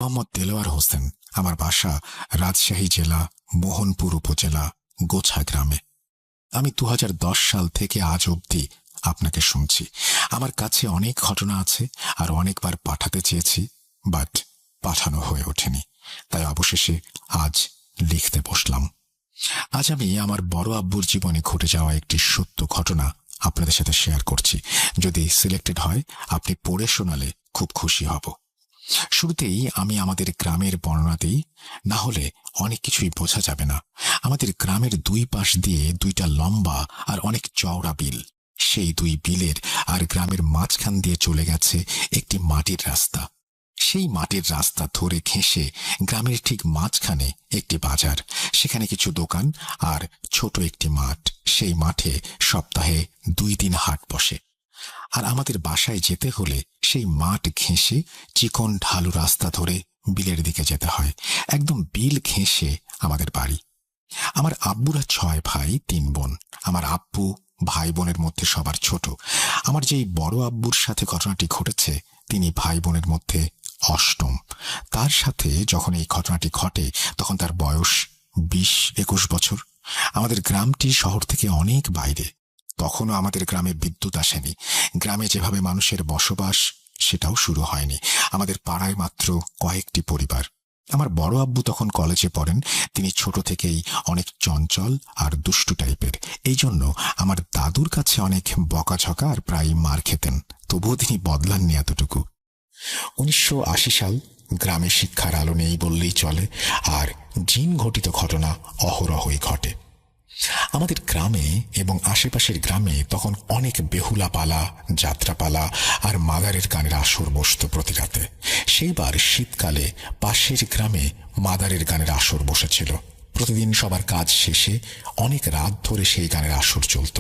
মোহাম্মদ দেলোয়ার হোসেন। আমার বাসা রাজশাহী জেলা মোহনপুর উপজেলা গোছা গ্রামে। আমি 2010 সাল থেকে আজ অবধি আপনাকে শুনছি। আমার কাছে অনেক ঘটনা আছে আর অনেকবার পাঠাতে চেয়েছি, বাট পাঠানো হয়ে ওঠেনি। তাই অবশেষে আজ লিখতে বসলাম। আজ আমি আমার বড় আব্বুর জীবনে ঘটে যাওয়া একটি সত্য ঘটনা আপনাদের সাথে শেয়ার করছি। যদি সিলেক্টেড হয় আপনি পড়ে শোনালে খুব খুশি হব। শুরুতেই আমি আমাদের গ্রামের বর্ণনা দিই, না হলে অনেক কিছুই বোঝা যাবে না। আমাদের গ্রামের দুই পাশ দিয়ে দুইটা লম্বা আর অনেক চওড়া বিল। সেই দুই বিলের আর গ্রামের মাঝখান দিয়ে চলে গেছে একটি মাটির রাস্তা। সেই মাটির রাস্তা ধরে ঘেঁষে গ্রামের ঠিক মাঝখানে একটি বাজার, সেখানে কিছু দোকান আর ছোট একটি মাঠ। সেই মাঠে সপ্তাহে 2 দিন হাট বসে। আর আমাদের বাসায় যেতে হলে সেই মাঠ ঘেঁষে চিকন ঢালু রাস্তা ধরে বিলের দিকে যেতে হয়। একদম বিল ঘেঁষে আমাদের বাড়ি। আমার আব্বুরা 6 ভাই 3 বোন। আমার আব্বু ভাই বোনের মধ্যে সবার ছোট। আমার যেই বড় আব্বুর সাথে ঘটনাটি ঘটেছে তিনি ভাই বোনের মধ্যে অষ্টম। তার সাথে যখন এই ঘটনাটি ঘটে তখন তার বয়স 20-21 বছর। আমাদের গ্রামটি শহর থেকে অনেক বাইরে। তখনও আমাদের গ্রামে বিদ্যুৎ আসেনি। গ্রামে যেভাবে মানুষের বসবাস সেটাও শুরু হয়নি। আমাদের পাড়ায় মাত্র কয়েকটি পরিবার। আমার বড় আব্বু তখন কলেজে পড়েন। তিনি ছোট থেকেই অনেক চঞ্চল আর দুষ্টু টাইপের। এই জন্য আমার দাদুর কাছে অনেক বকাঝকা আর প্রায় মার খেতেন। তবুও তিনি বদলাননি এতটুকু। 1980 সাল। গ্রামে শিক্ষার আলো নেই বললেই চলে, আর জিন ঘটিত ঘটনা অহরহই ঘটে। আমাদের গ্রামে এবং আশেপাশের গ্রামে তখন অনেক বেহুলা পালা, যাত্রাপালা আর মাদারের গানের আসর বসত প্রতি রাতে। সেইবার শীতকালে পাশের গ্রামে মাদারের গানের আসর বসেছিল। প্রতিদিন সবার কাজ শেষে অনেক রাত ধরে সেই গানের আসর চলত।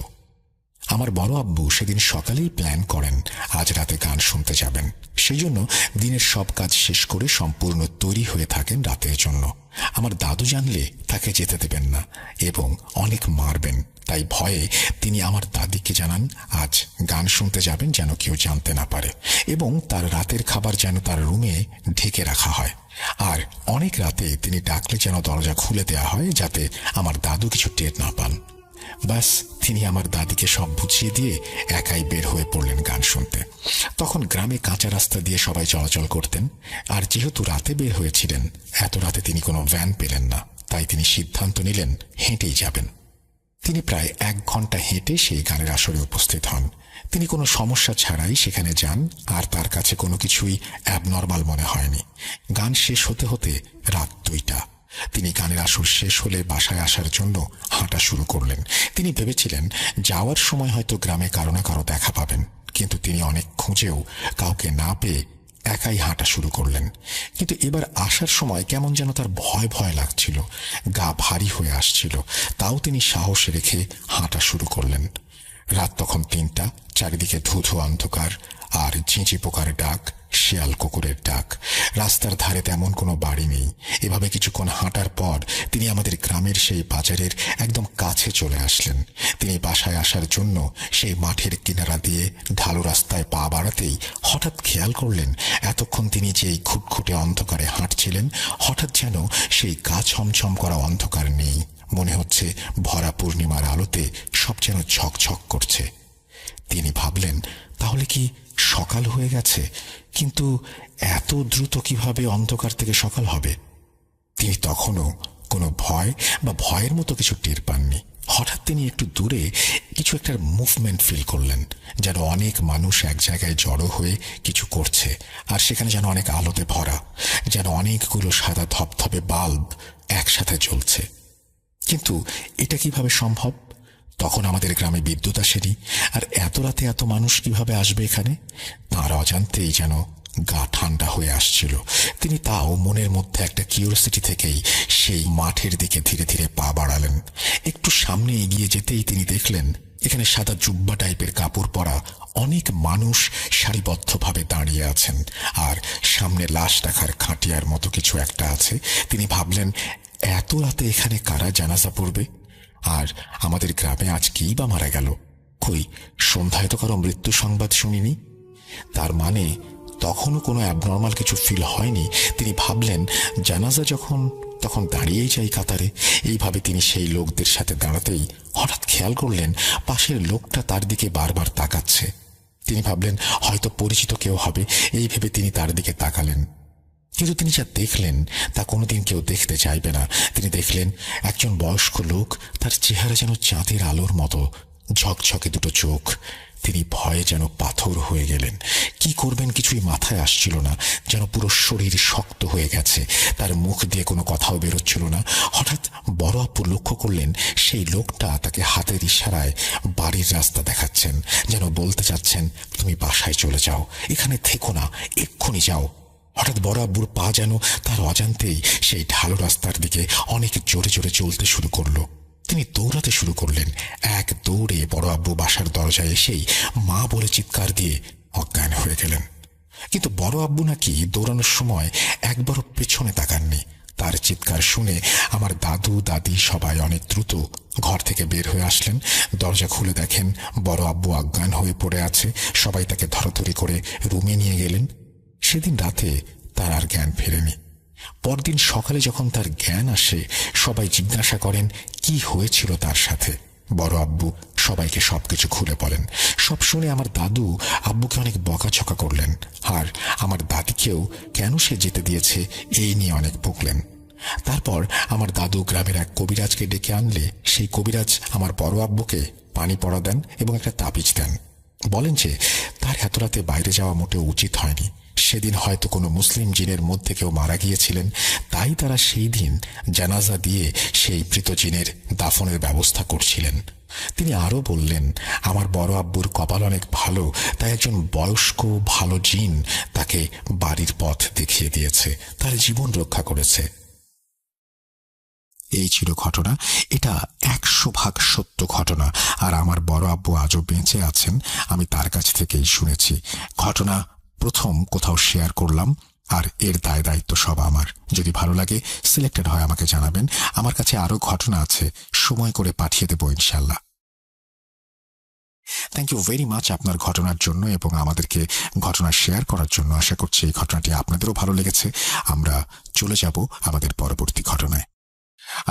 আমার বড় আব্বু সেদিন সকালেই প্ল্যান করেন আজ রাতে গান শুনতে যাবেন। সেই জন্য দিনের সব কাজ শেষ করে সম্পূর্ণ তৈরি হয়ে থাকেন রাতের জন্য। আমার দাদু জানলে তাকে যেতে দেবেন না এবং অনেক মারবেন। তাই ভয়ে তিনি আমার দাদিকে জানান আজ গান শুনতে যাবেন যেন কেউ জানতে না পারে, এবং তার রাতের খাবার যেন তার রুমে ঢেকে রাখা হয়। আর অনেক রাতে তিনি ডাকলে যেন দরজা খুলে দেয়া হয় যাতে আমার দাদু কিছু টের না পান। ব্যাস, তিনি আমার দাদিকে সব বুঝিয়ে দিয়ে একাই বের হয়ে পড়লেন গান শুনতে। তখন গ্রামে কাঁচা রাস্তা দিয়ে সবাই চলাচল করতেন, আর যেহেতু রাতে বের হয়েছিলেন, এত রাতে তিনি কোনো ভ্যান পেলেন না। তাই তিনি সিদ্ধান্ত নিলেন হেঁটেই যাবেন। তিনি প্রায় 1 ঘন্টা হেঁটে সেই গানের আসরে উপস্থিত হন। তিনি কোনো সমস্যা ছাড়াই সেখানে যান, আর তার কাছে কোনো কিছুই অ্যাবনর্মাল মনে হয়নি। গান শেষ হতে হতে রাত 2টা। তিনি গানের আসর শেষ হলে বাসায় আসার জন্য হাঁটা শুরু করলেন। তিনি ভেবেছিলেন যাওয়ার সময় হয়তো গ্রামে কারো না কারো দেখা পাবেন, কিন্তু তিনি অনেক খুঁজেও কাউকে না পেয়ে একাই হাঁটা শুরু করলেন। কিন্তু এবার আসার সময় কেমন যেন তার ভয় ভয় লাগছিল, গা ভারী হয়ে আসছিল। তাও তিনি সাহস রেখে হাঁটা শুরু করলেন। রাত তখন 3টা। চারিদিকে ধুধু অন্ধকার আর ঝিঁঝি পোকার ডাক, শিয়াল কুকুরের ডাক। রাস্তার ধারে তেমন কোনো বাড়ি নেই। এভাবে কিছুক্ষণ হাঁটার পর তিনি আমাদের গ্রামের সেই বাজারের একদম কাছে চলে আসলেন। তিনি বাসায় আসার জন্য সেই মাঠের কিনারা দিয়ে ঢালু রাস্তায় পা বাড়াতেই হঠাৎ খেয়াল করলেন এতক্ষণ তিনি যেই খুটখুটে অন্ধকারে হাঁটছিলেন, হঠাৎ যেন সেই গা ছমছম করা অন্ধকার নেই। মনে হচ্ছে ভরা পূর্ণিমার আলোতে সব যেন ঝকঝক করছে। তিনি ভাবলেন তাহলে কি সকাল হয়ে গেছে? কিন্তু এত দ্রুত কিভাবে অন্ধকার থেকে সকাল হবে? তিনি তখনও কোনো ভয় বা ভয়ের মতো কিছু টের পাননি। হঠাৎ তিনি একটু দূরে কিছু একটা মুভমেন্ট ফিল করলেন, যেন অনেক মানুষ এক জায়গায় জড়ো হয়ে কিছু করছে, আর সেখানে যেন অনেক আলোতে ভরা, যেন অনেকগুলো সাদা ধপধপে বাল্ব একসাথে জ্বলছে। কিন্তু এটা কিভাবে সম্ভব? তখন আমাদের গ্রামে বিদ্যুৎ আসেনি, আর এত রাতে এত মানুষ কিভাবে আসবে এখানে? তাঁর অজান্তেই যেন গা ঠান্ডা হয়ে আসছিল। তিনি তাও মনের মধ্যে একটা কিউরিওসিটি থেকেই সেই মাঠের দিকে ধীরে ধীরে পা বাড়ালেন। একটু সামনে এগিয়ে যেতেই তিনি দেখলেন এখানে সাদা জুব্বা টাইপের কাপড় পরা অনেক মানুষ সারিবদ্ধভাবে দাঁড়িয়ে আছেন, আর সামনে লাশ রাখার খাটিয়ার মতো কিছু একটা আছে। তিনি ভাবলেন এত রাতে এখানে কারা জানাজা পড়বে? আর আমাদের গ্রামে আজ কেই বা মারা গেল? কই, সন্ধ্যায় তো কারো মৃত্যু সংবাদ শুনিনি। তার মানে তখনও কোনো অ্যাবনর্মাল কিছু ফিল হয়নি। তিনি ভাবলেন, জানাজা যখন তখন দাঁড়িয়েই যাই কাতারে। এইভাবে তিনি সেই লোকদের সাথে দাঁড়াতেই হঠাৎ খেয়াল করলেন পাশের লোকটা তার দিকে বারবার তাকাচ্ছে। তিনি ভাবলেন হয়তো পরিচিত কেউ হবে, এই ভেবে তিনি তার দিকে তাকালেন। কিন্তু তিনি যা দেখলেন তা কোনোদিন কেউ দেখতে চাইবে না। তিনি দেখলেন একজন বয়স্ক লোক, তার চেহারা যেন চাঁদের আলোর মতো, ঝকঝকে দুটো চোখ। তিনি ভয়ে যেন পাথর হয়ে গেলেন। কি করবেন কিছুই মাথায় আসছিল না, যেন পুরো শরীর শক্ত হয়ে গেছে। তার মুখ দিয়ে কোনো কথাও বেরোচ্ছিল না। হঠাৎ বড় আব্বু লক্ষ্য করলেন সেই লোকটা তাকে হাতের ইশারায় বাড়ির রাস্তা দেখাচ্ছেন, যেন বলতে চাচ্ছেন, তুমি বাসায় চলে যাও, এখানে থেকো না, এক্ষুনি যাও। হঠাৎ বড় আব্বুর পা যেন তার অজান্তেই সেই ঢালু রাস্তার দিকে অনেক জোরে জোরে চলতে শুরু করলো। তিনি দৌড়াতে শুরু করলেন। এক দৌড়ে বড় আব্বু বাসার দরজায় এসেই মা বলে চিৎকার দিয়ে অজ্ঞান হয়ে গেলেন। কিন্তু বড় আব্বু নাকি দৌড়ানোর সময় একবারও পেছনে তাকাননি। তার চিৎকার শুনে আমার দাদু দাদি সবাই অনেক দ্রুত ঘর থেকে বের হয়ে আসলেন। দরজা খুলে দেখেন বড় আব্বু অজ্ঞান হয়ে পড়ে আছে। সবাই তাকে ধরাধরি করে রুমে নিয়ে গেলেন। সেদিন রাতে তার আর জ্ঞান ফেরেনি। পরদিন সকালে যখন তার জ্ঞান আসে, সবাই জিজ্ঞাসা করেন কি হয়েছিল তার সাথে। বড় আব্বু সবাইকে সবকিছু খুলে বলেন। সব শুনে আমার দাদু আব্বুকে অনেক বকাঝকা করলেন, আর আমার দাদিকেও কেন সে যেতে দিয়েছে এই নিয়ে অনেক বকলেন। তারপর আমার দাদু গ্রামের এক কবিরাজকে ডেকে আনলে সেই কবিরাজ আমার বড় আব্বুকে পানি পড়া দেন এবং একটা তাবিজ দেন। বলেন যে তার এত রাতে বাইরে যাওয়া মোটেও উচিত হয়নি। সেদিন হয়তো কোনো মুসলিম জিনের মধ্যে কেউ মারা গিয়েছিলেন, তাই তারা সেই দিন জানাজা দিয়ে সেই মৃত জিনের দাফনের ব্যবস্থা করছিলেন। তিনি আরও বললেন, আমার বড় আব্বুর কপাল অনেক ভালো, তাই একজন বয়স্ক ভালো জিন তাকে বাড়ির পথ দেখিয়ে দিয়েছে, তার জীবন রক্ষা করেছে। এই ছিল ঘটনা। এটা 100% সত্য ঘটনা, আর আমার বড় আব্বু আজও বেঁচে আছেন। আমি তার কাছ থেকেই শুনেছি। ঘটনা প্রথম কোথাও শেয়ার করলাম, আর এর দায় দায়িত্ব সব আমার। যদি ভালো লাগে, সিলেক্টেড হয় আমাকে জানাবেন। আমার কাছে আরো ঘটনা আছে, সময় করে পাঠিয়ে দেবো ইনশাল্লাহ। থ্যাংক ইউ ভেরি মাচ আপনার ঘটনার জন্য এবং আমাদেরকে ঘটনা শেয়ার করার জন্য। আশা করছি এই ঘটনাটি আপনাদেরও ভালো লেগেছে। আমরা চলে যাব আমাদের পরবর্তী ঘটনায়।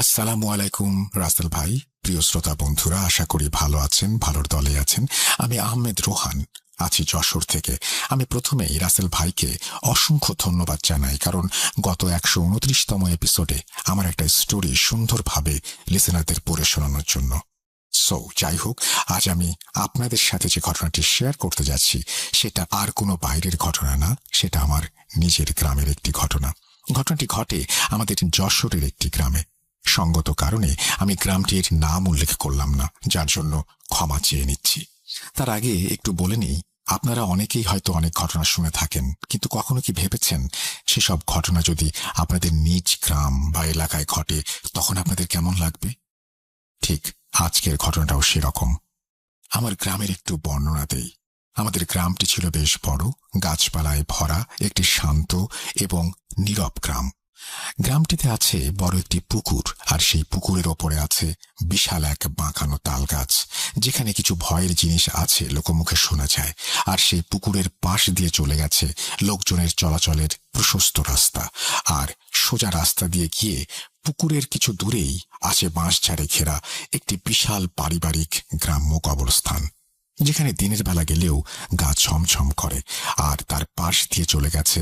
আসসালামু আলাইকুম রাসেল ভাই, প্রিয় শ্রোতা বন্ধুরা, আশা করি ভালো আছেন, ভালোর দলে আছেন। আমি আহমেদ রোহান, আছি যশোর থেকে। আমি প্রথমেই রাসেল ভাইকে অসংখ্য ধন্যবাদ জানাই, কারণ গত 129তম এপিসোডে আমার একটা স্টোরি সুন্দরভাবে লিসেনারদের পড়ে শোনানোর জন্য। যাই হোক, আজ আমি আপনাদের সাথে যে ঘটনাটি শেয়ার করতে যাচ্ছি সেটা আর কোনো বাইরের ঘটনা না, সেটা আমার নিজের গ্রামের একটি ঘটনা। ঘটনাটি ঘটে আমাদের যশোরের একটি গ্রামে। সঙ্গত কারণে আমি গ্রামটির নাম উল্লেখ করলাম না, যার জন্য ক্ষমা চেয়ে নিচ্ছি। তার আগে একটু বলে নিই, আপনারা অনেকেই হয়তো অনেক ঘটনা শুনে থাকেন, কিন্তু কখনো কি ভেবেছেন সেসব ঘটনা যদি আপনাদের নিজ গ্রাম বা এলাকায় ঘটে তখন আপনাদের কেমন লাগবে? ঠিক আজকের ঘটনাটাও সেরকম। আমার গ্রামের একটু বর্ণনা দেই। আমাদের গ্রামটি ছিল বেশ বড়, গাছপালায় ভরা একটি শান্ত এবং নীরব গ্রাম। গ্রামটিতে আছে বড় একটি পুকুর, আর সেই পুকুরের ওপরে আছে বিশাল এক বাঁকানো তাল গাছ, যেখানে কিছু ভয়ের জিনিস আছে লোকমুখে শোনা যায়। আর সেই পুকুরের পাশ দিয়ে চলে গেছে লোকজনের চলাচলের প্রশস্ত রাস্তা, আর সোজা রাস্তা দিয়ে গিয়ে পুকুরের কিছু দূরেই আছে বাঁশঝাড়ে ঘেরা একটি বিশাল পারিবারিক গ্রাম্য কবরস্থান, যেখানে দিনের বেলা গেলেও গা ছমছম করে। আর তার পাশ দিয়ে চলে গেছে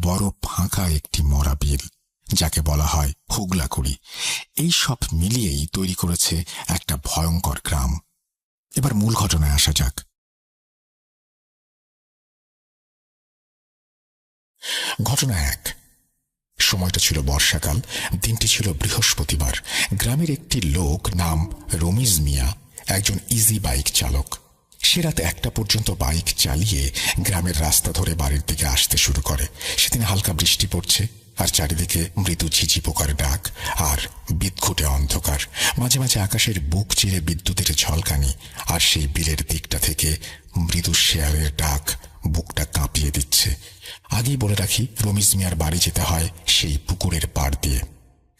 বড় ফাঁকা একটি মরা বিল, যাকে বলা হয় হুগলাকুড়ি। এই সব মিলিয়েই তৈরি করেছে একটা ভয়ঙ্কর গ্রাম। এবার মূল ঘটনায় আসা যাক। ঘটনা 1। সময়টা ছিল বর্ষাকাল, দিনটি ছিল বৃহস্পতিবার। গ্রামের একটি লোক নাম রমিজ মিয়া একজন ইজি বাইক চালক। সে রাত 1টা পর্যন্ত বাইক চালিয়ে গ্রামের রাস্তা ধরে বাড়ির দিকে আসতে শুরু করে। সেদিন হালকা বৃষ্টি পড়ছে, আর চারিদিকে মৃদু ঝিঝি পোকার ডাক আর বিদঘুটে অন্ধকার। মাঝে মাঝে আকাশের বুক চিরে বিদ্যুতের ঝলকানি, আর সেই বিলের দিকটা থেকে মৃদু শেয়ালের ডাক বুকটা কাঁপিয়ে দিচ্ছে। আগেই বলে রাখি, রমিজ মিয়ার বাড়ি যেতে হয় সেই পুকুরের পাড় দিয়ে।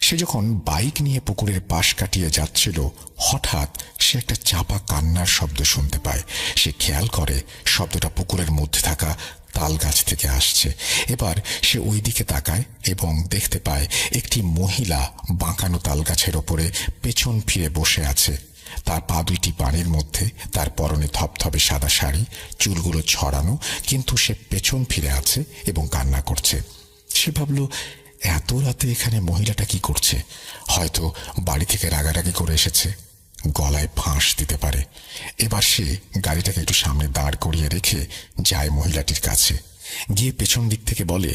সে যখন বাইক নিয়ে পুকুরের পাশ কাটিয়ে যাচ্ছিল, হঠাৎ সে একটা চাপা কান্নার শব্দ শুনতে পায়। সে খেয়াল করে শব্দটা পুকুরের মধ্যে থাকা তাল গাছ থেকে আসছে। এবার সে ওই দিকে তাকায় এবং দেখতে পায় একটি মহিলা বাঁকানো তাল গাছের ওপরে পেছন ফিরে বসে আছে। তার পা দুইটি পানির মধ্যে, তার পরনে থপথপে সাদা শাড়ি, চুলগুলো ছড়ানো, কিন্তু সে পেছন ফিরে আছে এবং কান্না করছে। সে ভাবল, এত রাতে এখানে মহিলাটা কি করছে? হয়তো বাড়ি থেকে রাগারাগি করে এসেছে, গলায় ফাঁস দিতে পারে। এবার সে গাড়িটাকে একটু সামনে দাঁড় করিয়ে রেখে যায় মহিলাটির কাছে, গিয়ে পেছন দিক থেকে বলে,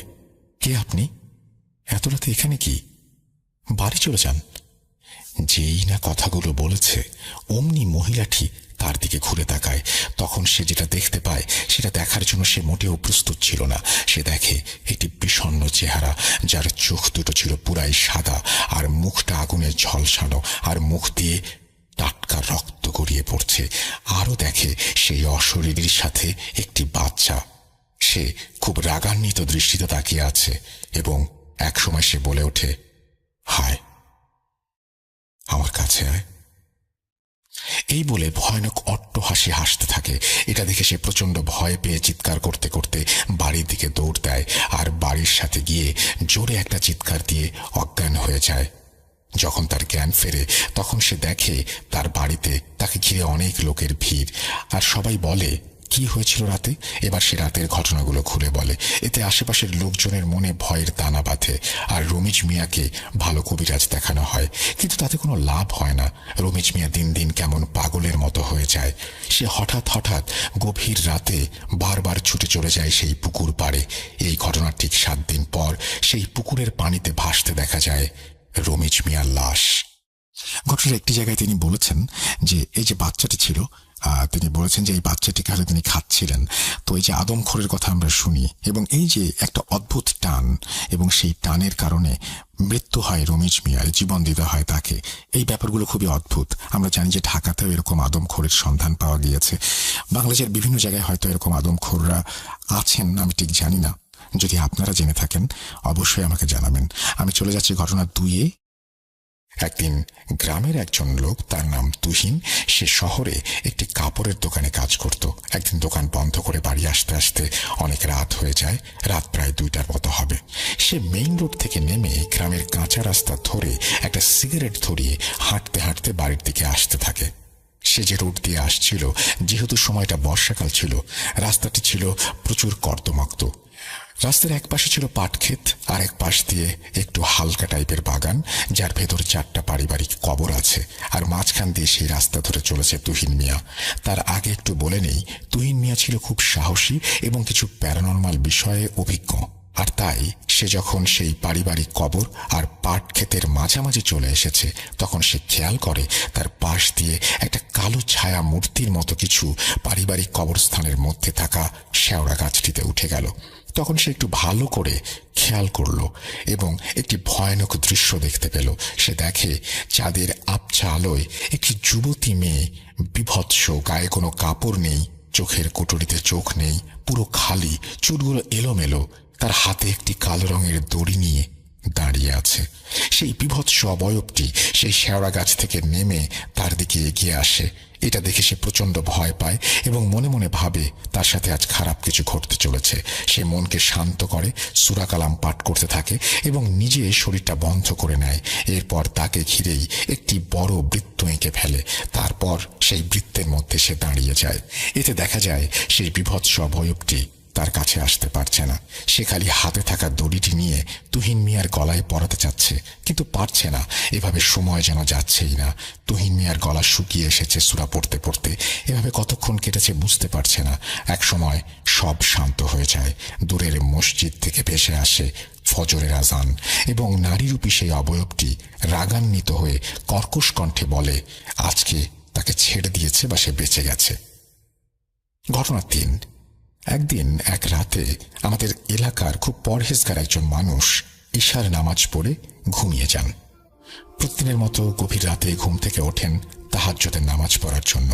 কে আপনি? এত রাতে এখানে কি? বাড়ি চলে যান। যেই না কথাগুলো বলেছে অমনি মহিলাটি তার দিকে ঘুরে তাকায়। তখন সে যেটা দেখতে পায় সেটা দেখার জন্য সে মোটেও প্রস্তুত ছিল না। সে দেখে একটি বিষণ্ণ চেহারা, যার চোখ দুটো ছিল পুরাই সাদা, আর মুখটা আগুনে ঝলসানো, আর মুখ দিয়ে টাটকা রক্ত গড়িয়ে পড়ছে। আরও দেখে সেই অশরীরীর সাথে একটি বাচ্চা। সে খুব রাগান্বিত দৃষ্টিতে তাকিয়ে আছে এবং একসময় সে বলে ওঠে, হায়, আমার কাছে আয়। এই বলে ভয়ানক অট্টহাসি হাসতে থাকে। এটা দেখে সে প্রচন্ড ভয় পেয়ে চিৎকার করতে করতে বাড়ির দিকে দৌড় দেয়, আর বাড়ির সাথে গিয়ে জোরে একটা চিৎকার দিয়ে অজ্ঞান হয়ে যায়। যখন তার জ্ঞান ফেরে তখন সে দেখে তার বাড়িতে তাকে ঘিরে অনেক লোকের ভিড়, আর সবাই বলে কি হয়েছিল রাতে। এবার সে রাতের ঘটনাগুলো খুলে বলে। এতে আশেপাশের লোকজনের মনে ভয়ের দানা বাঁধে, আর রমিজ মিয়াকে ভালো কবিরাজ দেখানো হয়, কিন্তু তাতে কোনো লাভ হয় না। রমিজ মিয়া দিন দিন কেমন পাগলের মতো হয়ে যায়। সে হঠাৎ হঠাৎ গভীর রাতে বারবার ছুটে চলে যায় সেই পুকুর পাড়ে। এই ঘটনার ঠিক 7 দিন পর সেই পুকুরের পানিতে ভাসতে দেখা যায় রমিজ মিয়ার লাশ। ঘটনার একটি জায়গায় তিনি বলেছেন যে এই যে বাচ্চাটি ছিল, তিনি বলেছেন যে এই বাচ্চাটিকে হলে তিনি খাচ্ছিলেন। তো এই যে আদমখোরের কথা আমরা শুনি, এবং এই যে একটা অদ্ভুত টান, এবং সেই টানের কারণে মৃত্যু হয় রমিজ মিয়ার, জীবন দিতে হয় তাকে, এই ব্যাপারগুলো খুবই অদ্ভুত। আমরা জানি যে ঢাকাতেও এরকম আদমখোরের সন্ধান পাওয়া গিয়েছে। বাংলাদেশের বিভিন্ন জায়গায় হয়তো এরকম আদমখোররা আছেন, আমি ঠিক জানি না। যদি আপনারা জেনে থাকেন অবশ্যই আমাকে জানাবেন। আমি চলে যাচ্ছি ঘটনা 2-এ। একদিন গ্রামের একজন লোক, তার নাম তুহিন, সে শহরে একটি কাপড়ের দোকানে কাজ করত। একদিন দোকান বন্ধ করে বাড়ি আসতে আসতে অনেক রাত হয়ে যায়। রাত প্রায় 2টার মতো হবে। সে মেইন রোড থেকে নেমে গ্রামের কাঁচা রাস্তা ধরে একটা সিগারেট ধরিয়ে হাঁটতে হাঁটতে বাড়ির দিকে আসতে থাকে। সে যে রোড দিয়ে আসছিল, যেহেতু সময়টা বর্ষাকাল ছিল, রাস্তাটি ছিল প্রচুর কর্দমাক্ত। রাস্তার এক পাশে ছিল পাট ক্ষেত, আর এক পাশ দিয়ে একটু হালকা টাইপের বাগান, যার ভেতর 4টা পারিবারিক কবর আছে। আর মাঝখান দিয়ে সেই রাস্তা ধরে চলেছে তুহিন মিয়া। তার আগে একটু বলে নেই, তুহিন মিয়া ছিল খুব সাহসী এবং কিছু প্যারানর্মাল বিষয়ে অভিজ্ঞ। আর তাই সে যখন সেই পারিবারিক কবর আর পাট ক্ষেতের মাঝামাঝি চলে এসেছে, তখন সে খেয়াল করে তার পাশ দিয়ে একটা কালো ছায়া মূর্তির মতো কিছু পারিবারিক কবরস্থানের মধ্যে থাকা শেওড়া গাছটিতে উঠে গেল। তখন সে একটু ভালো করে খেয়াল করল এবং একটি ভয়ানক দৃশ্য দেখতে পেল। সে দেখে চাঁদের আবছা আলোয় একটি যুবতী মেয়ে, বিভৎস, গায়ে কোনো কাপড় নেই, চোখের কুটুরিতে চোখ নেই, পুরো খালি, চুলগুলো এলোমেলো, তার হাতে একটি কালো রঙের দড়ি নিয়ে দাঁড়িয়ে আছে। সেই বিভৎস অবয়বটি সেই শেওড়া গাছ থেকে নেমে তার দিকে এগিয়ে আসে। এটা দেখে সে প্রচন্ড ভয় পায় এবং মনে মনে ভাবে তার সাথে আজ খারাপ কিছু ঘটতে চলেছে। সে মনকে শান্ত করে, সূরা কালাম পাঠ করতে থাকে এবং নিজে শরীরটা বন্ধ করে নেয়। এরপর তাকে ঘিরেই একটি বড় বৃত্ত এঁকে ফেলে। তারপর সেই বৃত্তের মধ্যে সে দাঁড়িয়ে যায়। এতে দেখা যায় সেই বিভৎস অবয়বটি তার কাছে আসতে পারছে না। সে খালি হাতে থাকা দড়িটি নিয়ে তুহিন মিয়ার গলায় পরাতে চাচ্ছে, কিন্তু পারছে না। এভাবে সময় যেন যাচ্ছেই না। তুহিন মিয়ার গলা শুকিয়ে এসেছে সূরা পড়তে পড়তে। এভাবে কতক্ষণ কেটেছে বুঝতে পারছে না। এক সময় সব শান্ত হয়ে যায়। দূরের মসজিদ থেকে ভেসে আসে ফজরের আজান এবং নারীরূপী সেই অবয়বটি রাগান্বিত হয়ে কর্কশ কণ্ঠে বলে আজকে তাকে ছেড়ে দিয়েছে বা সে বেঁচে গেছে। ঘটনা 3। একদিন এক রাতে আমাদের এলাকার খুব পরহেজগার একজন মানুষ ইশার নামাজ পড়ে ঘুমিয়ে যান। প্রতিদিনের মতো গভীর রাতে ঘুম থেকে ওঠেন তাহাজ্জুদের নামাজ পড়ার জন্য।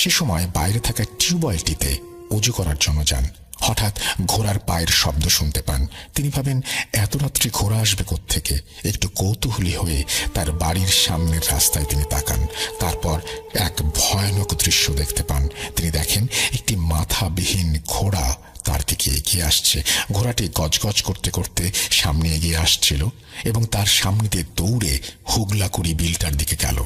সে সময় বাইরে থাকা টিউবওয়েলটিতে ওযু করার জন্য যান। হঠাৎ ঘোড়ার পায়ের শব্দ শুনতে পান। তিনি ভাবেন এত রাত্রে ঘোড়া আসবে কোত্থেকে। একটু কৌতূহলী হয়ে তার বাড়ির সামনের রাস্তায় তিনি তাকান। তারপর এক ভয়ানক দৃশ্য দেখতে পান। তিনি দেখেন একটি মাথাবিহীন ঘোড়া তার দিকে এগিয়ে আসছে। ঘোড়াটি গজগজ করতে করতে সামনে এগিয়ে আসছিল এবং তার সামনে দিয়ে দৌড়ে হুগলাকুড়ি বিলটার দিকে গেল।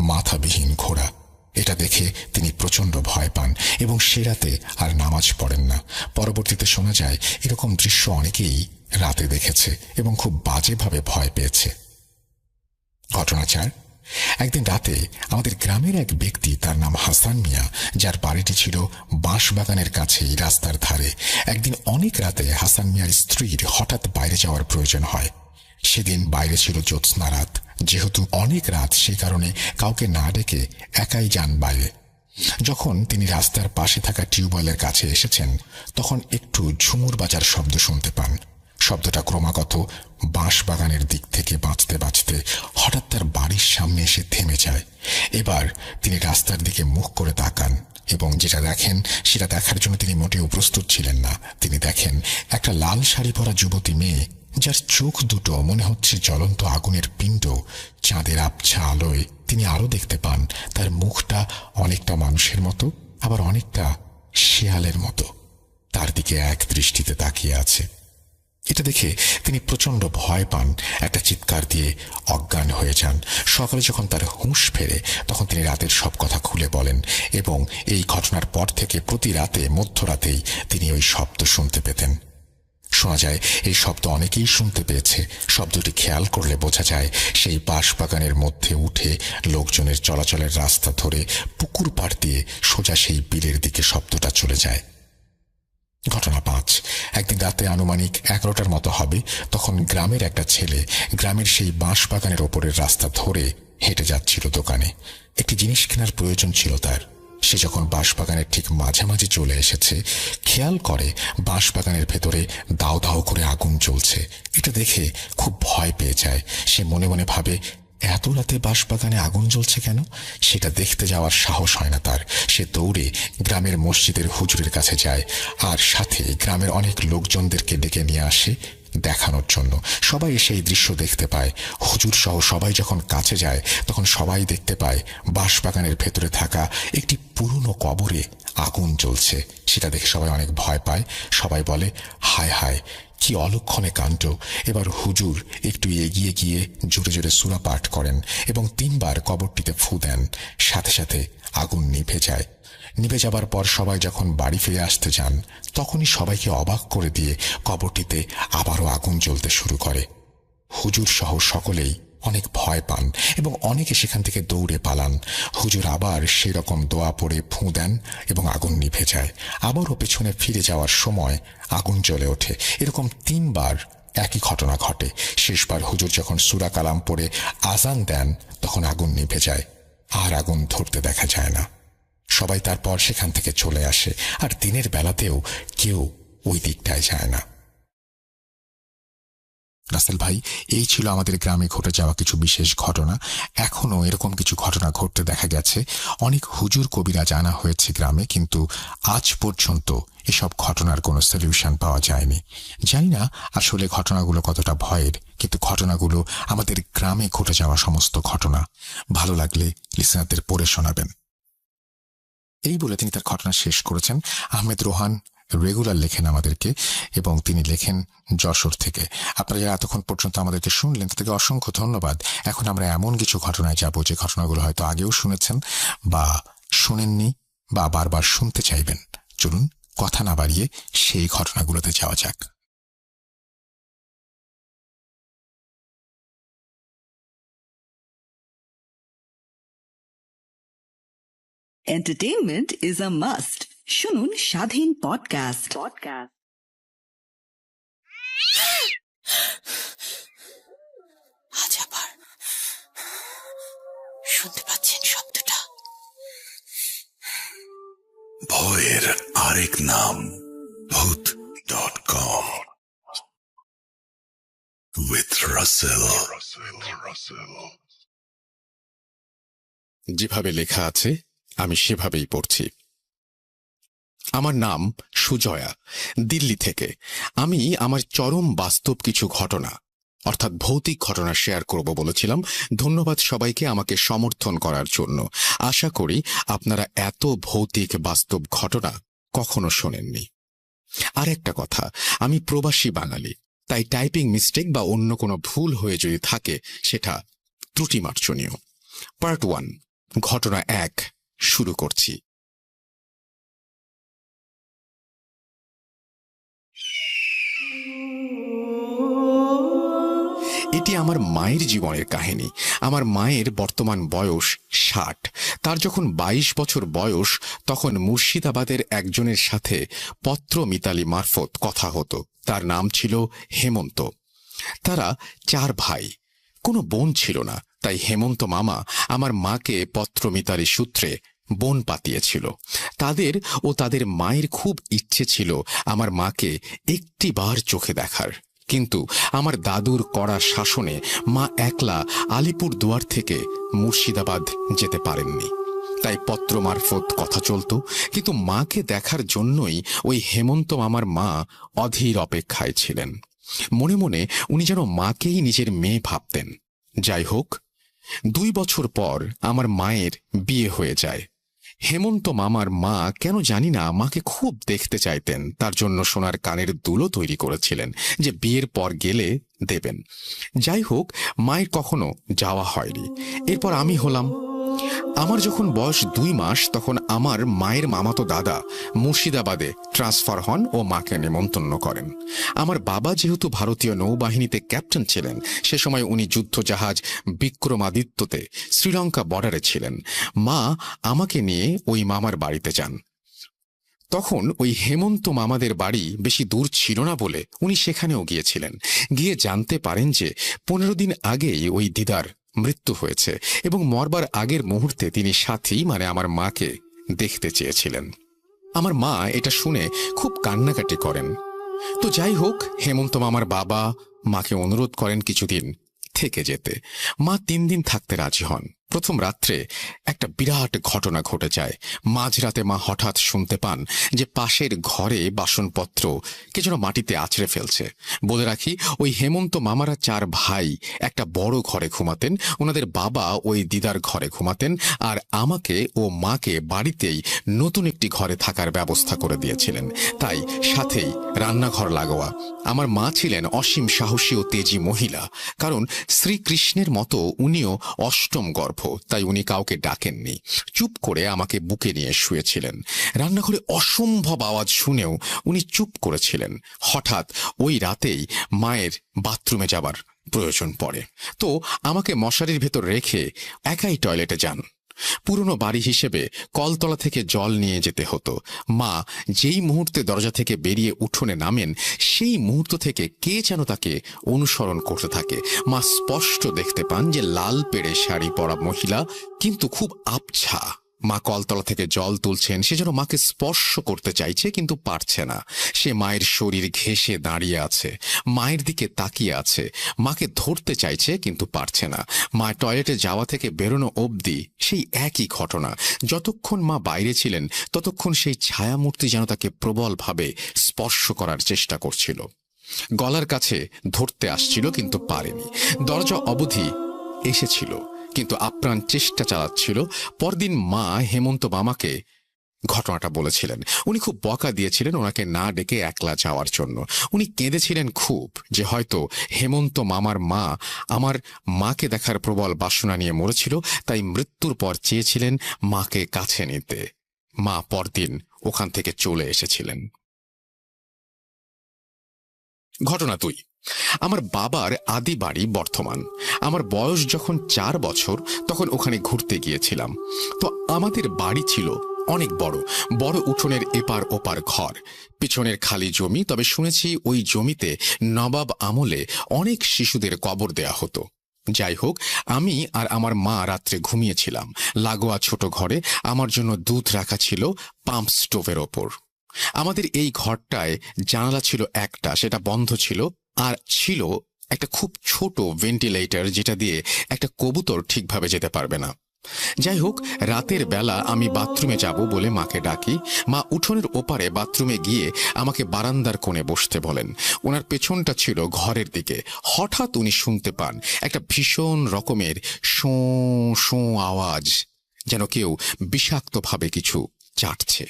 মাথাবিহীন ঘোড়া। এটা দেখে তিনি প্রচন্ড ভয় পান এবং সে রাতে আর নামাজ পড়েন না। পরবর্তীতে শোনা যায় এরকম দৃশ্য অনেকেই রাতে দেখেছে এবং খুব বাজেভাবে ভয় পেয়েছে। ঘটনা 4। একদিন রাতে আমাদের গ্রামের এক ব্যক্তি, তার নাম হাসান মিয়া, যার বাড়িটি ছিল বাঁশবাগানের কাছেই রাস্তার ধারে। একদিন অনেক রাতে হাসান মিয়ার স্ত্রীর হঠাৎ বাইরে যাওয়ার প্রয়োজন হয়। সেদিন বাইরে ছিল জ্যোৎস্না রাত। যেহেতু অনেক রাত, সেই কারণে কাউকে না ডেকে একাই যান বাইরে। যখন তিনি রাস্তার পাশে থাকা টিউবওয়েলের কাছে এসেছেন, তখন একটু ঝুমুর বাজার শব্দ শুনতে পান। শব্দটা ক্রমাগত বাঁশবাগানের দিক থেকে বাঁচতে বাঁচতে হঠাৎ তার বাড়ির সামনে এসে থেমে যায়। এবার তিনি রাস্তার দিকে মুখ করে তাকান এবং যেটা দেখেন সেটা দেখার জন্য তিনি মোটেও প্রস্তুত ছিলেন না। তিনি দেখেন একটা লাল শাড়ি পরা যুবতী মেয়ে, যার চোখ দুটো মনে হচ্ছে জ্বলন্ত আগুনের পিণ্ড। চাঁদের আবছা আলোয় তিনি আরো দেখতে পান তার মুখটা অনেকটা মানুষের মতো, আবার অনেকটা শেয়ালের মতো তার দিকে এক দৃষ্টিতে তাকিয়ে আছে। এটা দেখে তিনি প্রচন্ড ভয় পান, একটা চিৎকার দিয়ে অজ্ঞান হয়ে যান। সকালে যখন তার হুঁশ ফেরে, তখন তিনি রাতের সব কথা খুলে বলেন এবং এই ঘটনার পর থেকে প্রতি রাতে মধ্যরাতেই তিনি ওই শব্দ শুনতে পেতেন। শোনা যায় এই শব্দ অনেকেই শুনতে পেয়েছে। শব্দটি খেয়াল করলে বোঝা যায় সেই বাঁশবাগানের মধ্যে উঠে লোকজনের চলাচলের রাস্তা ধরে পুকুর পাড় দিয়ে সোজা সেই বিলের দিকে শব্দটা চলে যায়। ঘটনা 5। একদিন রাতে আনুমানিক 11টার মতো হবে, তখন গ্রামের একটা ছেলে গ্রামের সেই বাঁশবাগানের ওপরের রাস্তা ধরে হেঁটে যাচ্ছিল দোকানে। একটি জিনিস কেনার প্রয়োজন ছিল তার। সে যখন বাঁশবাগানের ঠিক মাঝামাঝি চলে এসেছে, খেয়াল করে বাঁশবাগানের ভেতরে দাও দাও করে আগুন জ্বলছে। এটা দেখে খুব ভয় পেয়ে যায়। সে মনে মনে ভাবে, এত রাতে বাঁশবাগানে আগুন জ্বলছে কেন? সেটা দেখতে যাওয়ার সাহস হয় না তার। সে দৌড়ে গ্রামের মসজিদের হুজুরের কাছে যায় আর সাথে গ্রামের অনেক লোকজনদেরকে ডেকে নিয়ে আসে দেখানোর জন্য। সবাই এসে এই দৃশ্য দেখতে পায়। হুজুর সহ সবাই যখন কাছে যায়, তখন সবাই দেখতে পায় বাঁশবাগানের ভেতরে থাকা একটি পুরনো কবরে আগুন জ্বলছে। সেটা দেখে সবাই অনেক ভয় পায়। সবাই বলে, হায় হায়, কি অলক্ষণে কাণ্ড। এবার হুজুর একটু এগিয়ে গিয়ে জোরে জোরে সূরা পাঠ করেন এবং 3 বার কবরটিতে ফু দেন। সাথে সাথে আগুন নিভে যায়। নিভে যাবার পর সবাই যখন বাড়ি ফিরে আসতে যান, তখনই সবাইকে অবাক করে দিয়ে কবরটিতে আবারও আগুন জ্বলতে শুরু করে। হুজুর সহ সকলেই অনেক ভয় পান এবং অনেকে সেখান থেকে দৌড়ে পালান। হুজুর আবার সেরকম দোয়া পড়ে ফু দেন এবং আগুন নিভে যায়। আবারও পেছনে ফিরে যাওয়ার সময় আগুন জ্বলে ওঠে। এরকম 3 বার একই ঘটনা ঘটে। শেষবার হুজুর যখন সূরা কালাম পড়ে আজান দেন, তখন আগুন নিভে যায়। আর আগুন ধরতে দেখা যায় না। সবাই তারপর সেখান থেকে চলে আসে, আর দিনের বেলাতেও কেউ ওই দিকটায় যায় না। রাসেল ভাই, এই ছিল আমাদের গ্রামে ঘটে যাওয়া কিছু বিশেষ ঘটনা। এখনো এরকম কিছু ঘটনা ঘটতে দেখা গেছে। অনেক হুজুর কবিরা জানা হয়েছে গ্রামে, কিন্তু আজ পর্যন্ত এসব ঘটনার কোনো সলিউশন পাওয়া যায়নি। জানি না আসলে ঘটনাগুলো কতটা ভয়ের, কিন্তু ঘটনাগুলো আমাদের গ্রামে ঘটে যাওয়া সমস্ত ঘটনা। ভালো লাগলে লিসেনারদের পড়ে শোনাবেন। এই বলে তিনি তার ঘটনা শেষ করেছেন। আহমেদ রোহান রেগুলার লেখেন আমাদেরকে এবং তিনি লেখেন যশোর থেকে। আপনারা যারা এতক্ষণ পর্যন্ত আমাদেরকে শুনলেন, তাদেরকে অসংখ্য ধন্যবাদ। এখন আমরা এমন কিছু ঘটনায় যাব যে ঘটনাগুলো হয়তো আগেও শুনেছেন বা শুনেননি বা বারবার শুনতে চাইবেন। চলুন কথা না বাড়িয়ে সেই ঘটনাগুলোতে যাওয়া যাক। Entertainment is a must. শুনুন স্বাধীন পডকাস্ট। আজ আবার শুনতে পাচ্ছেন শব্দটা? ভয়ের আরেক নাম ভূত.com with Russell। যেভাবে লেখা আছে আমি সেভাবেই পড়ছি। আমার নাম সুজয়া, দিল্লি থেকে। আমি আমার চরম বাস্তব কিছু ঘটনা অর্থাৎ ভৌতিক ঘটনা শেয়ার করব বলেছিলাম। ধন্যবাদ সবাইকে আমাকে সমর্থন করার জন্য। আশা করি আপনারা এত ভৌতিক বাস্তব ঘটনা কখনো শোনেননি। আর একটা কথা, আমি প্রবাসী বাঙালি, তাই টাইপিং মিস্টেক বা অন্য কোনো ভুল হয়ে যদি থাকে সেটা ত্রুটিমার্জনীয়। পার্ট 1, ঘটনা 1 শুরু করছি। এটি আমার মায়ের জীবনের কাহিনী। আমার মায়ের বর্তমান বয়স 60। তার যখন 22 বছর বয়স, তখন মুর্শিদাবাদের একজনের সাথে পত্র মিতালি মারফত কথা হতো। তার নাম ছিল হেমন্ত। তারা 4 ভাই, কোনো বোন ছিল না, তাই হেমন্ত মামা আমার মাকে পত্র মিতালি সূত্রে বোন পাতিয়েছিল। তাদের ও তাদের মায়ের খুব ইচ্ছে ছিল আমার মাকে একটিবার চোখে দেখার, কিন্তু আমার দাদুর কড়া শাসনে মা একলা আলিপুর দুয়ার থেকে মুর্শিদাবাদ যেতে পারেননি। তাই পত্র মারফত কথা চলত, কিন্তু মাকে দেখার জন্যই ওই হেমন্ত মামার মা অধীর অপেক্ষায় ছিলেন। মনে মনে উনি যেন মাকেই নিজের মেয়ে ভাবতেন। যাই হোক, 2 বছর পর আমার মায়ের বিয়ে হয়ে যায়। হেমন্ত মামার মা কেন জানি না মাকে খুব দেখতে চাইতেন, তার জন্য সোনার কানের দুলও তৈরি করেছিলেন যে বিয়ের পর গেলে দেবেন। যাই হোক, মায়ের কখনো যাওয়া হয়নি। এরপর আমি হলাম। আমার যখন বয়স 2 মাস, তখন আমার মায়ের মামাতো দাদা মুর্শিদাবাদে ট্রান্সফার হন ও মাকে নেমন্তন্ন করেন। আমার বাবা যেহেতু ভারতীয় নৌবাহিনীতে ক্যাপ্টেন ছিলেন, সে সময় উনি যুদ্ধজাহাজ বিক্রমাদিত্যতে শ্রীলঙ্কা বর্ডারে ছিলেন। মা আমাকে নিয়ে ওই মামার বাড়িতে যান। তখন ওই হেমন্ত মামাদের বাড়ি বেশি দূর ছিল না বলে উনি সেখানেও গিয়েছিলেন। গিয়ে জানতে পারেন যে 15 দিন আগেই ওই দিদার মৃত্যু হয়েছে এবং মরবার আগের মুহূর্তে তিনি সাথী মানে আমার মাকে দেখতে চেয়েছিলেন। আমার মা এটা শুনে খুব কান্নাকাটি করেন। তো যাই হোক, হেমন্ত মামার বাবা মাকে অনুরোধ করেন কিছুদিন থেকে যেতে। মা 3 দিন থাকতে রাজি হন। প্রথম রাত্রে একটা বিরাট ঘটনা ঘটে যায়। মাঝরাতে মা হঠাৎ শুনতে পান যে পাশের ঘরে বাসনপত্র কে যেন মাটিতে আছড়ে ফেলছে। বলে রাখি, ওই হেমন্ত মামারা 4 ভাই একটা বড় ঘরে ঘুমাতেন, ওনাদের বাবা ওই দিদার ঘরে ঘুমাতেন, আর আমাকে ও মাকে বাড়িতেই নতুন একটি ঘরে থাকার ব্যবস্থা করে দিয়েছিলেন। তাই সাথেই রান্নাঘর লাগোয়া। আমার মা ছিলেন অসীম সাহসী ও তেজি মহিলা, কারণ শ্রীকৃষ্ণের মতো উনিও অষ্টম গর্ভ, তাই উনি কাউকে ডাকেননি। চুপ করে আমাকে বুকে নিয়ে শুয়েছিলেন। রান্নাঘরে অসম্ভব আওয়াজ শুনেও উনি চুপ করেছিলেন। হঠাৎ ওই রাতেই মায়ের বাথরুমে যাবার প্রয়োজন পড়ে, তো আমাকে মশারির ভেতর রেখে একাই টয়লেটে যান। পুরনো বাড়ি হিসেবে কলতলা থেকে জল নিয়ে যেতে হতো। মা যেই মুহূর্তে দরজা থেকে বেরিয়ে উঠোনে নামেন, সেই মুহূর্ত থেকে কে যেন তাকে অনুসরণ করতে থাকে। মা স্পষ্ট দেখতে পান যে লাল পেড়ে শাড়ি পরা মহিলা, কিন্তু খুব আবছা। মা কলতলা থেকে জল তুলছেন, সে যেন মাকে স্পর্শ করতে চাইছে কিন্তু পারছে না। সে মায়ের শরীর ঘেঁষে দাঁড়িয়ে আছে, মায়ের দিকে তাকিয়ে আছে, মাকে ধরতে চাইছে কিন্তু পারছে না। মা টয়লেটে যাওয়া থেকে বেরোনো অবধি সেই একই ঘটনা। যতক্ষণ মা বাইরে ছিলেন ততক্ষণ সেই ছায়ামূর্তি যেন তাকে প্রবলভাবে স্পর্শ করার চেষ্টা করছিল। গলার কাছে ধরতে আসছিল কিন্তু পারেনি। দরজা অবধি এসেছিল কিন্তু আপ্রাণ চেষ্টা চালাচ্ছিল। পরদিন মা হেমন্ত মামাকে ঘটনাটা বলেছিলেন। উনি খুব বকা দিয়েছিলেন ওনাকে না ডেকে একলা যাওয়ার জন্য। উনি কেঁদেছিলেন খুব, যে হয়তো হেমন্ত মামার মা আমার মাকে দেখার প্রবল বাসনা নিয়ে মরেছিল, তাই মৃত্যুর পর চেয়েছিলেন মাকে কাছে নিতে। মা পরদিন ওখান থেকে চলে এসেছিলেন। ঘটনা 2, আমার বাবার আদি বাড়ি বর্ধমান। আমার বয়স যখন 4 বছর, তখন ওখানে ঘুরতে গিয়েছিলাম। তো আমাদের বাড়ি ছিল অনেক বড় বড়, উঠোনের এপার ওপার ঘর, পিছনের খালি জমি। তবে শুনেছি ওই জমিতে নবাব আমলে অনেক শিশুদের কবর দেয়া হতো। যাই হোক, আমি আর আমার মা রাত্রে ঘুমিয়েছিলাম। লাগোয়া ছোট ঘরে আমার জন্য দুধ রাখা ছিল পাম্প স্টোভের ওপর। আমাদের এই ঘরটায় জানালা ছিল একটা, সেটা বন্ধ ছিল, আর ছিল একটা খুব ছোট ভেন্টিলেটর, যেটা দিয়ে একটা কবুতর ঠিকভাবে যেতে পারবে না। যাই হোক, রাতের বেলা আমি বাথরুমে যাব বলে মাকে ডাকি। মা উঠোনের ওপারে বাথরুমে গিয়ে আমাকে বারান্দার কোণে বসতে বলেন। ওনার পেছনটা ছিল ঘরের দিকে। হঠাৎ উনি শুনতে পান একটা ভীষণ রকমের শোঁ শোঁ আওয়াজ, যেন কেউ বিষাক্তভাবে কিছু চাটছে।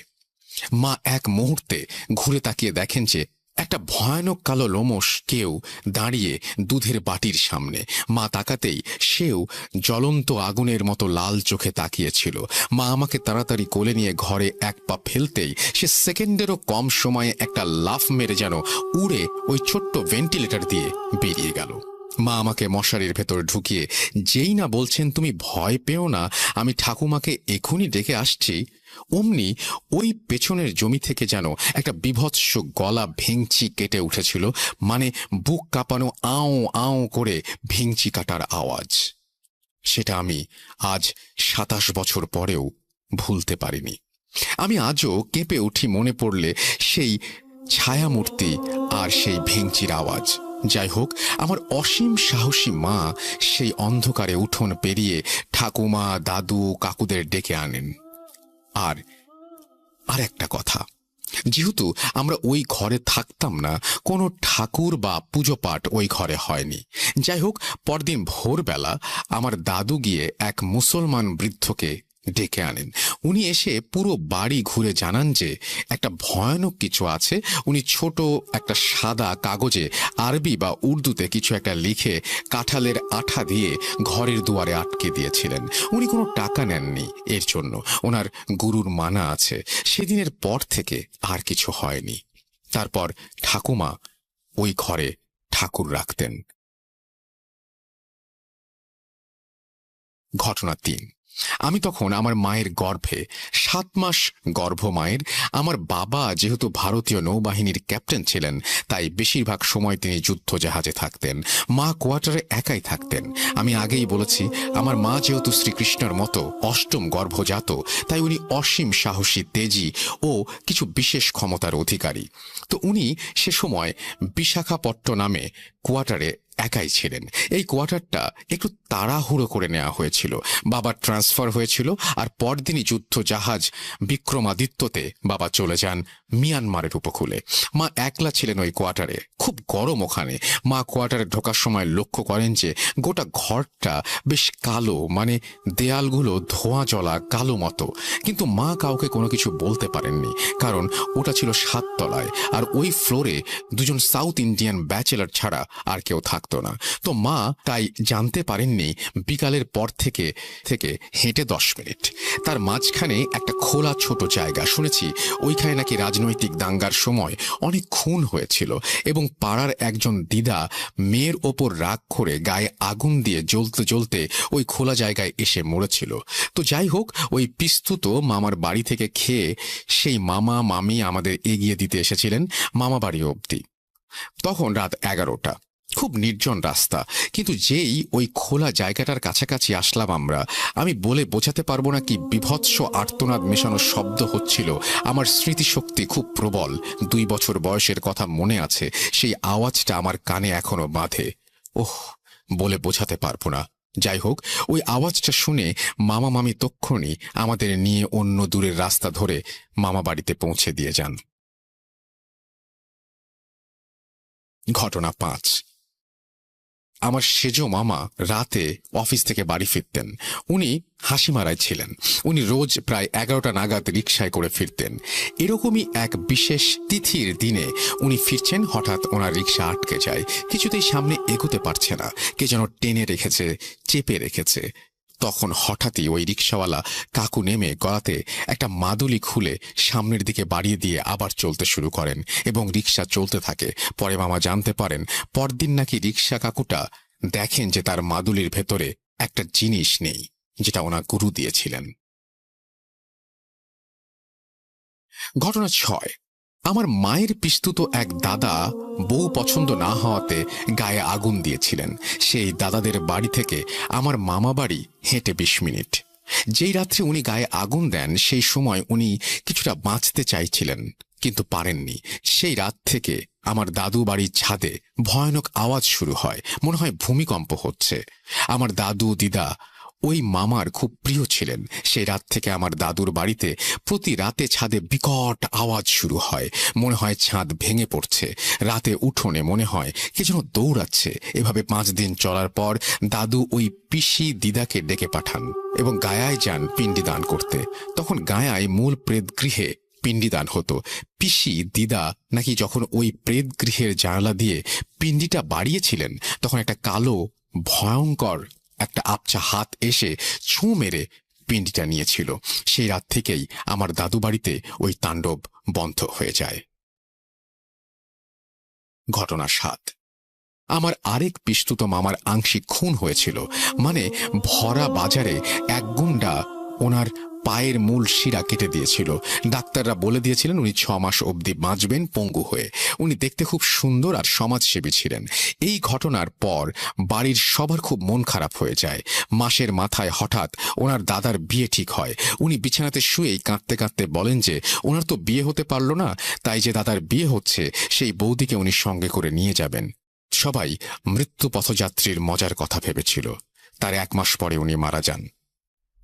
মা এক মুহূর্তে ঘুরে তাকিয়ে দেখেন যে একটা ভয়ানক কালো লোমশ কেউ দাঁড়িয়ে দুধের বাটির সামনে। মা তাকাতেই সেও জ্বলন্ত আগুনের মতো লাল চোখে তাকিয়েছিল। মা আমাকে তাড়াতাড়ি কোলে নিয়ে ঘরে এক পা ফেলতেই সে সেকেন্ডেরও কম সময়ে একটা লাফ মেরে যেন উড়ে ওই ছোট্ট ভেন্টিলেটর দিয়ে বেরিয়ে গেল। মা আমাকে মশারির ভেতর ঢুকিয়ে যেই না বলছেন, তুমি ভয় পেও না, আমি ঠাকুমাকে এখনই ডেকে আসছি, অমনি ওই পেছনের জমি থেকে যেন একটা বীভৎস গলা ভেঙচি কেটে উঠেছিল, মানে বুক কাঁপানো আও আও করে ভেঙচি কাটার আওয়াজ। সেটা আমি আজ 27 বছর পরেও ভুলতে পারিনি। আমি আজও কেঁপে উঠি মনে পড়লে সেই ছায়ামূর্তি আর সেই ভেঙচির আওয়াজ। যাই হোক, আমার অসীম সাহসী মা সেই অন্ধকারে উঠোন পেরিয়ে ঠাকুমা, দাদু, কাকুদের ডেকে আনেন। আর একটা কথা, যেহেতু আমরা ওই ঘরে থাকতাম না, কোনো ঠাকুর বা পুজো পাঠ ওই ঘরে হয়নি। যাই হোক, পরদিন ভোরবেলা আমার দাদু গিয়ে এক মুসলমান বৃদ্ধকে ডেকে আনেন। উনি এসে পুরো বাড়ি ঘুরে জানান যে একটা ভয়ানক কিছু আছে। উনি ছোট একটা সাদা কাগজে আরবি বা উর্দুতে কিছু একটা লিখে কাঁঠালের আঠা দিয়ে ঘরের দুয়ারে আটকে দিয়েছিলেন। উনি কোনো টাকা নেননি এর জন্য, ওনার গুরুর মানা আছে। সেদিনের পর থেকে আর কিছু হয়নি। তারপর ঠাকুমা ওই ঘরে ঠাকুর রাখতেন। ঘটনা 3। আমি তখন আমার মায়ের গর্ভে, 7 মাস গর্ভ মায়ের। আমার বাবা যেহেতু ভারতীয় নৌবাহিনীর ক্যাপ্টেন ছিলেন, তাই বেশিরভাগ সময় তিনি যুদ্ধ জাহাজে থাকতেন। মা কোয়ার্টারে একাই থাকতেন। আমি আগেই বলেছি, আমার মা যেহেতু শ্রীকৃষ্ণের মতো 8ম গর্ভজাত, তাই উনি অসীম সাহসী, তেজি ও কিছু বিশেষ ক্ষমতার অধিকারী। তো উনি সে সময় বিশাখাপট্টনমে কোয়ার্টারে একাই ছিলেন। এই কোয়ার্টারটা একটু তাড়াহুড়ো করে নেওয়া হয়েছিল। বাবার ট্রান্সফার হয়েছিল, আর পরদিনই যুদ্ধ জাহাজ বিক্রমাদিত্যতে বাবা চলে যান মিয়ানমারের উপকূলে। মা একলা ছিলেন ওই কোয়ার্টারে। খুব গরম ওখানে। মা কোয়ার্টারে ঢোকার সময় লক্ষ্য করেন যে গোটা ঘরটা বেশ কালো, মানে দেয়ালগুলো ধোঁয়া জ্বলা কালো মতো। কিন্তু মা কাউকে কোনো কিছু বলতে পারেননি, কারণ ওটা ছিল 7 তলায়, আর ওই ফ্লোরে 2জন সাউথ ইন্ডিয়ান ব্যাচেলার ছাড়া আর কেউ থাকত না। তো মা তাই জানতে পারেননি বিকালের পর থেকে হেঁটে 10 মিনিট। তার মাঝখানে একটা খোলা ছোট জায়গা। শুনেছি ওইখানে নাকি রাজনৈতিক দাঙ্গার সময় অনেক খুন হয়েছিল, এবং পাড়ার একজন দিদা মেয়ের ওপর রাগ করে গায়ে আগুন দিয়ে জ্বলতে জ্বলতে ওই খোলা জায়গায় এসে মরেছিল। তো যাই হোক, ওই পিস্তুত মামার বাড়ি থেকে খেয়ে সেই মামা মামি আমাদের এগিয়ে দিতে এসেছিলেন মামা বাড়ি অবধি। তখন রাত 11টা। খুব নির্জন রাস্তা, কিন্তু যেই ওই খোলা জায়গাটার কাছাকাছি আসলাম আমি বলে বোঝাতে পারবো না কি বিভৎস আর্তনাদ মেশানো শব্দ হচ্ছিল। আমার স্মৃতিশক্তি খুব প্রবল। 2 বছর বয়সের কথা মনে আছে। সেই আওয়াজটা আমার কানে এখনো বাঁধে। ওহ, বলে বোঝাতে পারবো না। যাই হোক, ওই আওয়াজটা শুনে মামা মামি তক্ষুনি আমাদের নিয়ে অন্য দূরের রাস্তা ধরে মামা বাড়িতে পৌঁছে দিয়ে যান। ঘটনা 5। আমার সেজো মামা রাতে অফিস থেকে বাড়ি ফিরতেন। উনি হাসিমারায় ছিলেন। উনি রোজ প্রায় 11টা নাগাদ রিকশায় করে ফিরতেন। এরকমই এক বিশেষ তিথির দিনে উনি ফিরছেন, হঠাৎ ওনার রিকশা আটকে যায়। কিছুতেই সামনে এগোতে পারছে না, কে যেন টেনে রেখেছে, চেপে রেখেছে। তখন হঠাৎই ওই রিকশাওয়ালা কাকু নেমে গলাতে একটা মাদুলি খুলে সামনের দিকে বাড়িয়ে দিয়ে আবার চলতে শুরু করেন, এবং রিকশা চলতে থাকে। পরে মামা জানতে পারেন, পরদিন নাকি রিকশা কাকুটা দেখেন যে তার মাদুলির ভেতরে একটা জিনিস নেই, যেটা ওনার গুরু দিয়েছিলেন। ঘটনা 6। আমার মায়ের পিস্তুত এক দাদা বউ পছন্দ না হওয়াতে গায়ে আগুন দিয়েছিলেন। সেই দাদাদের বাড়ি থেকে আমার মামা বাড়ি হেঁটে 20 মিনিট। যেই রাত্রে উনি গায়ে আগুন দেন, সেই সময় উনি কিছুটা বাঁচতে চাইছিলেন, কিন্তু পারেননি। সেই রাত থেকে আমার দাদু বাড়ির ছাদে ভয়ানক আওয়াজ শুরু হয়, মনে হয় ভূমিকম্প হচ্ছে। আমার দাদু দিদা ওই মামার খুব প্রিয় ছিলেন। সেই রাত থেকে আমার দাদুর বাড়িতে প্রতি রাতে ছাদে বিকট আওয়াজ শুরু হয়, মনে হয় ছাদ ভেঙে পড়ছে। রাতে উঠোনে মনে হয় কে যেন দৌড়াচ্ছে। এভাবে 5 দিন চলার পর দাদু ওই পিসি দিদাকে ডেকে পাঠান এবং গায়ায় যান পিণ্ডি দান করতে। তখন গায়ায় মূল প্রেত গৃহে পিণ্ডিদান হতো। পিসি দিদা নাকি যখন ওই প্রেত গৃহের জানালা দিয়ে পিণ্ডিটা বাড়িয়েছিলেন, তখন একটা কালো ভয়ঙ্কর একটা আবছা হাত এসে ছুঁ মেরে পিণ্ডিটা নিয়েছিল। সেই রাত থেকেই আমার দাদু বাড়িতে ওই তাণ্ডব বন্ধ হয়ে যায়। ঘটনা 7। আমার আরেক পিস্তুত মামার আংশিক খুন হয়েছিল। মানে ভরা বাজারে এক গুন্ডা ওনার পায়ের মূল শিরা কেটে দিয়েছিল। ডাক্তাররা বলে দিয়েছিলেন উনি 6 মাস অবধি বাঁচবেন পঙ্গু হয়ে। উনি দেখতে খুব সুন্দর আর সমাজসেবী ছিলেন। এই ঘটনার পর বাড়ির সবার খুব মন খারাপ হয়ে যায়। মাসের মাথায় হঠাৎ ওনার দাদার বিয়ে ঠিক হয়। উনি বিছানাতে শুয়েই কাঁদতে কাঁদতে বলেন যে ওনার তো বিয়ে হতে পারল না, তাই যে দাদার বিয়ে হচ্ছে সেই বৌদিকে উনি সঙ্গে করে নিয়ে যাবেন। সবাই মৃত্যু পথযাত্রীর মজার কথা ভেবেছিল। তার 1 মাস পরে উনি মারা যান।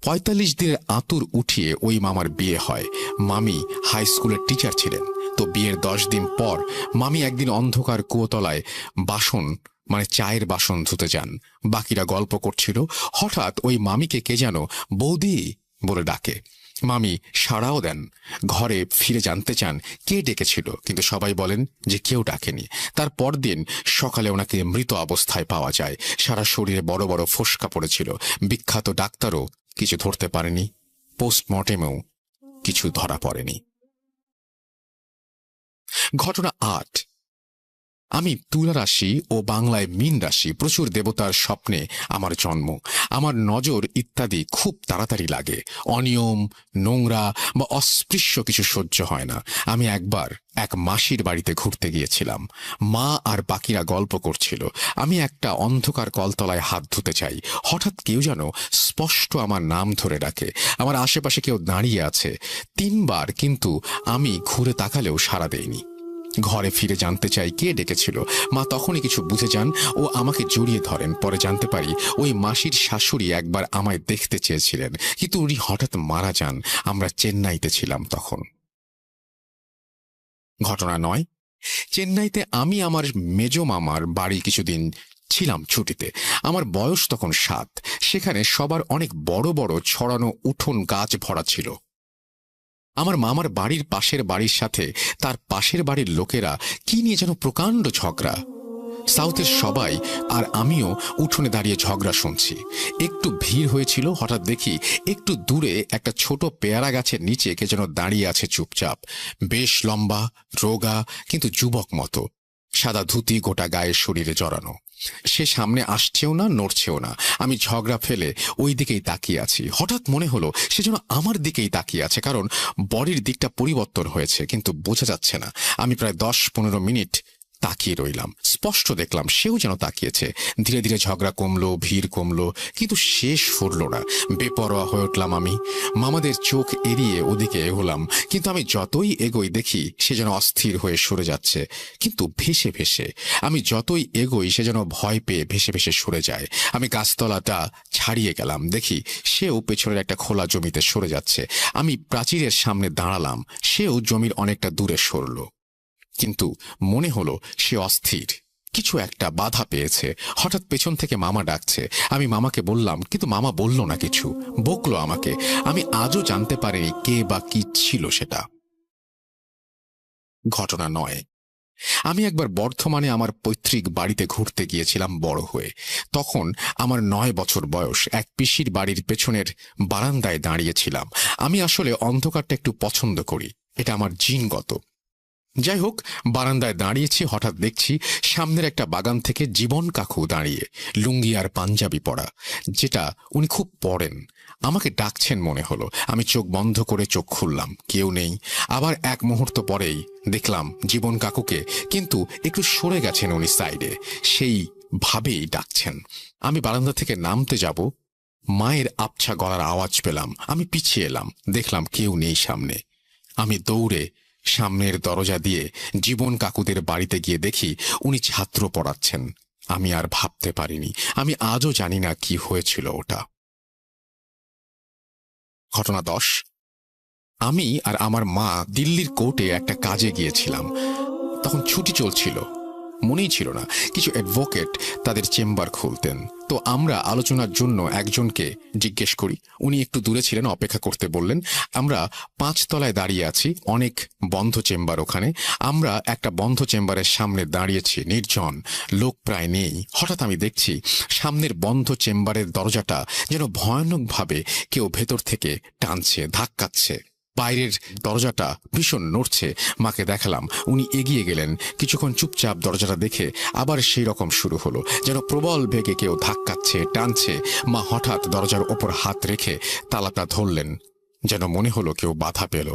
45 দিনের আঁতুর উঠিয়ে ওই মামার বিয়ে হয়। মামি হাই স্কুলের টিচার ছিলেন। তো বিয়ের 10 দিন পর মামি একদিন অন্ধকার কুয়োতলায় বাসন মানে চায়ের বাসন ধুতে যান। বাকিরা গল্প করছিল। হঠাৎ ওই মামিকে কে যেন বৌদি বলে ডাকে। মামি সাড়াও দেন। ঘরে ফিরে জানতে চান কে ডেকেছিল, কিন্তু সবাই বলেন যে কেউ ডাকেনি। তার পরদিন সকালে ওনাকে মৃত অবস্থায় পাওয়া যায়। সারা শরীরে বড় বড় ফোস্কা পড়েছিল। বিখ্যাত ডাক্তারও কিছু ধরতে পারেনি। পোস্টমর্টেমেও কিছু ধরা পড়েনি। ঘটনা 8। আমি তুলা রাশি ও বাংলায় মীন রাশি। প্রচুর দেবতার স্বপ্নে আমার জন্ম। আমার নজর ইত্যাদি খুব তাড়াতাড়ি লাগে। অনিয়ম, নোংরা বা অস্পৃশ্য কিছু সহ্য হয় না। আমি একবার এক মাসির বাড়িতে ঘুরতে গিয়েছিলাম। মা আর বাকিরা গল্প করছিল। আমি একটা অন্ধকার কলতলায় হাত ধুতে চাই। হঠাৎ কেউ যেন স্পষ্ট আমার নাম ধরে ডাকে। আমার আশেপাশে কেউ দাঁড়িয়ে আছে 3 বার, কিন্তু আমি ঘুরে তাকালেও সাড়া দেইনি। ঘরে ফিরে জানতে চাই কে ডেকেছিল। মা তখনই কিছু বুঝে যান ও আমাকে জড়িয়ে ধরেন। পরে জানতে পারি ওই মাসির শাশুড়ি একবার আমায় দেখতে চেয়েছিলেন, কিন্তু উনি হঠাৎ মারা যান। আমরা চেন্নাইতে ছিলাম তখন। ঘটনা 9। চেন্নাইতে আমি আমার মেজ মামার বাড়ি কিছুদিন ছিলাম ছুটিতে। আমার বয়স তখন 7। সেখানে সবার অনেক বড় বড় ছড়ানো উঠোন গাছ ভরা ছিল। আমার মামার বাড়ির পাশের বাড়ির সাথে তার পাশের বাড়ির লোকেরা কি নিয়ে যেন প্রকাণ্ড ঝগড়া। সাউথের সবাই আর আমিও উঠোনে দাঁড়িয়ে ঝগড়া শুনছি। একটু ভিড় হয়েছিল। হঠাৎ দেখি একটু দূরে একটা ছোট পেয়ারা গাছের নিচে কে যেন দাঁড়িয়ে আছে চুপচাপ। বেশ লম্বা, রোগা, কিন্তু যুবক মতো। সাদা ধুতি গোটা গায়ের শরীরে জড়ানো। সে সামনে আসছেও না, নড়ছেও না। আমি ঝগড়া ফেলে ওই দিকেই তাকিয়ে আছি। হঠাৎ মনে হলো সে যেন আমার দিকেই তাকিয়ে আছে, কারণ বডির দিকটা পরিবর্তন হয়েছে, কিন্তু বোঝা যাচ্ছে না। আমি প্রায় 10-15 মিনিট তাকিয়ে রইলাম। স্পষ্ট দেখলাম সেও যেন তাকিয়েছে। ধীরে ধীরে ঝগড়া কমলো, ভিড় কমলো, কিন্তু শেষ ফুরল না। বেপরোয়া হয়ে উঠলাম আমি। মামাদের চোখ এড়িয়ে ওদিকে এগোলাম, কিন্তু আমি যতই এগোই দেখি সে যেন অস্থির হয়ে সরে যাচ্ছে, কিন্তু ভেসে ভেসে। আমি যতই এগোই সে যেন ভয় পেয়ে ভেসে ভেসে সরে যায়। আমি গাছতলাটা ছাড়িয়ে গেলাম, দেখি সেও পেছনের একটা খোলা জমিতে সরে যাচ্ছে। আমি প্রাচীরের সামনে দাঁড়ালাম, সেও জমির অনেকটা দূরে সরল। কিন্তু মনে হলো সে অস্থির, কিছু একটা বাধা পেয়েছে। হঠাৎ পেছন থেকে মামা ডাকছে। আমি মামাকে বললাম, কিন্তু মামা বলল না কিছু, বকলো আমাকে। আমি আজও জানতে পারিনি কে বা কি ছিল সেটা। ঘটনা 9। আমি একবার বর্ধমানে আমার পৈতৃক বাড়িতে ঘুরতে গিয়েছিলাম বড় হয়ে। তখন আমার 9 বছর বয়স। এক পিসির বাড়ির পেছনের বারান্দায় দাঁড়িয়েছিলাম। আমি আসলে অন্ধকারটা একটু পছন্দ করি, এটা আমার জিনগত। যাই হোক, বারান্দায় দাঁড়িয়েছি। হঠাৎ দেখছি সামনের একটা বাগান থেকে জীবন কাকু দাঁড়িয়ে, লুঙ্গি আর পাঞ্জাবি পরা, যেটা উনি খুব পরেন। আমাকে ডাকছেন মনে হলো। আমি চোখ বন্ধ করে চোখ খুললাম, কেউ নেই। আবার 1 মুহূর্ত পরেই দেখলাম জীবন কাকুকে, কিন্তু একটু সরে গেছেন উনি সাইডে, সেই ভাবেই ডাকছেন। আমি বারান্দা থেকে নামতে যাব, মায়ের আবছা গলার আওয়াজ পেলাম। আমি পিছিয়ে এলাম, দেখলাম কেউ নেই সামনে। আমি দৌড়ে সামনের দরজা দিয়ে জীবন কাকুদের বাড়িতে গিয়ে দেখি উনি ছাত্র পড়াচ্ছেন। আমি আর ভাবতে পারিনি। আমি আজও জানি না কি হয়েছিল ওটা। ঘটনা 10। আমি আর আমার মা দিল্লির কোর্টে একটা কাজে গিয়েছিলাম। তখন ছুটি চলছিল। মনেই ছিল না কিছু অ্যাডভোকেট তাদের চেম্বার খুলতেন। তো আমরা আলোচনার জন্য একজনকে জিজ্ঞেস করি, উনি একটু দূরে ছিলেন, অপেক্ষা করতে বললেন। আমরা 5 তলায় দাঁড়িয়ে আছি, অনেক বন্ধ চেম্বার ওখানে। আমরা একটা বন্ধ চেম্বারের সামনে দাঁড়িয়েছি, নির্জন, লোক প্রায় নেই। হঠাৎ আমি দেখছি সামনের বন্ধ চেম্বারের দরজাটা যেন ভয়ানকভাবে কেউ ভেতর থেকে টানছে, ধাক্কাচ্ছে। বাইরের দরজাটা ভীষণ নড়ছে। মাকে দেখালাম, উনি এগিয়ে গেলেন। কিছুক্ষণ চুপচাপ দরজাটা দেখে আবার সেই রকম শুরু হলো, যেন প্রবল বেগে কেউ ধাক্কাচ্ছে, টানছে। মা হঠাৎ দরজার ওপর হাত রেখে তালাটা ধরলেন, যেন মনে হলো কেউ বাধা পেল।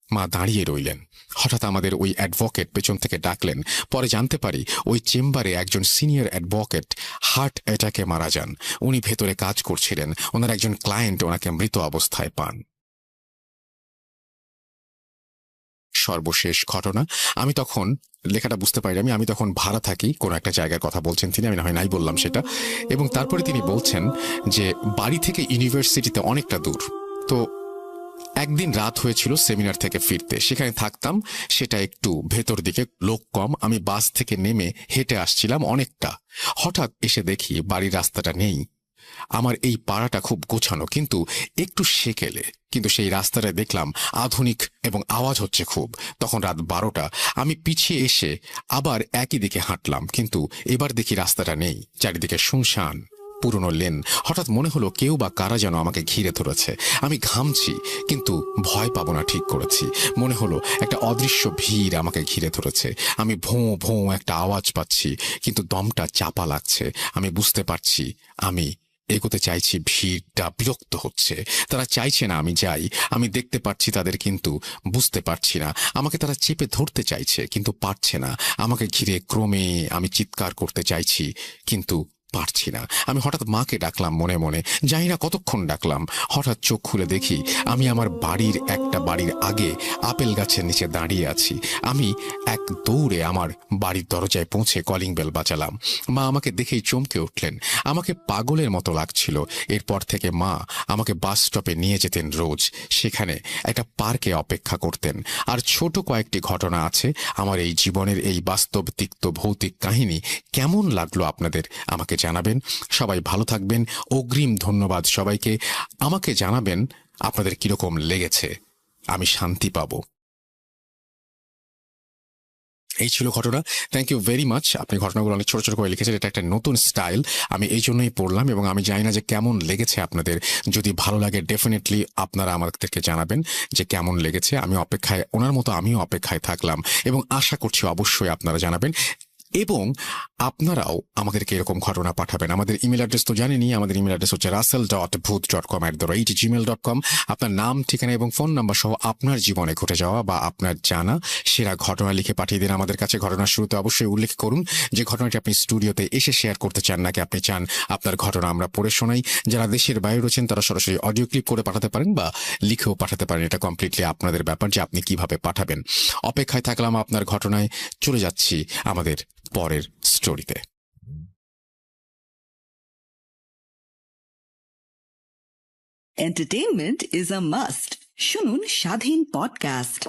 মা দাঁড়িয়ে রইলেন। হঠাৎ আমাদের ওই অ্যাডভোকেট পেছন থেকে ডাকলেন। পরে জানতে পারি ওই চেম্বারে একজন সিনিয়র অ্যাডভোকেট হার্ট অ্যাটাকে মারা যান। উনি ভেতরে কাজ করছিলেন, ওনার একজন ক্লায়েন্ট ওনাকে মৃত অবস্থায় পান। সর্বশেষ ঘটনা, আমি তখন লেখাটা বুঝতে পারি আমি তখন ভাড়া থাকি, কোনো একটা জায়গার কথা বলছেন তিনি, আমি না হয় নাই বললাম সেটা। এবং তারপরে তিনি বলছেন যে বাড়ি থেকে ইউনিভার্সিটিতে অনেকটা দূর। তো একদিন রাত হয়েছিল সেমিনার থেকে ফিরতে, সেখানে থাকতাম, সেটা একটু ভেতর দিকে, লোক কম। আমি বাস থেকে নেমে হেঁটে আসছিলাম অনেকটা। হঠাৎ এসে দেখি বাড়ির রাস্তাটা নেই। আমার এই পাড়াটা খুব গোছানো, কিন্তু একটু সেকেলে। কিন্তু সেই রাস্তাটা দেখলাম আধুনিক এবং আওয়াজ হচ্ছে খুব। তখন রাত 12টা। আমি পিছিয়ে এসে আবার একই দিকে হাঁটলাম, কিন্তু এবার দেখি রাস্তাটা নেই, চারিদিকে শুনশান, পুরনো লেন। হঠাৎ মনে হলো কেউ বা কারা যেন আমাকে ঘিরে ধরেছে। আমি ঘামছি, কিন্তু ভয় পাবো না ঠিক করেছি। মনে হলো একটা অদৃশ্য ভিড় আমাকে ঘিরে ধরেছে। আমি ভোঁ ভোঁ একটা আওয়াজ পাচ্ছি, কিন্তু দমটা চাপা লাগছে। আমি বুঝতে পারছি আমি এগোতে চাইছি, ভিড়টা বিরক্ত হচ্ছে, তারা চাইছে না আমি যাই। আমি দেখতে পাচ্ছি তাদের, কিন্তু বুঝতে পারছি না। আমাকে তারা চেপে ধরতে চাইছে, কিন্তু পারছে না। আমাকে ঘিরে ক্রমে আমি চিৎকার করতে চাইছি, কিন্তু পারছি না। আমি হঠাৎ মাকে ডাকলাম মনে মনে, জানি না কতক্ষণ ডাকলাম। হঠাৎ চোখ খুলে দেখি আমি আমার বাড়ির আগে আপেল গাছের নিচে দাঁড়িয়ে আছি। আমি এক দৌড়ে আমার বাড়ির দরজায় পৌঁছে কলিং বেল বাজালাম। মা আমাকে দেখেই চমকে উঠলেন। আমাকে পাগলের মতো লাগছিল। এরপর থেকে মা আমাকে বাস স্টপে নিয়ে যেতেন রোজ, সেখানে একটা পার্কে অপেক্ষা করতেন। আর ছোট কয়েকটি ঘটনা আছে আমার এই জীবনের। এই বাস্তব তিক্ত ভৌতিক কাহিনী কেমন লাগলো আপনাদের আমাকে জানাবেন। সবাই ভালো থাকবেন। অগ্রিম ধন্যবাদ সবাইকে। আমাকে জানাবেন আপনাদের কিরকম লেগেছে, আমি শান্তি পাবো। এই ছিল ঘটনা। Thank you very much. আপনি ঘটনাগুলো অনেক ছোট ছোট করে লিখেছেন, এটা একটা নতুন স্টাইল, আমি এই জন্যই পড়লাম। এবং আমি জানি না যে কেমন লেগেছে আপনাদের। যদি ভালো লাগে ডেফিনেটলি আপনারা আমাদেরকে জানাবেন যে কেমন লেগেছে। আমি অপেক্ষায়, ওনার মতো আমিও অপেক্ষায় থাকলাম, এবং আশা করছি অবশ্যই আপনারা জানাবেন। এবং আপনারাও আমাদেরকে এরকম ঘটনা পাঠাবেন। আমাদের ইমেল অ্যাড্রেস তো জানেনই, আমাদের ইমেল অ্যাড্রেস হচ্ছে russell.booth.com@gmail.com। আপনার নাম, ঠিকানা এবং ফোন নাম্বার সহ আপনার জীবনে ঘটে যাওয়া বা আপনার জানা সেরা ঘটনা লিখে পাঠিয়ে দিন আমাদের কাছে। ঘটনার শুরুতে অবশ্যই উল্লেখ করুন যে ঘটনাটি আপনি স্টুডিওতে এসে শেয়ার করতে চান, নাকি আপনি চান আপনার ঘটনা আমরা পড়ে শোনাই। যারা দেশের বাইরে রয়েছেন তারা সরাসরি অডিও ক্লিপ করে পাঠাতে পারেন বা লিখেও পাঠাতে পারেন। এটা কমপ্লিটলি আপনাদের ব্যাপার যে আপনি কিভাবে পাঠাবেন। অপেক্ষায় থাকলাম আপনার ঘটনায়। চলে যাচ্ছি আমাদের পরের স্টোরিতে। Entertainment is a must. শুনুন স্বাধীন পডকাস্ট।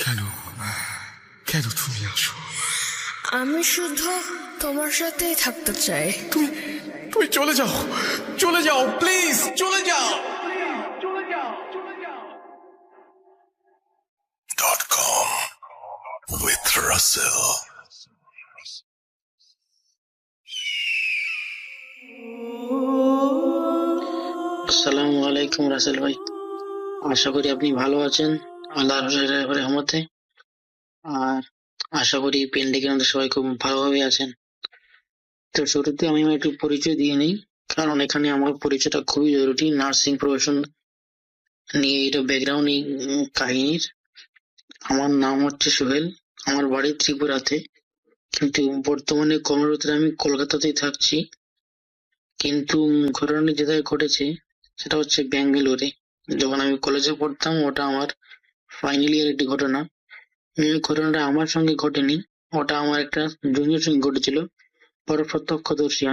কেন কেন তুমি আসো? আমি শুধু তোমার সাথেই থাকতে চাই। তুমি চলে যাও, চলে যাও, প্লিজ চলে যাও। .com with Russell. আসসালামু আলাইকুম রাসেল ভাই, আশা করি আপনি ভালো আছেন আল্লাহর রহমতে। আর আশা করি পেন্ডিকের মধ্যে সবাই খুব ভালোভাবে আছেন। তো শুরুতে আমি আমার একটু পরিচয় দিয়ে নিই, কারণ এখানে আমার পরিচয়টা খুবই জরুরি। নার্সিং প্রফেশন নিয়ে এটা ব্যাকগ্রাউন্ড কাহিনীর। আমার নাম হচ্ছে সোহেল, আমার বাড়ি ত্রিপুরাতে, কিন্তু বর্তমানে কর্মরত আমি কলকাতাতেই থাকছি। কিন্তু ঘটনাটি যেটাই ঘটেছে সেটা হচ্ছে ব্যাঙ্গালোরে। যখন আমি কলেজে পড়তাম, ওটা আমার ফাইনাল ইয়ার একটি ঘটনা। ঘটনাটা আমার সঙ্গে ঘটেনি, ওটা আমার একটা জুনিয়র সঙ্গে ঘটেছিল, বড় প্রত্যক্ষদর্শী।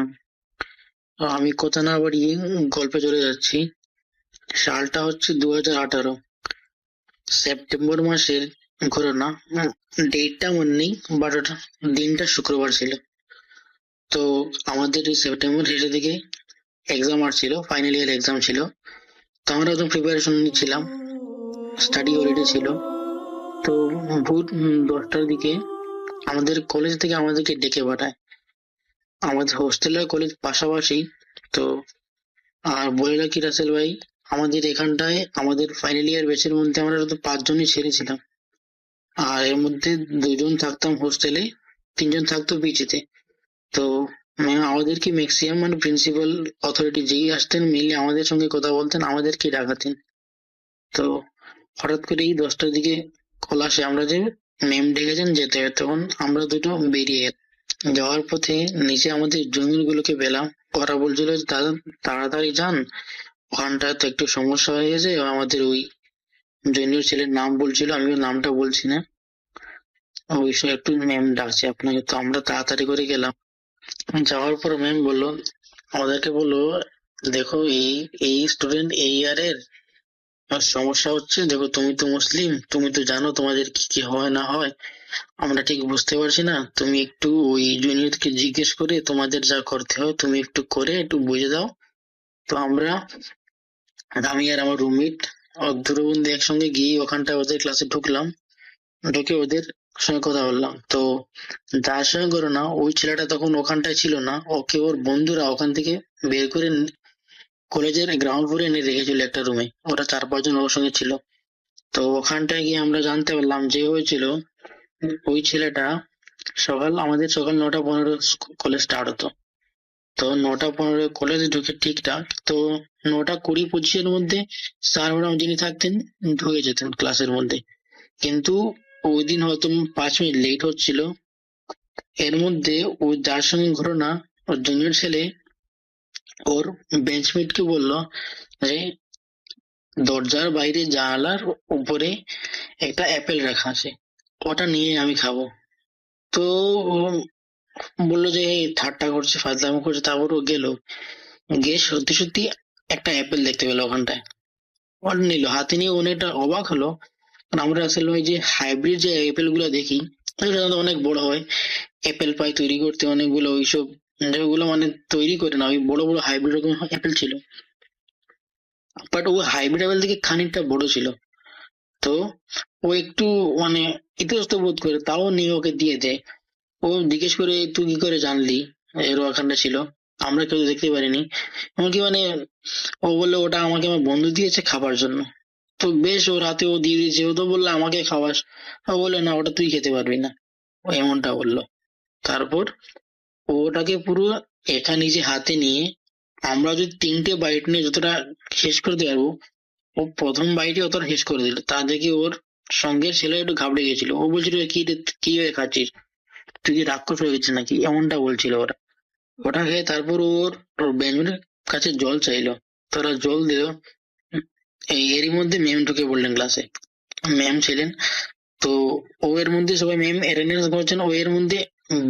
আমি কথা না বাড়িয়ে গল্পে চলে যাচ্ছি। সালটা হচ্ছে 2018। সেপ্টেম্বর মাসের ঘটনা। ডেটটা মনে নেই, বাট ওটা দিনটা শুক্রবার ছিল। তো আমাদের এই সেপ্টেম্বর শেষের দিকে এক্সাম আসছিল, ফাইনাল ইয়ার এক্সাম ছিল। তো আমরা একদম প্রিপারেশন নিচ্ছিলাম, স্টাডি হলিডে ছিল। তো ভোর 10টার দিকে আমাদের কলেজ থেকে আমাদেরকে ডেকে পাঠায়। আমাদের হোস্টেল আর কলেজ পাশাপাশি। তো আর বলে রাখি রাসেল ভাই, আমাদের এখানটায় আমাদের ফাইনাল ইয়ার ব্যাচের মধ্যে আমরা শুধু 5 জনই ছেড়েছিলাম। আর এর মধ্যে 2জন থাকতাম হোস্টেলে, 3জন থাকতো পিজিতে। তো আমাদেরকে ম্যাক্সিমাম মানে প্রিন্সিপাল অথরিটি যেই আসতেন মেনলি আমাদের সঙ্গে কথা বলতেন, আমাদেরকে ডাকাতেন। তো হঠাৎ করে এই 10টার দিকে কল আসে আমরা যে ম্যাম ডেকেছেন যেতে হবে। তখন আমরা দুটো বেরিয়ে যাওয়ার পথে নিচে আমাদের জুনিয়র গুলোকে পেলাম। ওরা বলছিল যে, দাদা তাড়াতাড়ি যান, ওখানটায় তো একটু সমস্যা হয়ে গেছে। আমাদের ওই জুনিয়র ছেলের নাম বলছিল, আমি ওর নামটা বলছি না, ওই সময় একটু ম্যাম ডাকছে আপনাকে। তো আমরা তাড়াতাড়ি করে গেলাম। যাওয়ার পর ম্যাম বললো, আমাদেরকে বললো, দেখো এই এই স্টুডেন্ট এই ইয়ারের সমস্যা হচ্ছে। দেখো তুমি তো মুসলিম, তুমি তো জানো তোমাদের কি কি হয় না হয়, আমরা ঠিক বুঝতে পারছি না। তুমি একটু ওই জুনিয়রকে জিজ্ঞেস করে তোমাদের যা করতে হয় তুমি একটু করে একটু বুঝে দাও। তো আমি আর আমার রুমমেট দুটো বন্ধু একসঙ্গে গিয়ে ওখানটায় ওদের ক্লাসে ঢুকলাম। ঢুকে ওদের সঙ্গে কথা বললাম। তো যার সঙ্গে করো না, ওই ছেলেটা তখন ওখানটায় ছিল না, ওকে ওর বন্ধুরা ওখান থেকে বের করে কলেজের গ্রাউন্ড ফ্লোরে এনে রেখেছিল একটা রুমে। ওরা 4-5 জন ওর সঙ্গে ছিল। তো ওখানটায় গিয়ে আমরা জানতে পারলাম যে হয়েছিল, ওই ছেলেটা আমাদের সকাল 9টা 15 কলেজ স্টার্ট হতো। তো 9টা 15 কলেজে ঢুকে ঠিকঠাক তো 9টা 20-25-এর মধ্যে স্যার ম্যাডাম যিনি থাকতেন ঢুকে যেতেন ক্লাসের মধ্যে। কিন্তু ওই দিন হয়তো 5 মিনিট লেট হচ্ছিল। এর মধ্যে ওই যার সঙ্গে ঘটনা, ওর জুনিয়র ছেলে ওর বেঞ্চমেটকে বলল যে দরজার বাইরে জানালার উপরে একটা অ্যাপেল রাখা আছে, ওটা নিয়ে আমি খাবো। তো ও বললো যে ঠাট্টা করছে, ফাজলামো করছে। তারপর ও গেল, গিয়ে সত্যি সত্যি একটা অ্যাপেল দেখতে পেলো ওখানটায়। ওটা নিল, হাতে নিয়ে অনেকটা অবাক হলো। কারণ আমরা আসলে ওই যে হাইব্রিড যে অ্যাপেল গুলো দেখি, ওগুলো সাধারণত অনেক বড় হয়। অ্যাপেল পাই তৈরি করতে অনেকগুলো ওইসব, যেগুলো মানে তৈরি করে না, ওই বড় বড় হাইব্রিড রকম অ্যাপেল ছিল। বাট ও হাইব্রিড অ্যাপেল থেকে খানিকটা বড় ছিল। তো ও একটু মানে ইতস্ত বোধ করে তাও নিয়ে ওকে দিয়ে দেয়। ও জিজ্ঞেস করে, তুই কি করে জানলি এর ওখানটা ছিল, আমরা কেউ দেখতে পারিনি। এমনকি মানে ও বললো ওটা আমাকে আমার বন্ধু দিয়েছে খাবার জন্য। তো বেশ, ওর হাতে ও দিয়ে দিয়েছে। ও তো বললো আমাকে খাওয়াস, ও বললো না ওটা তুই খেতে পারবি না, ও এমনটা বললো। তারপর ওটাকে পুরো একা নিজে হাতে নিয়ে, আমরা যদি 3টে বাইট নিয়ে যতটা শেষ করতে পারবো, ও প্রথম বাইটে অতটা শেষ করে দিল। তা দেখে ওর সঙ্গের ছেলে একটু ঘাবড়ে গেছিল। ও বলছিল, কি রে, কি হয়ে খাচ্ছিস, তুই কি রাক্ষস হয়ে গেছিস নাকি, এমনটা বলছিল ওরা। ওটা খেয়ে তারপর ওর ওর বেঞ্চমের কাছে জল চাইলো, তারা জল দিল। এরই মধ্যে ম্যাম ঢুকে বললেন ক্লাসে। ম্যাম ছিলেন। তো ও এর মধ্যে সবাই ম্যাম অ্যাটেন্ডেন্স করছেন, ও এর মধ্যে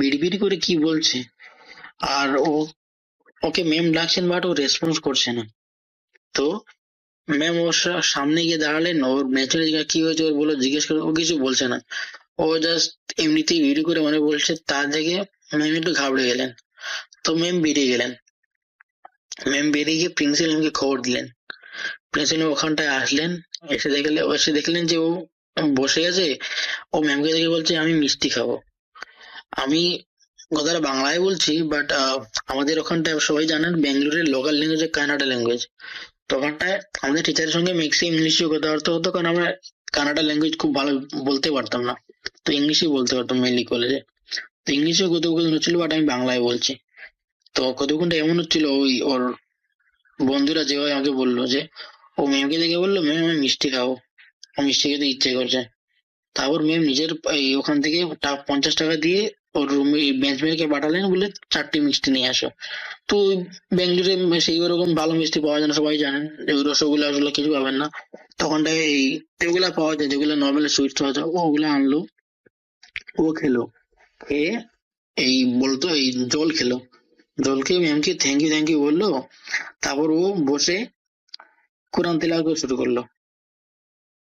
বিড়বিড় করে কি বলছে। আর ওকে ম্যাম ডাকছেন, বাট ও রেসপন্স করছে না। তো ম্যাম ওর সামনে গিয়ে দাঁড়ালেন, ওর ন্যাচারাল কি হয়েছে ওর বলে জিজ্ঞেস করে, ও কিছু বলছে না। ও জাস্ট এমনিতেই ভিডিও করে মানে বলছে। তা দেখে ম্যাম একটু ঘাবড়ে গেলেন। তো ম্যাম বেরিয়ে গেলেন। ম্যাম বেরিয়ে গিয়ে প্রিন্সিপালকে খবর দিলেন। প্রিন্সিপাল ওখানটায় আসলেন, এসে দেখলেন যে ও বসে আছে। ও ম্যামকে দেখে বলছে, আমি মিষ্টি খাবো। আমি কথাটা বাংলায় বলছি, বাট আমাদের ওখানটায় সবাই জানেন ব্যাঙ্গালোরের লোকাল ল্যাঙ্গুয়েজ কানাডা ল্যাঙ্গুয়েজ। তো ওখানটায় আমাদের টিচারের সঙ্গে ম্যাক্সিমাম ইংলিশে কথাবার্তা হতো, কারণ আমরা কানাডা ল্যাঙ্গুয়েজ খুব ভালো বলতে পারতাম না। তো ইংলিশই বলতে পারতাম মেনলি কলেজে। তো ইংলিশে কথোপকথন হচ্ছিল, বাট আমি বাংলায় বলছি। তো কতক্ষণটা এমন হচ্ছিল, ওই ওর বন্ধুরা যেভাবে আমাকে বললো যে, ও ম্যামকে দেখে বললো, ম্যাম আমি মিষ্টি খাবো, ও মিষ্টি খেতে ইচ্ছে করছে। তারপর ম্যাম নিজের ওখান থেকে 50 টাকা দিয়ে ওর রুমে বেঞ্চমেটকে পাঠালেন, বলে 4টে মিষ্টি নিয়ে আসো। তো বেঙ্গলোরে সেই ওরকম ভালো মিষ্টি পাওয়া যায় না, সবাই জানেন যে ওই রসগোল্লা আসলে কিছু পাবেন না। তখনটায় এগুলা পাওয়া যায় যেগুলো নর্মাল সুইট পাওয়া যায়, ওগুলো আনলো। ও খেলো, খেয়ে বলতো জল খেলো। জল খেয়ে ম্যামকে থ্যাংক ইউ বললো। তারপর ও বসে কোরআন তেলাওয়াত করা শুরু করলো।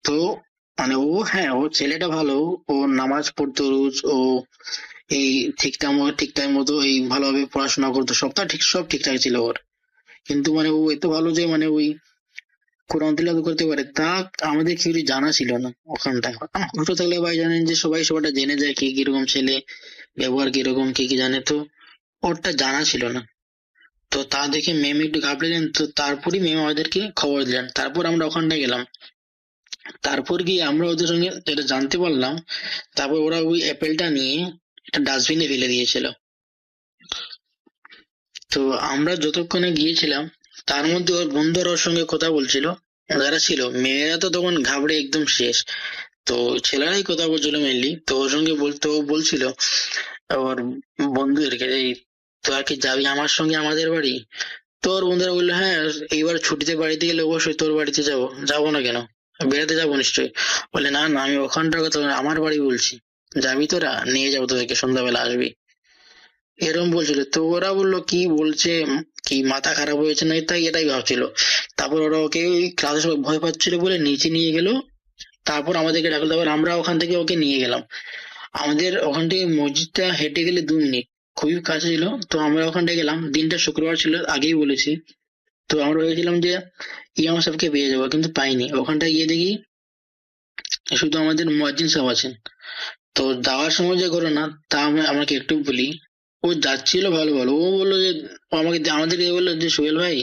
তো মানে ও, হ্যাঁ, ও ছেলেটা ভালো। ও নামাজ পড়তো রোজ, ও এই ঠিক টাইম মতো এই ভালোভাবে পড়াশোনা করতো, সব ঠিকঠাক ছিল ওর। কিন্তু মানে ও এত ভালো যে মানে ওই কোরআন তিলাওয়াত করতে পারে, তা আমাদের কেউ জানা ছিল না ওখানটায়। ছোট থাকলে ভাই জানেন যে সবাই সবাইটা জেনে যায় কে কিরকম ছেলে, ব্যবহার কিরকম, কে কি জানে। তো ওরটা জানা ছিল না। তো তা দেখে ম্যাম একটু ঘাবড়েলেন, তো তারপরই ম্যাম আমাদেরকে খবর দিলেন। তারপর আমরা ওখানটায় গেলাম। তারপর গিয়ে আমরা ওদের সঙ্গে যেটা জানতে পারলাম, তারপর ওরা ওই অ্যাপেলটা নিয়ে একটা ডাস্টবিনে ফেলে দিয়েছিল। তো আমরা যতক্ষণে গিয়েছিলাম তার মধ্যে ওর বন্ধুরা ওর সঙ্গে কথা বলছিল, যারা ছিল। মেয়েরা তো তখন ঘাবড়ে একদম শেষ। তো ছেলেরাই কথা বলছিল মেনলি। তো ওর সঙ্গে বলতো, ও বলছিল ওর বন্ধুদেরকে, এই তোরা কি যাবি আমার সঙ্গে আমাদের বাড়ি? তো ওর বন্ধুরা বললো, হ্যাঁ, এইবার ছুটিতে বাড়িতে গেলে অবশ্যই তোর বাড়িতে যাবো, যাবো না কেন, বেড়াতে যাবো নিশ্চয়ই। বলে, না না, আমি ওখানটার কথা বলিনি, আমার বাড়ি বলছি। যাবি তোরা, নিয়ে যাবো তোদেরকে, সন্ধ্যাবেলা আসবি, এরকম বলছিল। তো ওরা বললো কি বলছে, কি মাথা খারাপ হয়েছে না, তাই এটাই ভাবছিল। তারপর ওরা ওকে ক্লাসে সবাই ভয় পাচ্ছিল বলে নিচে নিয়ে গেল। তারপর আমাদেরকে ডাকলো। তারপর আমরা ওখান থেকে ওকে নিয়ে গেলাম। আমাদের ওখান থেকে মসজিদটা হেঁটে গেলে 2 মিনিট, খুবই কাছে ছিল। তো আমরা ওখানটায় গেলাম, দিনটা শুক্রবার ছিল, আগেই বলেছি। তো আমরা ভেবেছিলাম যে ইমাম সাহেবকে পেয়ে যাবো, কিন্তু পাইনি। ওখানটায় গিয়ে দেখি শুধু আমাদের মুয়াজ্জিন সাহেব আছেন। তো যাওয়ার সময় যে ঘটনা, তা আমাকে একটু বলি। ও যাচ্ছিল ভালো ভালো, ও বললো যে, ও আমাদেরকে বললো যে, সোহেল ভাই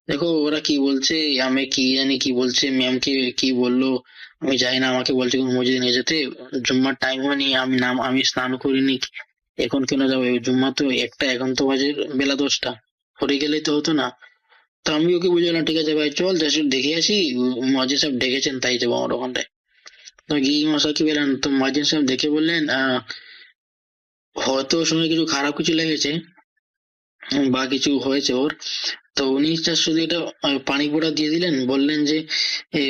দেখো ওরা কি বলছে, আমি কি জানি কি বলছে, ম্যামকে কি বললো আমি জানি না, আমাকে বলছে কোন মসজিদে নিয়ে যেতে, জুম্মার টাইম হয়নি, আমি স্নান করিনি, এখন কেন যাবো, জুম্মা তো একটা, এখন তো বাজে বেলা 10টা, পরে গেলেই তো হতো না। তো আমি ওকে বুঝলাম, ঠিক আছে ভাই চল, দেখ দেখে আসি, মসজিদ সাহেব ডেকেছেন তাই যাবো আমার ওখানটায়। তো গিয়ে মশা কি বললেন, তো মসজিদ সাহেব দেখে বললেন, হয়তো ওর সঙ্গে কিছু খারাপ কিছু লেগেছে, বা কিছু হয়েছে ওর। তো উনি just শুধু এটা পানি পোড়া দিয়ে দিলেন, বললেন যে এ,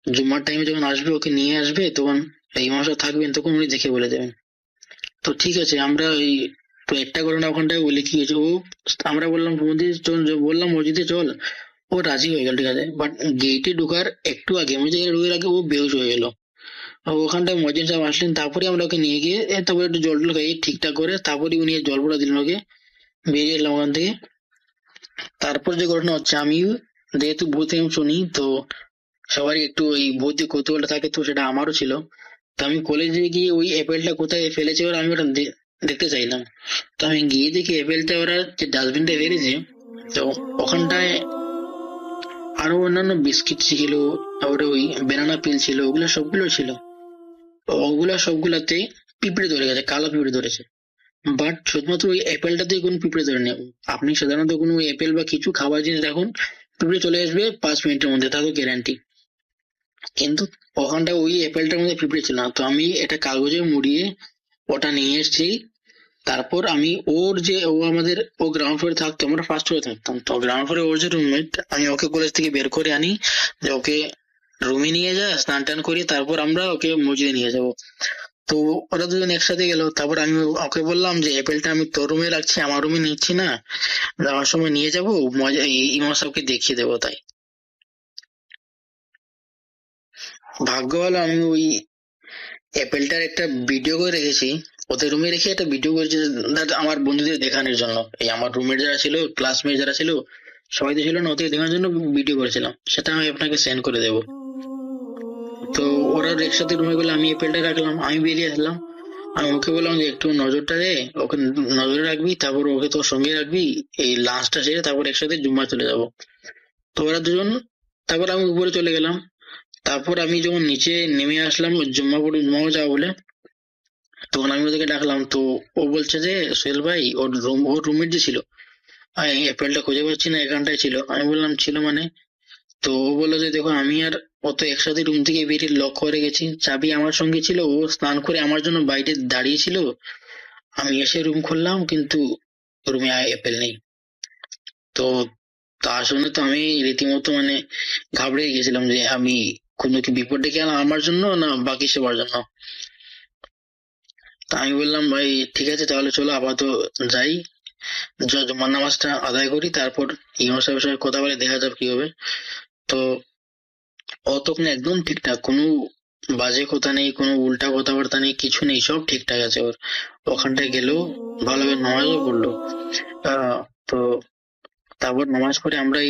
জুম্মার টাইমে যখন আসবে ওকে নিয়ে আসবে, তখন এই মাসে থাকবেন, তখন উনি দেখে বলে দেবেন। তো ঠিক আছে, আমরা ওই, তো একটা ঘটনা ওখানটায় বলি কি হয়েছে। আমরা বললাম মসজিদে চল, বললাম মসজিদে চল, ও রাজি হয়ে গেল, ঠিক আছে। বাট গেটে ঢোকার একটু আগে, মসজিদে ঢোকার আগে ও বেহুশ হয়ে গেল। ওখানটায় মসজিদ সাহেব আসলেন, তারপরে আমরা ওকে নিয়ে গিয়ে তারপরে একটু জল টল খাইয়ে ঠিকঠাক করে, তারপরে উনি জল পোড়া দিলেন ওকে, বেরিয়ে এলাম ওখান থেকে। তারপর যে ঘটনা হচ্ছে, আমি যেহেতু ভূত film শুনি, তো সবারই একটু ওই ভৌতিক কৌতূহলটা থাকে, তো সেটা আমারও ছিল। তো আমি কলেজে গিয়ে ওই অ্যাপেলটা কোথায় ফেলেছে ওরা, আমি ওটা দেখতে চাইলাম। তো আমি গিয়ে দেখি অ্যাপেলটা ওরা যে ডাস্টবিনটা ফেলেছে, তো ওখানটায় আরো অন্যান্য বিস্কিট ছিল, তারপরে ওই ব্যানানা পিল ছিল, ওগুলো সবগুলো ছিল। তো ওগুলা সবগুলাতে পিঁপড়ে ধরে গেছে, কালো পিঁপড়ে ধরেছে। বাট শুধুমাত্র ওই অ্যাপেলটাতে কোনো পিঁপড়ে ধরে নেই। আপনি সাধারণত কোনো অ্যাপেল বা কিছু খাবার জিনিস রাখুন, পিঁপড়ে চলে আসবে 5 মিনিটের মধ্যে, তা তো গ্যারান্টি। কিন্তু ওখানটা ওই অ্যাপেলটার মধ্যে পিঁপড়ে ছিল না। তো আমি এটা কাগজে মুড়িয়ে ওটা নিয়ে এসেছি। তারপর আমি ওর যে, ও গ্রাউন্ড ফ্লোরে থাকতো, আমরা ফার্স্ট ফ্লোরে থাকতাম। তো গ্রাউন্ড ফ্লোরে ওর যে রুমমেট, আমি ওকে কলেজ থেকে বের করে আনি যে ওকে রুমে নিয়ে যা, স্নান টান করিয়ে তারপর আমরা ওকে মসজিদে নিয়ে যাবো। তো ওরা দুজন একসাথে গেল। তারপর আমি ওকে বললাম যে অ্যাপেলটা আমি তোর রুমে রাখছি, আমার রুমে নিচ্ছি না, যাওয়ার সময় নিয়ে যাবো, মজা ইমাম সাহেবকে দেখিয়ে দেবো। তাই ভাগ্য ভালো, আমি ওই অ্যাপেলটার একটা ভিডিও করে রেখেছি, ওদের রুমে রেখে একটা ভিডিও করেছি, আমার বন্ধুদের দেখানোর জন্য। এই আমার রুমের যারা ছিল, ক্লাসমেট যারা ছিল, সবাই তো ছিল না, ওদের দেখানোর জন্য ভিডিও করেছিলাম, সেটা আমি আপনাকে সেন্ড করে দেবো। তো ওরা একসাথে রুমে গেলে আমি অ্যাপেলটা রাখলাম, আমি বেরিয়ে আসলাম। আমি ওকে বললাম যে একটু নজরটা দে, ওকে নজরে রাখবি, তারপর ওকে তোর সঙ্গে রাখবি, এই লাঞ্চটা সেরে তারপর একসাথে জুম্মা চলে যাব। তো ওরা দুজন, তারপর আমি উপরে চলে গেলাম। তারপর আমি যখন নিচে নেমে আসলাম জুম্মা যাবো বলে, তখন আমি ওদেরকে ডাকলাম। তো ও বলছে যে, সোহেল ভাই, ওর রুমমেট যে ছিল, আমি অ্যাপেলটা খুঁজে পাচ্ছি না, এখানটায় ছিল। আমি বললাম ছিল মানে? তো ও বললো যে, দেখো আমি আর ও তো একসাথে রুম থেকে বেরিয়ে লক করে গেছি, চাবি আমার সঙ্গে ছিল, ও স্নান করে আমার জন্য বাইরে দাঁড়িয়ে ছিল, আমি এসে রুম খুললাম, কিন্তু রুমে অ্যাপেল নেই। তো তার শুনে তো আমি রীতিমতো মানে ঘাবড়ে গেছিলাম যে আমি কোনো কি বিপদ ডেকে আনলাম আমার জন্য, না বাকি সবার জন্য। তা আমি বললাম, ভাই ঠিক আছে তাহলে চলো আপাতত যাই, জুমার নামাজটা আদায় করি, তারপর ইমাম সাহেবের সঙ্গে কথা বলে দেখা যাবে কি হবে। তো ও তখন একদম ঠিকঠাক, কোনো বাজে কথা নেই, কোনো উল্টা কথাবার্তা নেই, কিছু নেই, সব ঠিকঠাক আছে ওর। ওখানটায় গেলো, ভালোভাবে নামাজও পড়লো। তো তারপর নামাজ পড়ে আমরা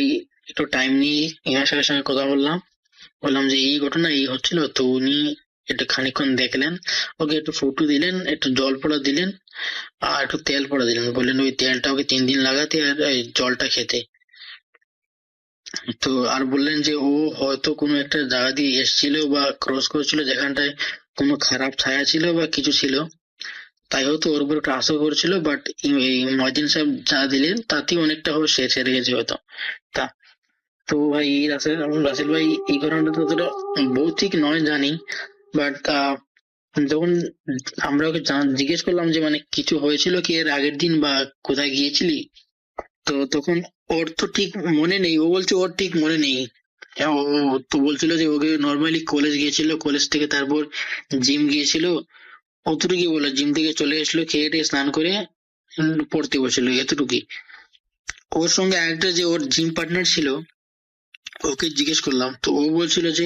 একটু টাইম নিয়ে ইমাম সাহেবের সঙ্গে কথা বললাম যে এই ঘটনা এই হচ্ছিল। তো উনি একটু খানিকক্ষণ দেখলেন, ওকে একটু ফুটু দিলেন, একটু জল পড়া দিলেন, আর একটু তেল পড়া দিলেন, বললেন ওই তেলটা ওকে 3 দিন লাগাতে আর এই জলটা খেতে। তো আর বললেন যে ও হয়তো কোনো একটা জায়গা দিয়ে এসেছিল বা ক্রস করেছিল যেখানটায় কোনো খারাপ ছায়া ছিল বা কিছু ছিল, তাই হয়তো ওর উপর একটা আশা করেছিল। বাট এই ময়দিন সাহেব যা দিলেন তাতেই অনেকটা হবে সে ছেড়ে গেছে হয়তো। তা তো ভাই রাসেল ভাই, এই ঘটনাটা তো অতটা ভৌতিক নয় জানি, বাট যখন আমরা ওকে জিজ্ঞেস করলাম যে মানে কিছু হয়েছিল কি এর আগের দিন বা কোথায় গিয়েছিলি, তো তখন ওর তো ঠিক মনে নেই। ও বলছে ওর ঠিক মনে নেই। হ্যাঁ, ও তো বলছিল যে ওকে নর্মালি কলেজ গিয়েছিল, কলেজ থেকে তারপর জিম গিয়েছিল, অতটুকুই বলে জিম থেকে চলে এসলো, খেয়ে টেয়ে স্নান করে পড়তে বসছিল, এতটুকুই। ওর সঙ্গে আরেকটা যে ওর জিম পার্টনার ছিল, ওকে জিজ্ঞেস করলাম, তো ও বলছিল যে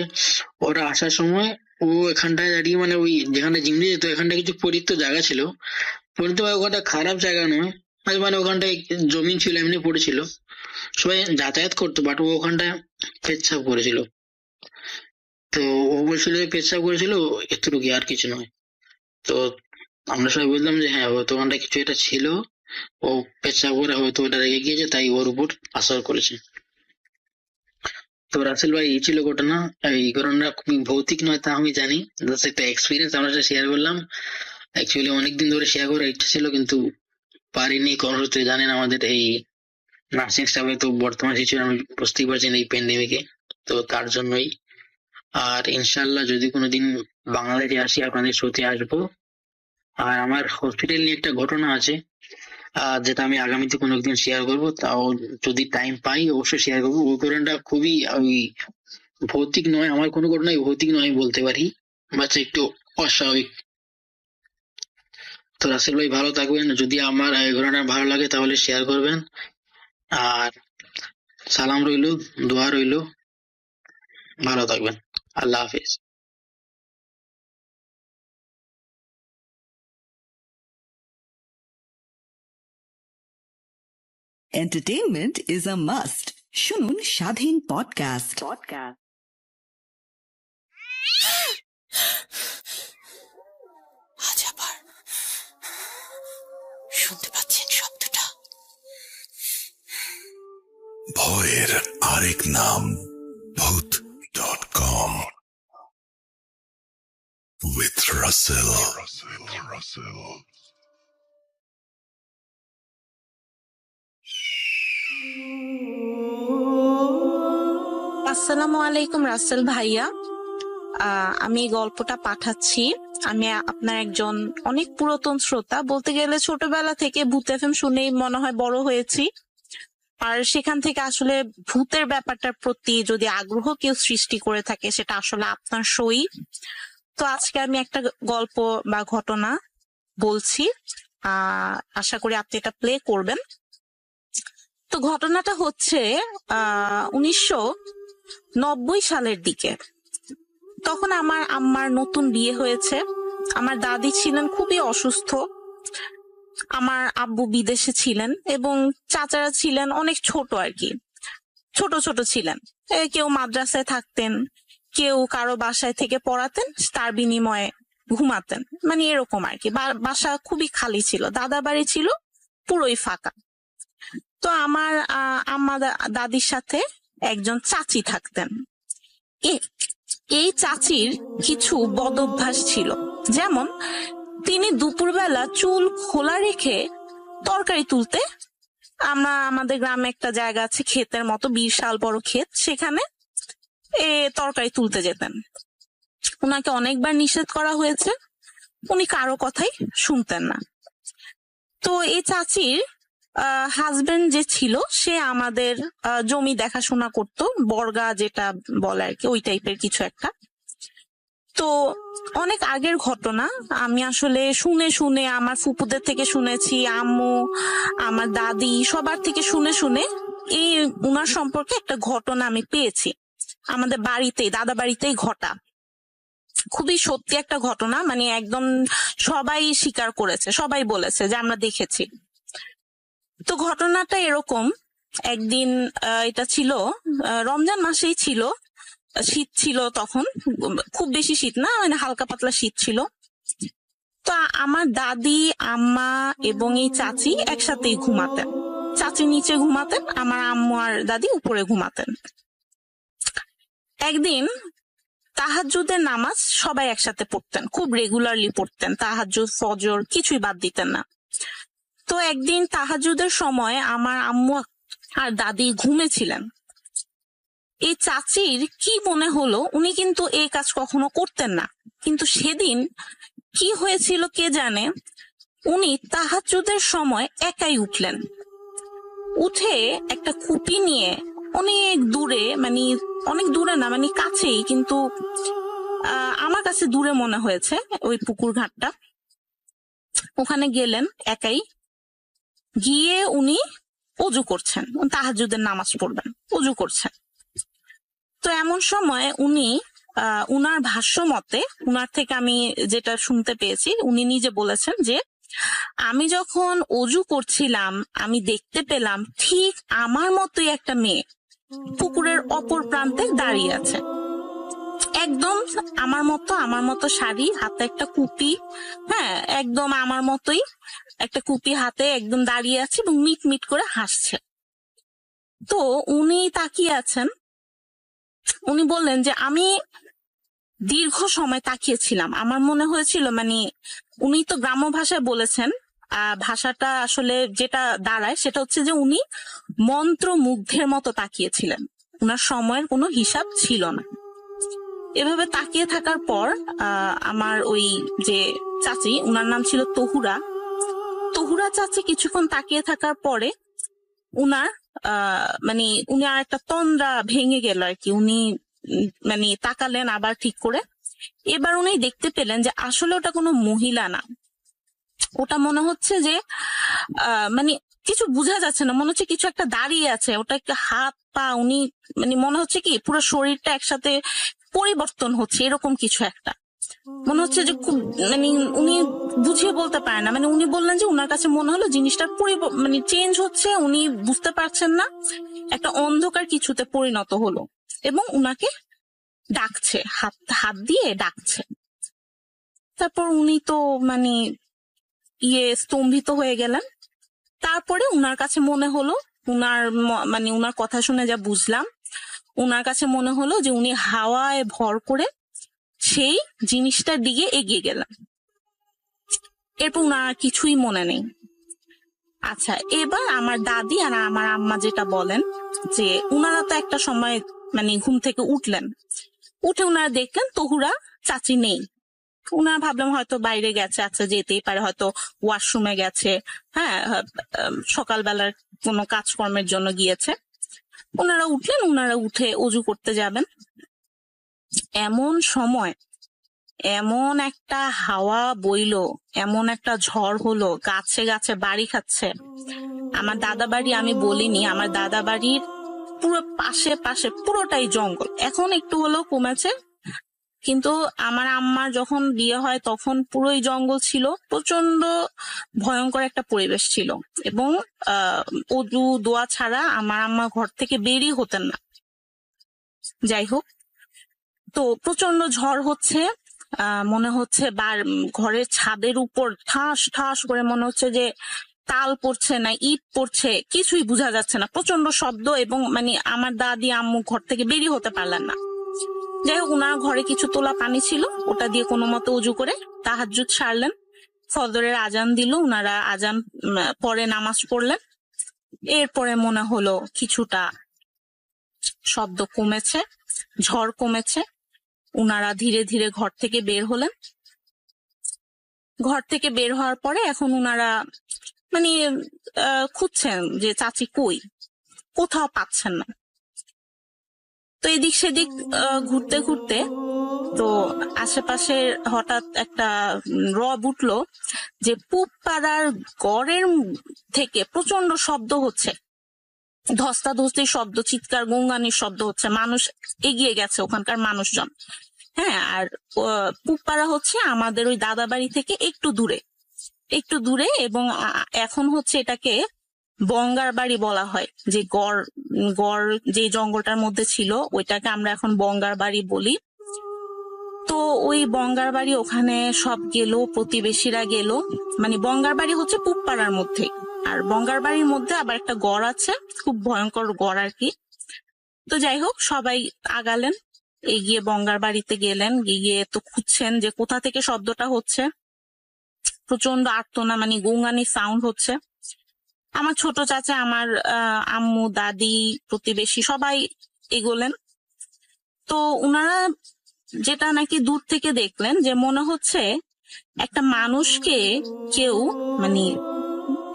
ওরা আসার সময় ও এখানটায় দাঁড়িয়ে, মানে ওই যেখানে জিম দিয়ে যেত এখানটায় কিছু পরিত্য জায়গা ছিল, পরিত্য ওখানটা খারাপ জায়গা নয়, মানে ওখানটায় জমি ছিল, এমনি পড়েছিল, সবাই যাতায়াত করতো, বাট ও ওখানটায় পেচ্ছাপ করেছিল। তো ও বলছিল যে পেচ্ছাপ করেছিল, এতটুকু, আর কিছু নয়। তো আমরা সবাই বললাম যে হ্যাঁ, হয়তো ওখানটায় কিছু একটা ছিল, ও পেচ্ছাপ করে হয়তো ওটা রেগে গিয়েছে, তাই ওর উপর আসর করেছে। তো রাসেল ভাই, এই ছিল ঘটনা। এই ঘটনা খুবই ভৌতিক নয় তা আমি জানি, জাস্ট একটা এক্সপিরিয়েন্স আমরা শেয়ার করলাম। অ্যাকচুয়ালি অনেকদিন ধরে শেয়ার করার ইচ্ছা ছিল, কিন্তু পারিনি। কারণ হচ্ছে জানেন আমাদের এই নার্সিং স্টাফে তো বর্তমান সিচুয়েশন আমি বুঝতেই পারছেন এই প্যান্ডেমিকে, তো তার জন্যই। আর ইনশাল্লাহ যদি কোনোদিন বাংলাদেশে আসি আপনাদের শোতে আসবো। আর আমার হসপিটাল নিয়ে একটা ঘটনা আছে, যেটা আমি আগামীতে কোনো একদিন শেয়ার করবো, তাও যদি টাইম পাই অবশ্যই শেয়ার করবো। ওই ঘটনাটা খুবই ওই ভৌতিক নয়, আমার কোনো ঘটনাই ভৌতিক নয় বলতে পারি, বাচ্চা একটু অস্বাভাবিক। তো রাসেল ভাই ভালো থাকবেন, যদি আমার এই ঘটনা ভালো লাগে তাহলে শেয়ার করবেন, আর সালাম রইলো, দোয়া রইলো, ভালো থাকবেন, আল্লাহ হাফিজ। Entertainment is a must. শুনুন স্বাধীন পডকাস্ট। আজ আবার শুনতে পাচ্ছেন শব্দটা? ভয়ের আরেক নাম ভূত.com with Russell. আসসালামু আলাইকুম রাসেল ভাইয়া, আমি এই গল্পটা পাঠাচ্ছি। আমি আপনার একজন অনেক পুরাতন শ্রোতা, বলতে গেলে ছোটবেলা থেকে ভূত এফএম শুনেই মনে হয় বড় হয়েছি। আর সেখান থেকে আসলে ভূতের ব্যাপারটার প্রতি যদি আগ্রহ কেউ সৃষ্টি করে থাকে সেটা আসলে আপনার শোই। তো আজকে আমি একটা গল্প বা ঘটনা বলছি, আশা করি আপনি এটা প্লে করবেন। তো ঘটনাটা হচ্ছে 1990 সালের দিকে। তখন আমার আম্মার নতুন বিয়ে হয়েছে। আমার দাদি ছিলেন খুবই অসুস্থ, আমার আব্বু বিদেশে ছিলেন এবং চাচারা ছিলেন অনেক ছোট আর কি, ছোট ছোট ছিলেন। কেউ মাদ্রাসায় থাকতেন, কেউ কারো বাসায় থেকে পড়াতেন, তার বিনিময়ে ঘুমাতেন, মানে এরকম আর কি। বাসা খুবই খালি ছিল, দাদা বাড়ি ছিল পুরোই ফাঁকা। তো আমার আম্মা দাদির সাথে একজন চাচি থাকতেন। এই চাচির কিছু বদ অভ্যাস ছিল, যেমন তিনি দুপুরবেলা চুল খোলা রেখে তরকারি তুলতে, আমাদের গ্রামে একটা জায়গা আছে ক্ষেতের মতো, বিশাল বড় ক্ষেত, সেখানে তরকারি তুলতে যেতেন। উনাকে অনেকবার নিষেধ করা হয়েছে, উনি কারো কথাই শুনতেন না। তো এই চাচির হাজবেন্ড যে ছিল সে আমাদের জমি দেখাশোনা করতো, বর্গা যেটা বলে আর কি, ওই টাইপের কিছু একটা। তো অনেক আগের ঘটনা, আমি আসলে শুনে শুনে, আমার ফুপুদের থেকে শুনেছি, আম্মু, আমার দাদি, সবার থেকে শুনে শুনে এই উনার সম্পর্কে একটা ঘটনা আমি পেয়েছি, আমাদের বাড়িতেই, দাদা বাড়িতেই ঘটা। খুবই সত্যি একটা ঘটনা, মানে একদম সবাই স্বীকার করেছে, সবাই বলেছে যে আমরা দেখেছি। তো ঘটনাটা এরকম, একদিন এটা ছিল রমজান মাসেই ছিল, শীত ছিল তখন, খুব বেশি শীত না, মানে হালকা পাতলা শীত ছিল। তো আমার দাদি, আম্মা এবং এই চাচি একসাথেই ঘুমাতেন। চাচি নিচে ঘুমাতেন, আমার আম্মু আর দাদি উপরে ঘুমাতেন। একদিন তাহাজ্জুদের নামাজ সবাই একসাথে পড়তেন, খুব রেগুলারলি পড়তেন, তাহাজ্জুদ ফজর কিছুই বাদ দিতেন না। তো একদিন তাহাজ্জুদের সময় আমার আম্মু আর দাদি ঘুমেছিলেন। এই চাচির কি মনে হলো, উনি কিন্তু এই কাজ কখনো করতেন না, কিন্তু সেদিন কি হয়েছিল কে জানে, উনি তাহাজ্জুদের সময় একাই উঠলেন। উঠে একটা কুপি নিয়ে অনেক দূরে, মানে অনেক দূরে না, মানে কাছেই, কিন্তু আমার কাছে দূরে মনে হয়েছে ওই পুকুর ঘাটটা, ওখানে গেলেন একাই। গিয়ে উনি অজু করছেন, তাহাজ্জুদের নামাজ পড়বেন, অজু করছেন। তো এমন সময় উনি উনার ভাষ্য মতে, উনার থেকে আমি যেটা শুনতে পেয়েছি, উনি নিজে বলেছেন যে আমি যখন অজু করছিলাম আমি দেখতে পেলাম ঠিক আমার মতোই একটা মেয়ে পুকুরের অপর প্রান্তে দাঁড়িয়ে আছে, একদম আমার মতো শাড়ি, হাতে একটা কুপি, হ্যাঁ একদম আমার মতোই একটা কুপি হাতে একদম দাঁড়িয়ে আছে এবং মিট মিট করে হাসছে। তো উনি তাকিয়ে আছেন, উনি বললেন যে আমি দীর্ঘ সময় তাকিয়েছিলাম, আমার মনে হয়েছিল, মানে উনি তো গ্রাম্য ভাষায় বলেছেন, ভাষাটা আসলে যেটা দাঁড়ায় সেটা হচ্ছে যে উনি মন্ত্রমুগ্ধের মতো তাকিয়েছিলেন, উনার সময়ের কোনো হিসাব ছিল না। এভাবে তাকিয়ে থাকার পর আমার ওই যে চাচি, উনার নাম ছিল তহুরা চাচি, কিছুক্ষণ তাকিয়ে থাকার পরে উনার মানে উনি আর একটা তন্দ্রা ভেঙে গেল আর কি। উনি মানে তাকালেন আবার ঠিক করে, এবার উনি দেখতে পেলেন যে আসলে ওটা কোনো মহিলা না, ওটা মনে হচ্ছে যে মানে কিছু বোঝা যাচ্ছে না, মনে হচ্ছে কিছু একটা দাঁড়িয়ে আছে, ওটা একটা হাত পা, উনি মানে মনে হচ্ছে কি পুরো শরীরটা একসাথে পরিবর্তন হচ্ছে, এরকম কিছু একটা মনে হচ্ছে যে খুব, মানে উনি বুঝিয়ে বলতে পারেন না, মানে উনি বললেন যে উনার কাছে মনে হলো জিনিসটা মানে চেঞ্জ হচ্ছে, উনি বুঝতে পারছেন না, একটা অন্ধকার কিছুতে পরিণত হলো এবং উনাকে ডাকছে, হাত দিয়ে ডাকছে। তারপর উনি তো মানে স্তম্ভিত হয়ে গেলেন। তারপরে উনার কাছে মনে হলো, মানে উনার কথা শুনে যা বুঝলাম, উনার কাছে মনে হলো যে উনি হাওয়ায় ভর করে সেই জিনিসটার দিকে এগিয়ে গেলেন। এরপর উনার কিছুই মনে নেই। আচ্ছা, এবার আমার দাদি আর আমার আম্মা যেটা বলেন যে উনারা তো একটা সময় মানে ঘুম থেকে উঠলেন, উঠে উনারা দেখলেন তহুরা চাচি নেই। উনারা ভাবলাম হয়তো বাইরে গেছে, আচ্ছা যেতেই পারে, হয়তো ওয়াশরুমে গেছে, হ্যাঁ সকালবেলার কোনো কাজকর্মের জন্য গিয়েছে। ওনারা উঠলেন, ওনারা উঠে অজু করতে যাবেন, এমন সময় এমন একটা হাওয়া বইলো, এমন একটা ঝড় হলো, গাছে গাছে বাড়ি খাচ্ছে। আমার দাদা বাড়ি আমি বলিনি, আমার দাদা বাড়ির পুরো পাশে পুরোটাই জঙ্গল, এখন একটু হলেও কমেছে, কিন্তু আমার আম্মার যখন বিয়ে হয় তখন পুরোই জঙ্গল ছিল, প্রচন্ড ভয়ঙ্কর একটা পরিবেশ ছিল এবং অজু দোয়া ছাড়া আমার আম্মা ঘর থেকে বেরই হতেন না। যাই হোক, তো প্রচন্ড ঝড় হচ্ছে, মনে হচ্ছে ঘরের ছাদের উপর ঠাস ঠাস করে মনে হচ্ছে যে তাল পড়ছে না ইট পড়ছে, কিছুই বোঝা যাচ্ছে না, প্রচন্ড শব্দ, এবং মানে আমার দাদি আম্মু ঘর থেকে বেরিয়ে হতে পারলেন না। যাই হোক, ওনার ঘরে কিছু তোলা পানি ছিল, ওটা দিয়ে কোনো মতো উজু করে তাহাজ্জুদ সারলেন, ফজরের আজান দিল, ওনারা আজান পরে নামাজ পড়লেন। এরপরে মনে হলো কিছুটা শব্দ কমেছে, ঝড় কমেছে, উনারা ধীরে ধীরে ঘর থেকে বের হলেন। ঘর থেকে বের হওয়ার পরে এখন উনারা মানে খুঁজছেন যে চাচি কই, কোথাও পাচ্ছেন না। তো এদিক সেদিক ঘুরতে ঘুরতে তো আশেপাশে হঠাৎ একটা রব উঠলো যে পূব পাড়ার গড়ের থেকে প্রচন্ড শব্দ হচ্ছে, ধস্তাধস্তির শব্দ, চিৎকার গঙ্গানির শব্দ হচ্ছে, মানুষ এগিয়ে গেছে ওখানকার মানুষজন। হ্যাঁ, আর পুপাড়া হচ্ছে আমাদের ওই দাদা বাড়ি থেকে একটু দূরে এবং এখন হচ্ছে এটাকে বঙ্গার বাড়ি বলা হয়। যে গড় যে জঙ্গলটার মধ্যে ছিল ওইটাকে আমরা এখন বঙ্গার বাড়ি বলি। তো ওই বঙ্গার বাড়ি ওখানে সব গেল, প্রতিবেশীরা গেল। মানে বঙ্গার বাড়ি হচ্ছে পুপাড়ার মধ্যে, আর বঙ্গার বাড়ির মধ্যে আবার একটা গড় আছে, খুব ভয়ঙ্কর গড় আর কি। তো যাই হোক, সবাই আগালেন, এগিয়ে বঙ্গার বাড়িতে গেলেন। গিয়ে তো খুঁজছেন যে কোথা থেকে শব্দটা হচ্ছে। প্রচন্ড আর্তনা, মানে গঙ্গানি সাউন্ড হচ্ছে। আমার ছোট চাচা, আমার আম্মু, দাদি, প্রতিবেশী সবাই এগোলেন। তো উনারা যেটা নাকি দূর থেকে দেখলেন যে মনে হচ্ছে একটা মানুষকে কেউ মানে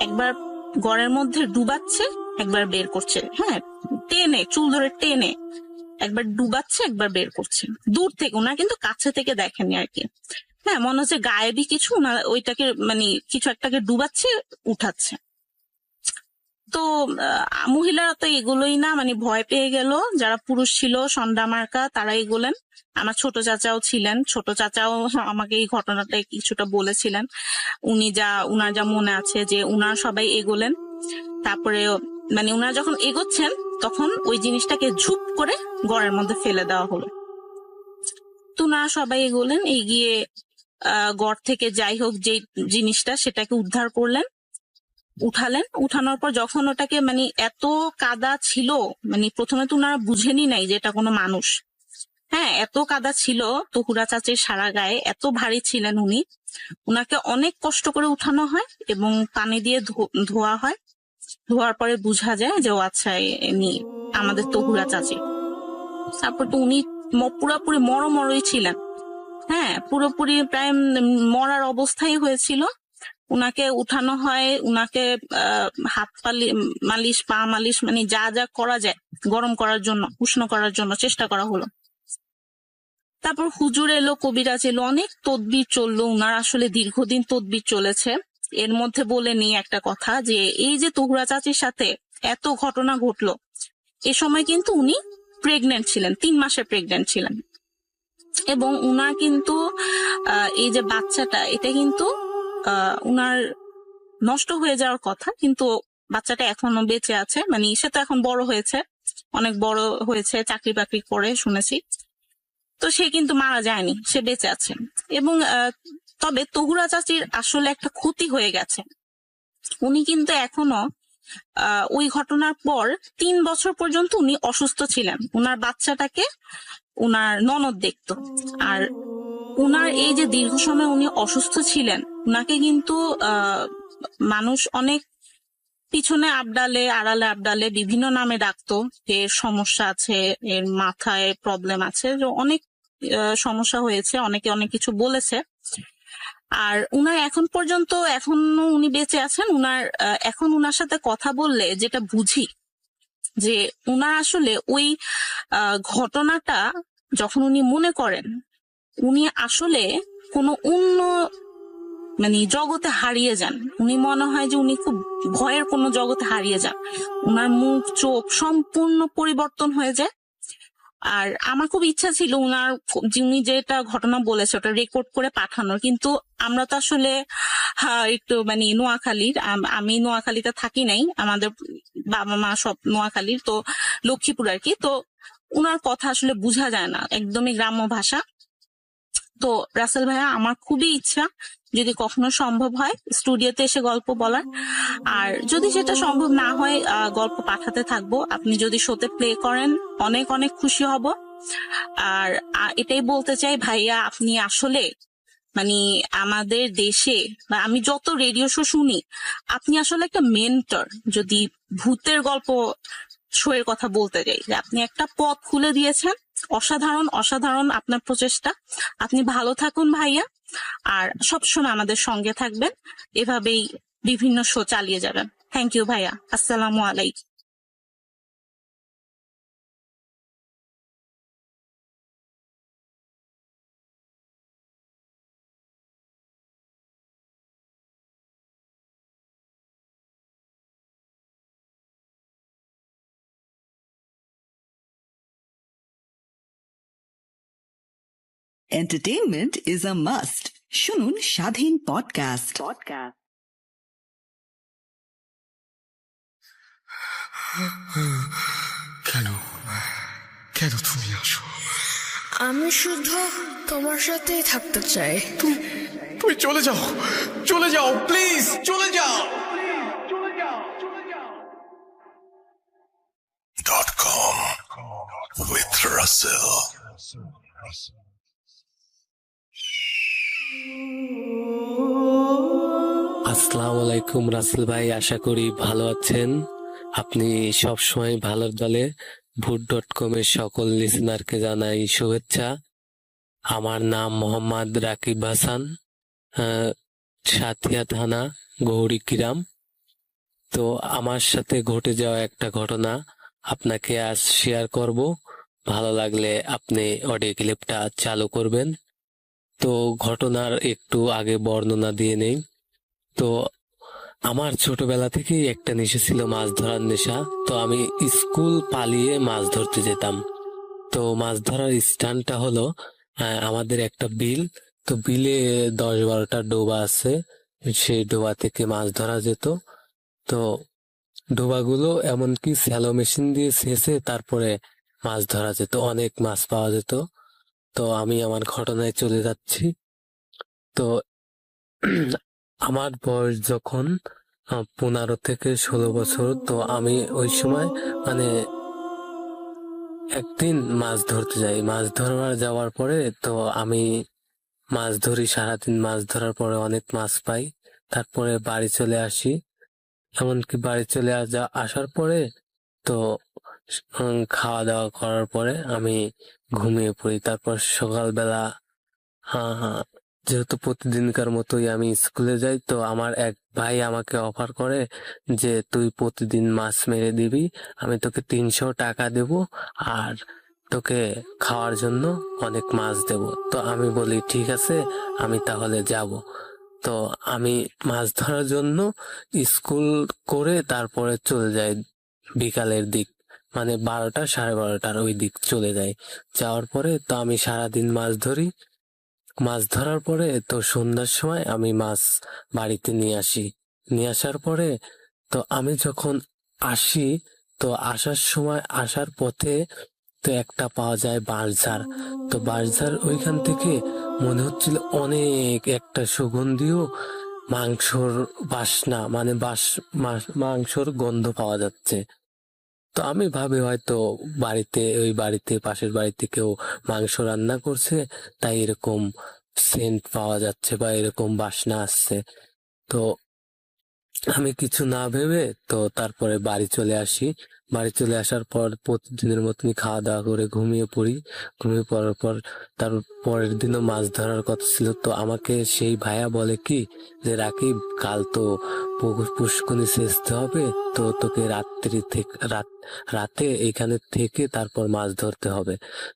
একবার ঘরের মধ্যে ডুবাচ্ছে, একবার বের করছে। হ্যাঁ, টেনে, চুল ধরে টেনে একবার ডুবাচ্ছে, একবার বের করছে দূর থেকে। ওনারা কিন্তু কাছে থেকে দেখেননি আর কি। হ্যাঁ, মনে হচ্ছে গায়েবী কিছু, ওনারা ওইটাকে মানে কিছু একটাকে ডুবাচ্ছে, উঠাচ্ছে। তো মহিলারা তো এগুলোই না, মানে ভয় পেয়ে গেল। যারা পুরুষ ছিল সন্ধ্যা মার্কা তারা এগোলেন। আমার ছোট চাচাও ছিলেন, ছোট চাচাও আমাকে এই ঘটনাটা কিছুটা বলেছিলেন। উনার যা মনে আছে যে উনারা সবাই এগোলেন। তারপরে মানে উনারা যখন এগোচ্ছেন তখন ওই জিনিসটাকে ঝুপ করে ঘরের মধ্যে ফেলে দেওয়া হলো। তো উনারা সবাই এগোলেন, এগিয়ে গড় থেকে যাই হোক যে জিনিসটা সেটাকে উদ্ধার করলেন, উঠালেন। উঠানোর পর যখন ওটাকে মানে এত কাদা ছিল, মানে প্রথমে তো উনারা বুঝেনি নাই যে এটা কোনো মানুষ। হ্যাঁ, এত কাদা ছিল তহুরা চাচির সারা গায়ে, এত ভারী ছিলেন উনি। উনাকে অনেক কষ্ট করে উঠানো হয় এবং পানি দিয়ে ধোয়া হয়। ধোয়ার পরে বোঝা যায় যে ও আচ্ছা এমনি আমাদের তহুরা চাচি। তারপর তো উনি পুরোপুরি মরমরই ছিলেন। হ্যাঁ, পুরোপুরি প্রায় মরার অবস্থায় হয়েছিল। উনাকে উঠানো হয়, উনাকে হাত মালিশ, পা মালিশ, মানে যা যা করা যায় গরম করার জন্য, উষ্ণ করার জন্য চেষ্টা করা হলো। তারপর হুজুর এলো, কবিরাজ এলো, অনেক তদবির চললো। উনার আসলে দীর্ঘদিন তদবির চলেছে। এর মধ্যে বলে নিই একটা কথা, যে এই যে তহুরা চাচির সাথে এত ঘটনা ঘটলো, এ সময় কিন্তু উনি প্রেগনেন্ট ছিলেন, 3 মাসের প্রেগনেন্ট ছিলেন। এবং উনার কিন্তু এই যে বাচ্চাটা, এটা কিন্তু উনার নষ্ট হয়ে যাওয়ার কথা, কিন্তু বাচ্চাটা এখনো বেঁচে আছে। মানে সে তো এখন বড় হয়েছে, অনেক বড় হয়েছে, চাকরি বাকরি করে শুনেছি। তো সে কিন্তু মারা যায়নি, সে বেঁচে আছে। এবং তবে তহুরা চাচির আসলে একটা ক্ষতি হয়ে গেছে। উনি কিন্তু এখনো ওই ঘটনার পর 3 বছর পর্যন্ত উনি অসুস্থ ছিলেন। উনার বাচ্চাটাকে উনার ননদ দেখতো। আর উনার এই যে দীর্ঘ সময় উনি অসুস্থ ছিলেন, উনাকে কিন্তু মানুষ অনেক পিছনে আবডালে, আড়ালে আবডালে বিভিন্ন নামে ডাকতো। এর সমস্যা আছে, এর মাথায় প্রবলেম আছে, অনেক সমস্যা হয়েছে, অনেকে অনেক কিছু বলেছে। আর উনার এখন পর্যন্ত এখনো উনি বেঁচে আছেন। এখন উনার সাথে কথা বললে যেটা বুঝি, যে উনার আসলে ওই ঘটনাটা যখন উনি মনে করেন, উনি আসলে কোনো অন্য মানে জগতে হারিয়ে যান। উনি মনে হয় যে উনি খুব ভয়ের কোনো জগতে হারিয়ে যান। উনার মুখ, চোখ সম্পূর্ণ পরিবর্তন হয়ে যায়। আর আমার খুব ইচ্ছা ছিল উনি যেটা ঘটনা বলেছে ওটা রেকর্ড করে পাঠানোর, কিন্তু আমরা তো আসলে একটু মানে নোয়াখালীর, আমি নোয়াখালীতে থাকি নাই, আমাদের বাবা মা সব নোয়াখালীর, তো লক্ষ্মীপুর আর কি। তো উনার কথা আসলে বোঝা যায় না, একদমই গ্রাম্য ভাষা। তো রাসেল ভাইয়া, আমার খুবই ইচ্ছা যদি কখনো সম্ভব হয় স্টুডিওতে এসে গল্প বলার। আর যদি সেটা সম্ভব না হয়, গল্প পাঠাতে থাকবো। আপনি যদি শোতে প্লে করেন অনেক অনেক খুশি হব। আর এটাই বলতে চাই ভাইয়া, আপনি আসলে মানে আমাদের দেশে বা আমি যত রেডিও শো শুনি, আপনি আসলে একটা মেন্টর। যদি ভূতের গল্প শো এর কথা বলতে যাই, যে আপনি একটা পথ খুলে দিয়েছেন। অসাধারণ অসাধারণ আপনার প্রচেষ্টা। আপনি ভালো থাকুন ভাইয়া, আর সবসময় আমাদের সঙ্গে থাকবেন, এভাবেই বিভিন্ন শো চালিয়ে যাবেন। থ্যাংক ইউ ভাইয়া, আসসালামু আলাইকুম। Entertainment is a must. শুনুন স্বাধীন পডকাস্ট। কেন কেন তুমি আসো? আমি শুধু তোমার সাথেই থাকতে চাই। তুমি চলে যাও, চলে যাও, প্লিজ চলে যাও। .com with Russell. আসসালামু আলাইকুম রাসেল ভাই, আশা করি ভালো আছেন। আপনি সব সময় ভালোর দলে। ভুট.com এর সকল লিসেনারকে জানাই শুভেচ্ছা। আমার নাম মোহাম্মদ রাকিব হাসান, সাথিয়া থানা, গৌরীগ্রাম। তো আমার সাথে ঘটে যাওয়া একটা ঘটনা আপনাকে আজ শেয়ার করব। ভালো লাগলে আপনি অডিও ক্লিপটা চালু করবেন। তো ঘটনার একটু আগে বর্ণনা দিয়ে নেই। তো আমার ছোটবেলা থেকেই একটা নেশা ছিল, মাছ ধরার নেশা। তো আমি স্কুল পালিয়ে মাছ ধরতে যেতাম। তো মাছ ধরার স্থানটা হলো আমাদের একটা বিল। তো বিলে 10-12টা ডোবা আছে, সেই ডোবা থেকে মাছ ধরা যেত। তো ডোবাগুলো এমনকি স্যালো মেশিন দিয়ে ছেঁচে তারপরে মাছ ধরা যেত, অনেক মাছ পাওয়া যেত। তো আমি আমার ঘটনায় চলে যাচ্ছি। তো আমার বয়স যখন 15 থেকে 16 বছর, তো আমি ওই সময় মানে একদিন মাছ ধরতে যাই। মাছ ধরবার যাওয়ার পরে তো আমি মাছ ধরি, সারাদিন মাছ ধরার পরে অনেক মাছ পাই। তারপরে বাড়ি চলে আসি। এমনকি বাড়ি চলে আসার পরে তো খাওয়া দাওয়া করার পরে আমি ঘুমিয়ে পড়ি। তারপর সকালবেলা যেহেতু প্রতিদিনকার মতোই আমি স্কুলে যাই, তো আমার এক ভাই আমাকে অফার করে যে তুই প্রতিদিন মাছ মেরে দিবি, আমি তোকে 300 টাকা দেব আর তোকে খাওয়ার জন্য অনেক মাছ দেব। তো আমি বলি ঠিক আছে, আমি তাহলে যাব। তো আমি মাছ ধরার জন্য স্কুল করে তারপরে চলে যাই বিকালের দিক, মানে 12টা 12:30 ওই দিক চলে যাই। যাওয়ার পরে তো আমি সারাদিন মাছ ধরি। মাছ ধরার পরে তো সন্ধ্যার সময় আমি মাছ বাড়িতে নিয়ে আসি। নিয়ে আসার পরে তো আমি যখন আসি, তো আসার সময় আসার পথে তো একটা পাওয়া যায় বাঁশঝাড়। তো বাঁশঝাড় ওইখান থেকে মনে হচ্ছিল অনেক একটা সুগন্ধীয় মাংসর বাসনা, মানে মাংসর গন্ধ পাওয়া যাচ্ছে। তো আমি ভাবি হয়তো ওই বাড়িতে পাশের বাড়িতে কেউ মাংস রান্না করছে, তাই এরকম সেন্ট পাওয়া যাচ্ছে বা এরকম বাসনা আসছে। তো আমি কিছু না ভেবে তো তারপরে বাড়ি চলে আসি। বাড়ি চলে আসার পর প্রতিদিনের মতনই খাওয়া দাওয়া করে ঘুমিয়ে পড়ি। ঘুমিয়ে পড়ার পর তার পরের দিনও মাছ ধরার কথা ছিল। তো আমাকে সেই ভাইয়া বলে কি যে রাকিব, কাল তো পুষ্কুনি সেচতে হবে, তো তোকে রাতে এখানে থেকে তারপর মাছ ধরতে হবে।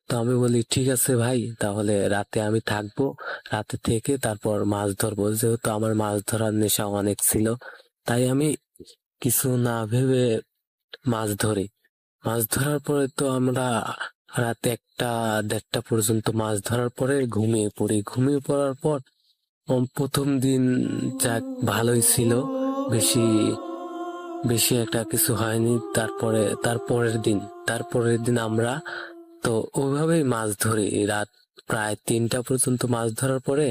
তো আমি বলি ঠিক আছে ভাই, তাহলে রাতে আমি থাকবো, রাতে থেকে তারপর মাছ ধরবো। যেহেতু আমার মাছ ধরার নেশা অনেক ছিল, তাই আমি কিছু না ভেবে মাছ ধরি। মাছ ধরার পরে তো আমরা রাতে 1টা 1:30 পর্যন্ত মাছ ধরার পরে ঘুমিয়ে পড়ি। ঘুমিয়ে পড়ার পর প্রথম দিন যাক ভালোই ছিল, বেশি বেশি একটা কিছু হয়নি। তারপরের দিন আমরা তো ওইভাবেই মাছ ধরি। রাত প্রায় 3টা পর্যন্ত মাছ ধরার পরে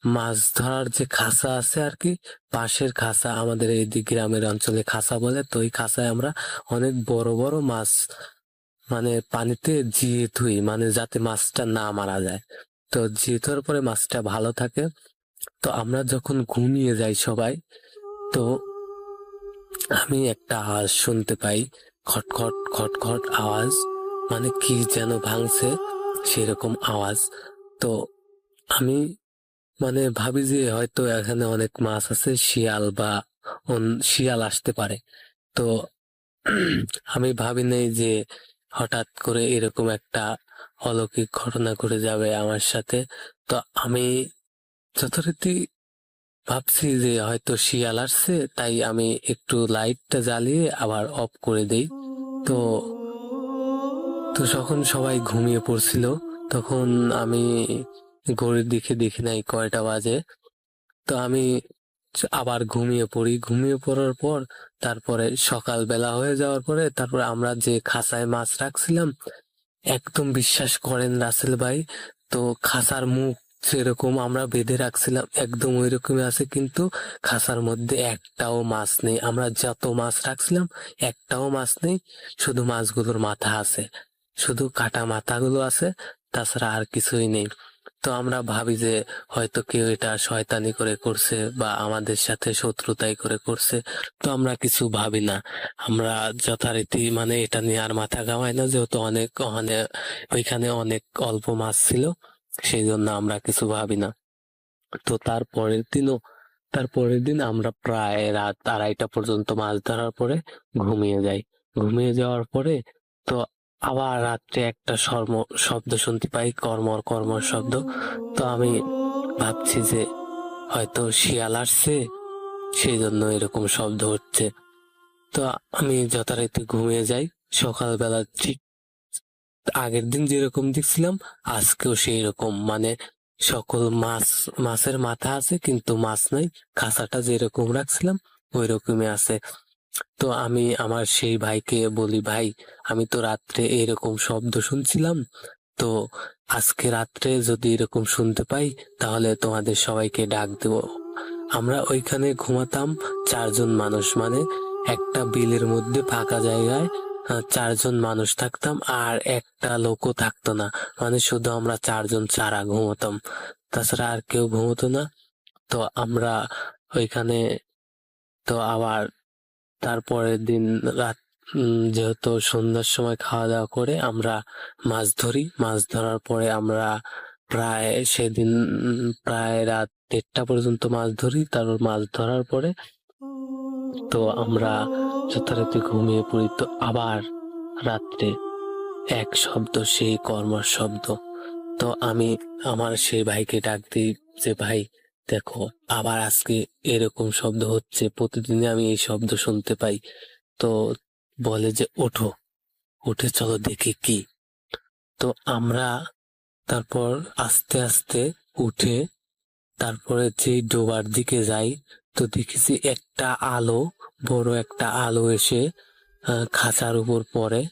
মাছ ধরার যে খাঁচা আছে আর কি, পাশের খাঁচা, আমাদের এই গ্রামের অঞ্চলে খাঁচা বলে, তো ওই খাঁচায় আমরা অনেক বড় বড় মাছ মানে পানিতে জিয়ে থুই, মানে যাতে মাছটা না মারা যায়। তো জিয়ে থোয়ার পরে মাছটা ভালো থাকে। তো আমরা যখন ঘুমিয়ে যাই সবাই, তো আমি একটা আওয়াজ শুনতে পাই, খটখট খটখট আওয়াজ, মানে কি যেন ভাঙছে সেরকম আওয়াজ। তো আমি মানে ভাবি যে হয়তো এখানে অনেক মাছ আছে, শিয়াল আসতে পারে। তো আমি ভাবি নাই যে হঠাৎ করে এরকম একটা অলৌকিক ঘটনা ঘটে যাবে আমার সাথে। তো আমি যথারীতি ভাবছি যে হয়তো শিয়াল আসছে, তাই আমি একটু লাইটটা জ্বালিয়ে আবার অফ করে দেই। তো তো যখন সবাই ঘুমিয়ে পড়ছিল, তখন আমি ঘড়ির দিকে দেখি নাই কয়টা বাজে। তো আমি আবার ঘুমিয়ে পড়ি। ঘুমিয়ে পড়ার পর তারপরে সকালবেলা হয়ে যাওয়ার পরে তারপরে আমরা যে খাঁচায় মাছ রাখছিলাম, একদম বিশ্বাস করেন রাসেল ভাই, তো খাঁচার মুখ যেরকম আমরা বেঁধে রাখছিলাম একদম ওই রকমই আছে, কিন্তু খাঁচার মধ্যে একটাও মাছ নেই। আমরা যত মাছ রাখছিলাম একটাও মাছ নেই, শুধু মাছগুলোর মাথা আছে, শুধু কাটা মাথাগুলো আছে, তাছাড়া আর কিছুই নেই। তো আমরা ভাবি যে হয়তো কেউ এটা শয়তানি করে করছে বা আমাদের সাথে শত্রুতাই করে করছে। তো আমরা কিছু ভাবি না, আমরা যথারীতি মানে এটা নিয়ে আর মাথা ঘামাই না, যেহেতু ওইখানে অনেক অল্প মাছ ছিল, সেই জন্য আমরা কিছু ভাবি না। তো তারপরের দিন আমরা প্রায় রাত 2:30 পর্যন্ত মাছ ধরার পরে ঘুমিয়ে যাই। ঘুমিয়ে যাওয়ার পরে তো আবার রাত্রে একটা শব্দ শুনতে পাই, কর্মর কর্মর শব্দ। তো আমি ভাবছি যে হয়তো শিয়াল আসছে, সেই জন্য এরকম শব্দ হচ্ছে। তো আমি যথারীতি ঘুমিয়ে যাই। সকালবেলা ঠিক আগের দিন যেরকম দেখছিলাম আজকেও সেই রকম, মানে সকল মাছের মাথা আছে কিন্তু মাছ নাই, খাঁচাটা যেরকম রাখছিলাম ওই রকমই আছে। তো আমি আমার সেই ভাইকে বলি, ভাই আমি তো রাত্রে এরকম শব্দ শুনছিলাম, তো আজকে রাত্রে যদি এরকম শুনতে পাই তাহলে তোমাদের সবাইকে ডাক দেব। আমরা ওইখানে ঘুমাতাম 4 জন মানুষ, মানে একটা বিলের মধ্যে ফাঁকা জায়গায় 4 জন মানুষ থাকতাম, আর একটা লোকও থাকতো না, মানে শুধু আমরা 4 জন ছাড়া ঘুমাতাম, তাছাড়া আর কেউ ঘুমতো না। তো আমরা ওইখানে তো আবার তারপরের দিন রাত যেহেতু সন্ধ্যার সময় খাওয়া দাওয়া করে আমরা মাছ ধরি। মাছ ধরার পরে আমরা প্রায় সেদিন প্রায় রাত 1:30 পর্যন্ত মাছ ধরি। তারপর মাছ ধরার পরে তো আমরা যথারীতি ঘুমিয়ে পড়ি। তো আবার রাত্রে এক শব্দ, সেই কর্মর শব্দ। তো আমি আমার সেই ভাইকে ডাক দিই যে ভাই দেখো আবার আজকে এরকম শব্দ হচ্ছে, প্রতিদিনই আমি এই শব্দ শুনতে পাই। তো বলে যে ওঠো, উঠে চলো দেখি কি। তো আমরা তারপর আস্তে আস্তে উঠে তারপরে যে ডোবার দিকে যাই, তো দেখেছি একটা আলো, বড় একটা আলো এসে খাঁচার উপর পড়ে।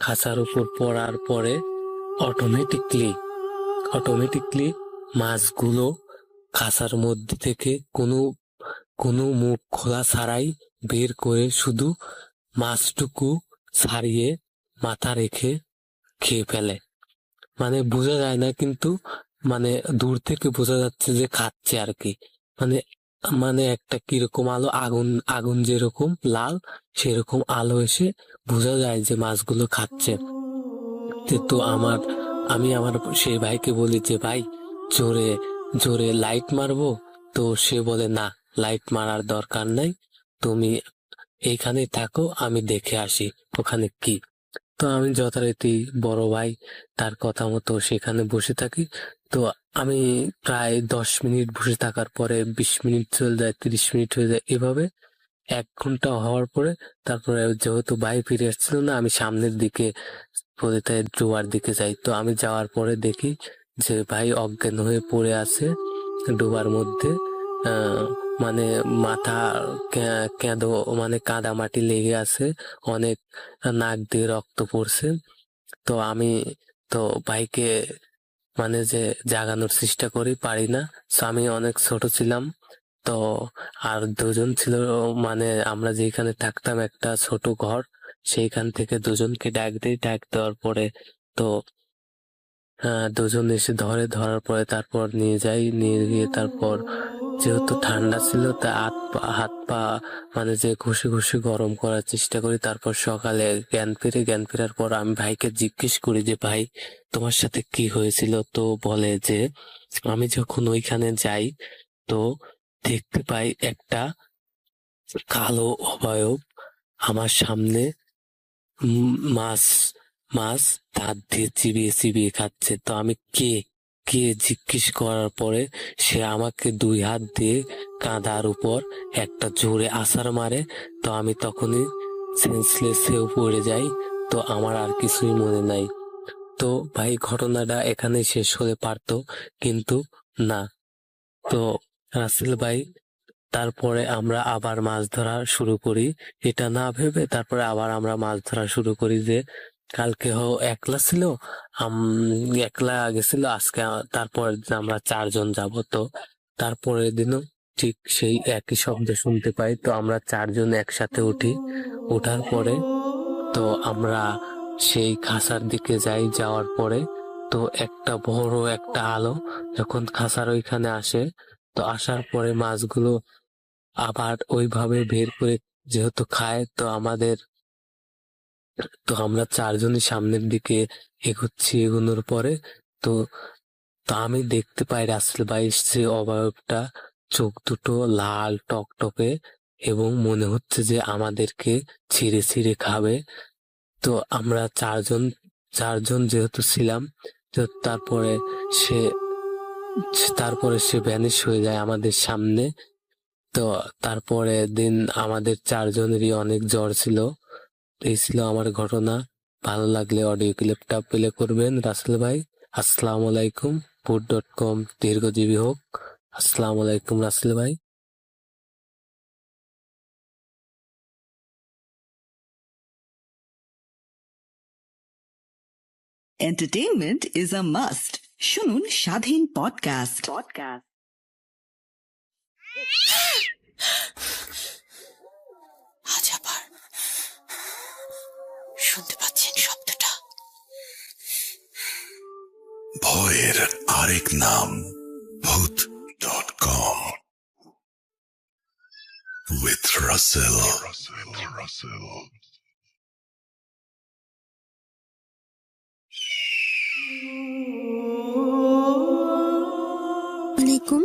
খাঁচার উপর পড়ার পরে অটোমেটিকলি মাছগুলো খাঁচার মধ্যে থেকে কোনো মুখ খোলা ছাড়াই বের করে শুধু মাছটুকু ছাড়িয়ে মাথা রেখে খেয়ে ফেলে। মানে বোঝা যায় না, কিন্তু মানে দূর থেকে বোঝা যাচ্ছে যে খাচ্ছে আর কি। মানে মানে একটা কিরকম আলো, আগুন যেরকম লাল সেরকম আলো এসে বোঝা যায় যে মাছগুলো খাচ্ছে। তো আমি আমার সেই ভাইকে বলি যে ভাই জোরে জোরে লাইট মারবো। তো সে বলে না, লাইট মারার দরকার নাই, তুমি এইখানেই থাকো, আমি দেখে আসি ওখানে কি। তো আমি যথারীতি বড় ভাই তার কথা মতো সেখানে বসে থাকি। তো আমি প্রায় 10 মিনিট বসে থাকার পরে 20 মিনিট চলে যায়, 30 মিনিট হয়ে যায়, এভাবে 1 ঘন্টা হওয়ার পরে তারপরে যেহেতু ভাই ফিরে আসছিল না, আমি সামনের দিকে ডোবার দিকে যাই। তো আমি যাওয়ার পরে দেখি যে ভাই অজ্ঞান হয়ে পড়ে আছে ডোবার মধ্যে। মানে মাথা কেঁদো, মানে কাদা মাটি লেগে আছে, অনেক নাক দিয়ে রক্ত পড়ছে। তো আমি তো ভাইকে মানে যে জাগানোর চেষ্টা করি, পারি না। আমি অনেক ছোট ছিলাম। তো আর 2 জন ছিল, মানে আমরা যেখানে থাকতাম একটা ছোট ঘর, সেইখান থেকে 2 জনকে ডাক দেওয়ার পরে তো 2 জন এসে ধরার পরে তারপর নিয়ে গিয়ে তারপর যেহেতু ঠান্ডা ছিল তা হাত পা মানে যে ঘষে ঘষে গরম করার চেষ্টা করি। তারপর সকালে জ্ঞান ফেরার পর আমি ভাইকে জিজ্ঞেস করি যে ভাই তোমার সাথে কি হয়েছিল। তো বলে যে আমি যখন ওইখানে যাই তো দেখতে পাই একটা কালো অবয়ব আমার সামনে মাছ দাঁত দিয়ে চিবিয়ে খাচ্ছে। তো আমি কে জিজ্ঞেস করার পরে সে আমাকে 2 হাত দিয়ে কাঁধার উপর একটা জোরে আছাড় মারে। তো আমি তখনই সেন্সলেস হয়ে পড়ে যাই। তো আমার আর কিছুই মনে নাই। তো ভাই ঘটনাটা এখানে শেষ হতে পারতো, কিন্তু না। তো রাসেল ভাই, তারপরে আমরা আবার মাছ ধরা শুরু করি। এটা না ভেবে তারপরে আবার আমরা মাছ ধরা শুরু করি যে কালকে একলা ছিল, একলা গেছিল, আজকে তারপরে আমরা 4 জন যাব। তো তারপরের দিনও ঠিক সেই একই শব্দ শুনতে পাই। তো আমরা 4 জন একসাথে উঠি। ওঠার পরে তো আমরা সেই খাসার দিকে যাই। যাওয়ার পরে তো একটা বড় একটা আলো যখন খাসার ওইখানে আসে, তো আসার পরে মাছগুলো আবার ওইভাবে বের করে যেহেতু খায়, তো আমরা 4 জনই সামনের দিকে এগোচ্ছি। এগোনোর পরে তো তো আমি দেখতে পাই রাসেল ভাই যে অবয়বটা, চোখ দুটো লাল টকটকে, এবং মনে হচ্ছে যে আমাদেরকে ছিঁড়ে ছিঁড়ে খাবে। তো আমরা 4 জন যেহেতু ছিলাম, তো তারপরে সে ভ্যানিশ হয়ে যায় আমাদের সামনে। তো তারপরে দিন আমাদের 4 জনেরই অনেক জ্বর ছিল। এই ছিল আমার ঘটনা। ভালো লাগলে অডিও ক্লিপটা প্লে করবেন রাসেল ভাই। আসসালামু আলাইকুম। food.com দীর্ঘজীবী হোক। আসসালামু আলাইকুম রাসেল ভাই। Entertainment is a must. শুনুন স্বাধীন পডকাস্ট। আজ আবার শুনতে পাচ্ছেন শব্দটা? ভয়ের আরেক নাম ভূত.com with Russell. আলাইকুম,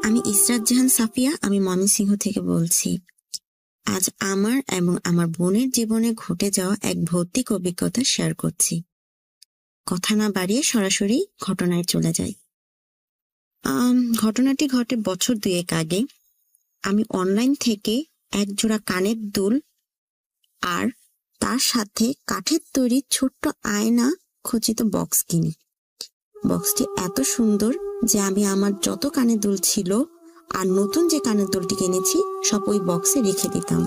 আমি ইসরাত জাহান সাফিয়া। আমি ময়মনসিংহ থেকে বলছি। আজ আমার এবং আমার বোনের জীবনে ঘটে যাওয়া এক ভৌতিক অভিজ্ঞতা শেয়ার করছি। কথা না বাড়িয়ে সরাসরি ঘটনায় চলে যাই। ঘটনাটি ঘটে বছর 2 আগে। আমি অনলাইন থেকে এক জোড়া কানের দুল আর তার সাথে কাঠের তৈরি ছোট্ট আয়না খচিত বক্স কিনি। বক্সটি এত সুন্দর যে আমি আমার যত কানের দুল ছিল আর নতুন যে কানের দুলটি কিনেছি সব ওই বক্সে রেখে দিতাম।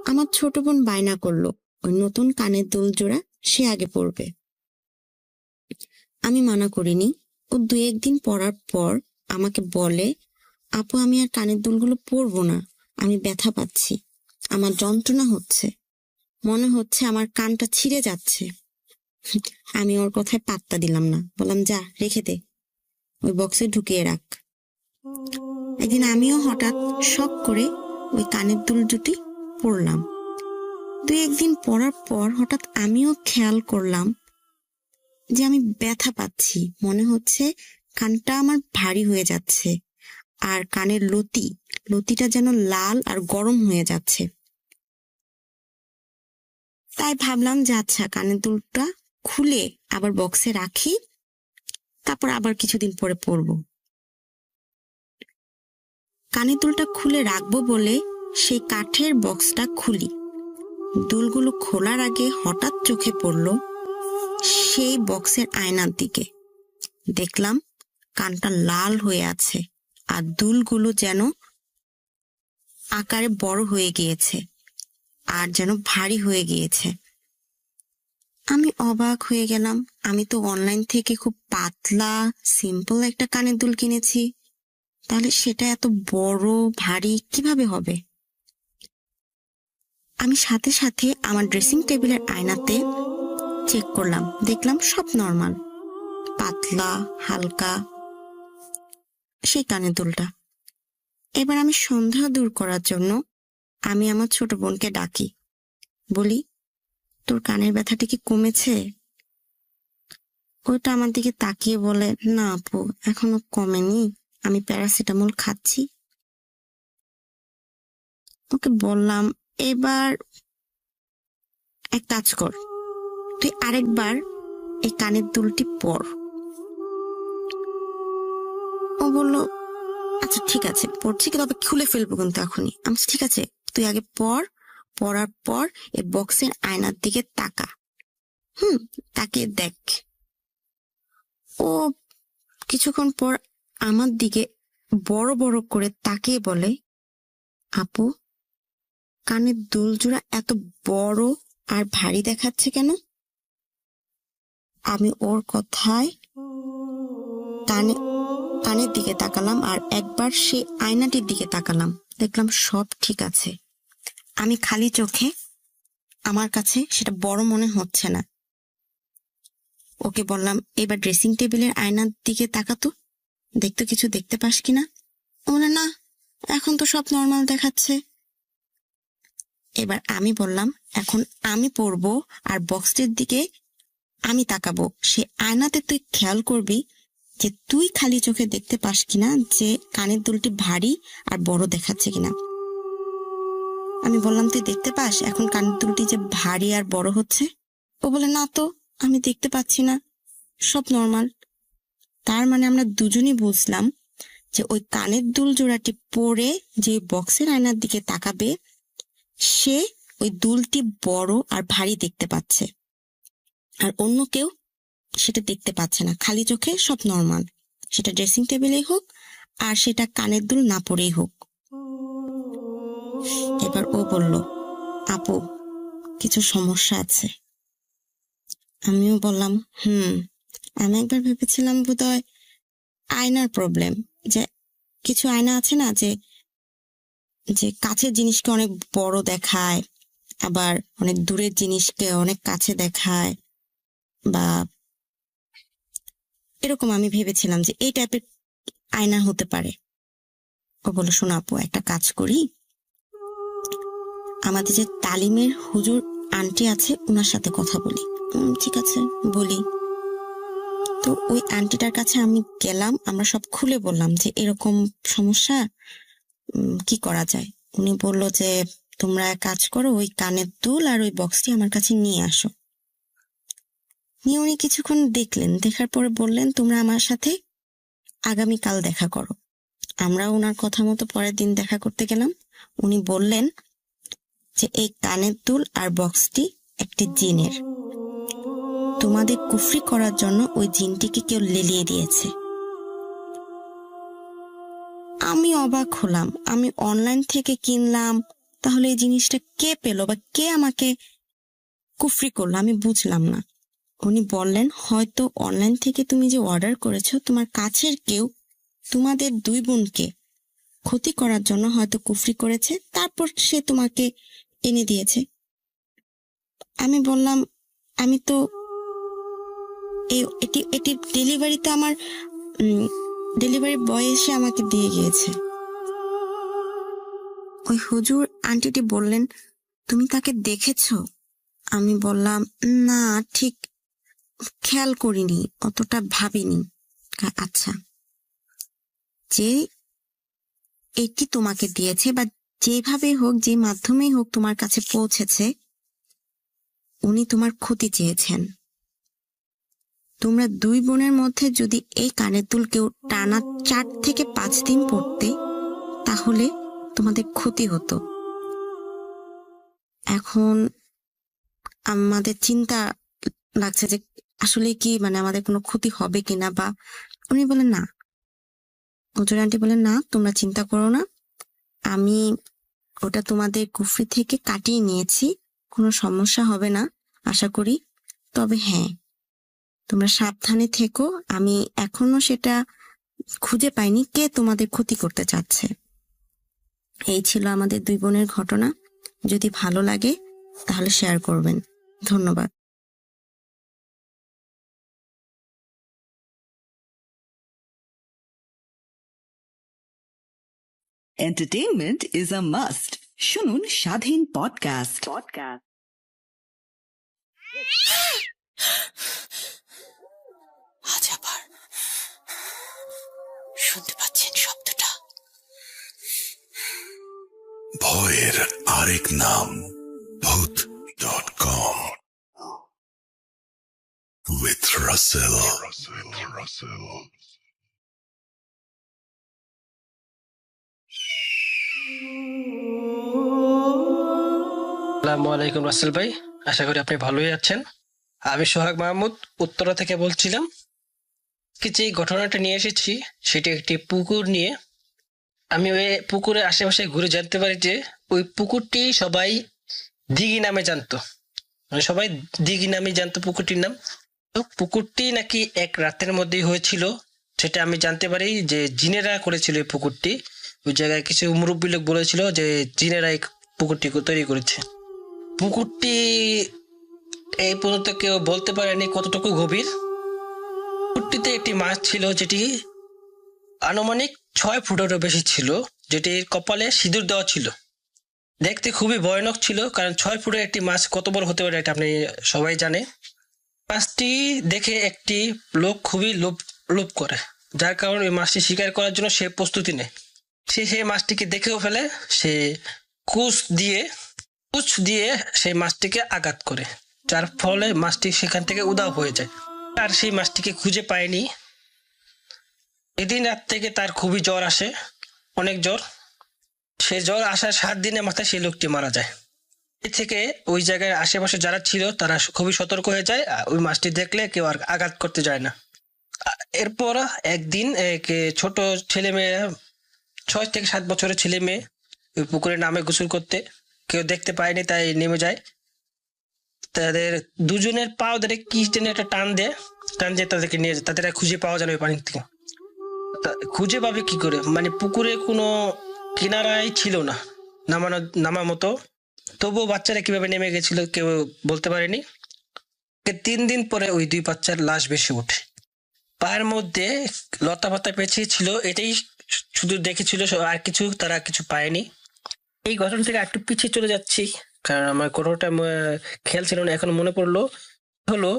আমার ছোট বোন বায়না করলো ওই নতুন কানের দুল জোড়া সে আগে পরবে। আমি মানা করিনি। ও 2-1 দিন পরার পর আমাকে বলে, আপু আমি আর কানের দুলগুলো পরবো না, আমি ব্যথা পাচ্ছি, আমার যন্ত্রণা হচ্ছে, মনে হচ্ছে আমার কানটা ছিঁড়ে যাচ্ছে। আমি ওর কথায় পাত্তা দিলাম না, বললাম যা রেখে দে, ওই বক্সে ঢুকিয়ে রাখ। একদিন আমিও হঠাৎ শখ করে ওই কানের দুল দুটি পরলাম। 2-1 দিন পরার পর হঠাৎ আমিও খেয়াল করলাম যে আমি ব্যথা পাচ্ছি, মনে হচ্ছে কানটা আমার ভারী হয়ে যাচ্ছে আর কানের লতিটা যেন লাল আর গরম হয়ে যাচ্ছে। তাই ভাবলাম যে আচ্ছা কানের দুলটা খুলে আবার বক্সে রাখি, তারপর আবার কিছুদিন পরে পরবো। কানের দুলটা খুলে রাখবো বলে সেই কাঠের বক্সটা খুলি। দুলগুলো খোলার আগে হঠাৎ চোখে পড়লো সেই বক্সের আয়নার দিকে। দেখলাম কানটা লাল হয়ে আছে আর দুলগুলো যেন আকারে বড় হয়ে গিয়েছে আর যেন ভারী হয়ে গিয়েছে। আমি অবাক হয়ে গেলাম। আমি তো অনলাইন থেকে খুব পাতলা সিম্পল একটা কানের দুল কিনেছি, তাহলে সেটা এত বড় ভারী কিভাবে হবে? আমি সাথে সাথে আমার ড্রেসিং টেবিলের আয়নাতে চেক করলাম, দেখলাম সব নর্মাল, পাতলা হালকা সেই কানের দুলটা। এবার আমি সন্দেহ দূর করার জন্য আমি আমার ছোট বোনকে ডাকি, বলি তোর কানের ব্যথাটা কি কমেছে? ওইটা আমার দিকে তাকিয়ে বলে, না আপু এখনো কমেনি, আমি প্যারাসিটামল খাচ্ছি। ওকে বললাম এবার এক কাজ কর, তুই আরেকবার এই কানের দুলটি পর। ও বলল আচ্ছা ঠিক আছে পড়ছি, তবে খুলে ফেলবো কিন্তু এখনই। আমি ঠিক আছে তুই আগে পর, পরার পর এই বক্সের আয়নার দিকে তাকা। তাকে দেখ। ও কিছুক্ষণ পর আমার দিকে বড় বড় করে তাকিয়ে বলে, আপু, কানের দুলজোড়া এত বড় আর ভারী দেখাচ্ছে কেন? আমি ওর কথায় কানের দিকে তাকালাম আর একবার সেই আয়নাটির দিকে তাকালাম। দেখলাম সব ঠিক আছে। আমি খালি চোখে আমার কাছে সেটা বড় মনে হচ্ছে না। ওকে বললাম, এবার ড্রেসিং টেবিলের আয়নার দিকে তাকাতো, দেখতো কিছু দেখতে পাস কিনা। ও বলে, না, এখন তো সব নর্মাল দেখাচ্ছে। এবার আমি বললাম, এখন আমি পরবো আর বক্সটির দিকে আমি তাকাবো। সে আয়নাতে তুই খেয়াল করবি যে তুই খালি চোখে দেখতে পাস কিনা যে কানের দুলটি ভারী আর বড় দেখাচ্ছে কিনা। আমি বললাম, তুই দেখতে পাস এখন কানের দুলটি যে ভারী আর বড় হচ্ছে? ও বলে, না তো, আমি দেখতে পাচ্ছি না, সব নর্মাল। তার মানে আমরা দুজনই বুঝলাম যে ওই কানের দুল জোড়াটি পরে যে বক্সের আয়নার দিকে তাকাবে সে ওই দুলটি বড় আর ভারী দেখতে পাচ্ছে, আর অন্য কেউ সেটা দেখতে পাচ্ছে না। খালি চোখে সব নর্মাল, সেটা ড্রেসিং টেবিলেই হোক আর সেটা কানের দুল না পরেই হোক। এবার ও বলল, আপু, কিছু সমস্যা আছে। আমিও বললাম, আমি একবার ভেবেছিলাম বোধহয় আয়নার প্রবলেম, যে কিছু আয়না আছে না যে যে কাছের জিনিসকে অনেক বড় দেখায়, আবার অনেক দূরের জিনিসকে অনেক কাছে দেখায়, বা এরকম আমি ভেবেছিলাম যে এই টাইপের আয়না হতে পারে। ও বলল, শোনো আপু, একটা কাজ করি, আমাদের যে তালিমের হুজুর আন্টি আছে ওনার সাথে কথা বলি। ঠিক আছে, বলি। তো ওই আন্টিটার কাছে আমি গেলাম, আমরা সব খুলে বললাম যে এরকম সমস্যা, কি করা যায়। উনি বলল যে তোমরা এক কাজ করো, ওই কানের দুল আর ওই বক্সটি আমার কাছে নিয়ে আসো। নিয়ে উনি কিছুক্ষণ দেখলেন, দেখার পরে বললেন, তোমরা আমার সাথে আগামীকাল দেখা করো। আমরা ওনার কথা মতো পরের দিন দেখা করতে গেলাম। উনি বললেন যে এই কানের দুল আর বক্সটি একটি জিনের, তোমাদের কুফরি করার জন্য ওই জিনটিকে কেউ লেলিয়ে দিয়েছে। আমি অবাক হলাম, আমি অনলাইন থেকে কিনলাম, তাহলে এই জিনিসটা কে পেলো বা কে আমাকে কুফরি করলো আমি বুঝলাম না। উনি বললেন, হয়তো অনলাইন থেকে তুমি যে অর্ডার করেছো তোমার কাছের কেউ তোমাদের দুই বোনকে ক্ষতি করার জন্য হয়তো কুফরি করেছে, তারপর সে তোমাকে এনে দিয়েছে। আমি বললাম, আমি তো এটি ডেলিভারিতে আমার ডেলিভারি বয় এসে আমাকে দিয়ে গিয়েছে। ওই হুজুর আন্টিটি বললেন, তুমি তাকে দেখেছো? আমি বললাম, না, ঠিক খেয়াল করিনি, অতটা ভাবিনি। আচ্ছা, যে এটি তোমাকে দিয়েছে বা যেভাবে হোক, যে মাধ্যমেই হোক তোমার কাছে পৌঁছেছে, উনি তোমার ক্ষতি চেয়েছেন। তোমরা দুই বোনের মধ্যে যদি এই কানের দুল কেউ টানা 4 থেকে 5 দিন পড়তে, তাহলে তোমাদের ক্ষতি হতো। এখন আমাদের চিন্তা লাগছে যে আসলে কি আমাদের কোনো ক্ষতি হবে কিনা। বা উনি বলেন, না, হুজুর আন্টি বলেন, না, তোমরা চিন্তা করো না, আমি ওটা তোমাদের কুফরি থেকে কাটিয়ে নিয়েছি, কোনো সমস্যা হবে না আশা করি। তবে হ্যাঁ, তোমরা সাবধানে থেকো, আমি এখনো সেটা খুঁজে পাইনি কে তোমাদের ক্ষতি করতে চাচ্ছে। এই ছিল আমাদের দুই বোনের ঘটনা। যদি ভালো লাগে তাহলে শেয়ার করবেন। ধন্যবাদ। Entertainment is a must. শুনুন স্বাধীন পডকাস্ট। আজ আবার শুনতে পাচ্ছেন শব্দটা? ভয়ের আরেক নাম ভূত.com with Russell. আসসালামু আলাইকুম রাসেল ভাই, আশা করি আপনি ভালোই আছেন। আমি সোহাগ মাহমুদ উত্তরা থেকে বলছিলাম। যে ঘটনাটা নিয়ে এসেছি সেটি একটি পুকুর নিয়ে। আমি ওই পুকুরের আশেপাশে ঘুরে জানতে পারি যে ওই পুকুরটি সবাই দিঘি নামে জানতো, মানে সবাই দিঘি নামে জানতো পুকুরটির নাম। তো পুকুরটি নাকি এক রাতের মধ্যেই হয়েছিল, সেটা আমি জানতে পারি যে জিনেরা করেছিল এই পুকুরটি। ওই জায়গায় কিছু মুরব্বী লোক বলেছিল যে জিনেরা এই পুকুরটি তৈরি করেছে। পুকুরটি এই পর্যন্ত কেউ বলতে পারেনি কতটুকু গভীর। পুকুরটিতে একটি মাছ ছিল যেটি আনুমানিক 6 ফুটেরও বেশি ছিল, যেটির কপালে সিঁদুর দেওয়া ছিল। দেখতে খুবই ভয়ানক ছিল, কারণ 6 ফুটের একটি মাছ কত বড় হতে পারে এটা আপনি সবাই জানে। মাছটি দেখে একটি লোক খুবই লোভ করে, যার কারণে ওই মাছটি শিকার করার জন্য সে প্রস্তুতি নেয়। সেই মাছটিকে দেখেও ফেলে, সে কুচ দিয়ে সেই মাছটিকে আঘাত করে, যার ফলে মাছটি সেখান থেকে উধাও হয়ে যায়। আর সেই মাছটিকে খুঁজে পায়নি। এদিন রাত থেকে তার খুবই জ্বর আসে, অনেক জ্বর। সে জ্বর আসার 7 দিনের মাথায় সেই লোকটি মারা যায়। এ থেকে ওই জায়গায় আশেপাশে যারা ছিল তারা খুবই সতর্ক হয়ে যায়, ওই মাছটি দেখলে কেউ আর আঘাত করতে যায় না। এরপর একদিন ছোট ছেলে মেয়ে, 6 থেকে 7 বছরের ছেলে মেয়ে ওই পুকুরে নামে গোসল করতে, কেউ দেখতে পায়নি তাই নেমে যায়। তাদের দুজনের পা ধরে কি যেন একটা টান দিয়ে তাদেরকে নিয়ে যায়, তাদের খুঁজে পাওয়া যায় না ওই পানির থেকে। খুঁজে পাবে কি করে, মানে পুকুরে কোনো কিনারাই ছিল না নামার মতো। তবুও বাচ্চারা কিভাবে নেমে গেছিল কেউ বলতে পারেনি। 3 দিন পরে ওই 2 বাচ্চার লাশ ভেসে ওঠে। পায়ের মধ্যে লতা পাতা পেঁচিয়ে ছিল, এটাই শুধু দেখেছিল, আর তারা কিছু পায়নি। এই ঘটনা থেকে একটু পিছিয়ে চলে যাচ্ছি, কারণ আমার ঘটনাটা খেয়াল ছিল না, এখন মনে পড়লো। হলো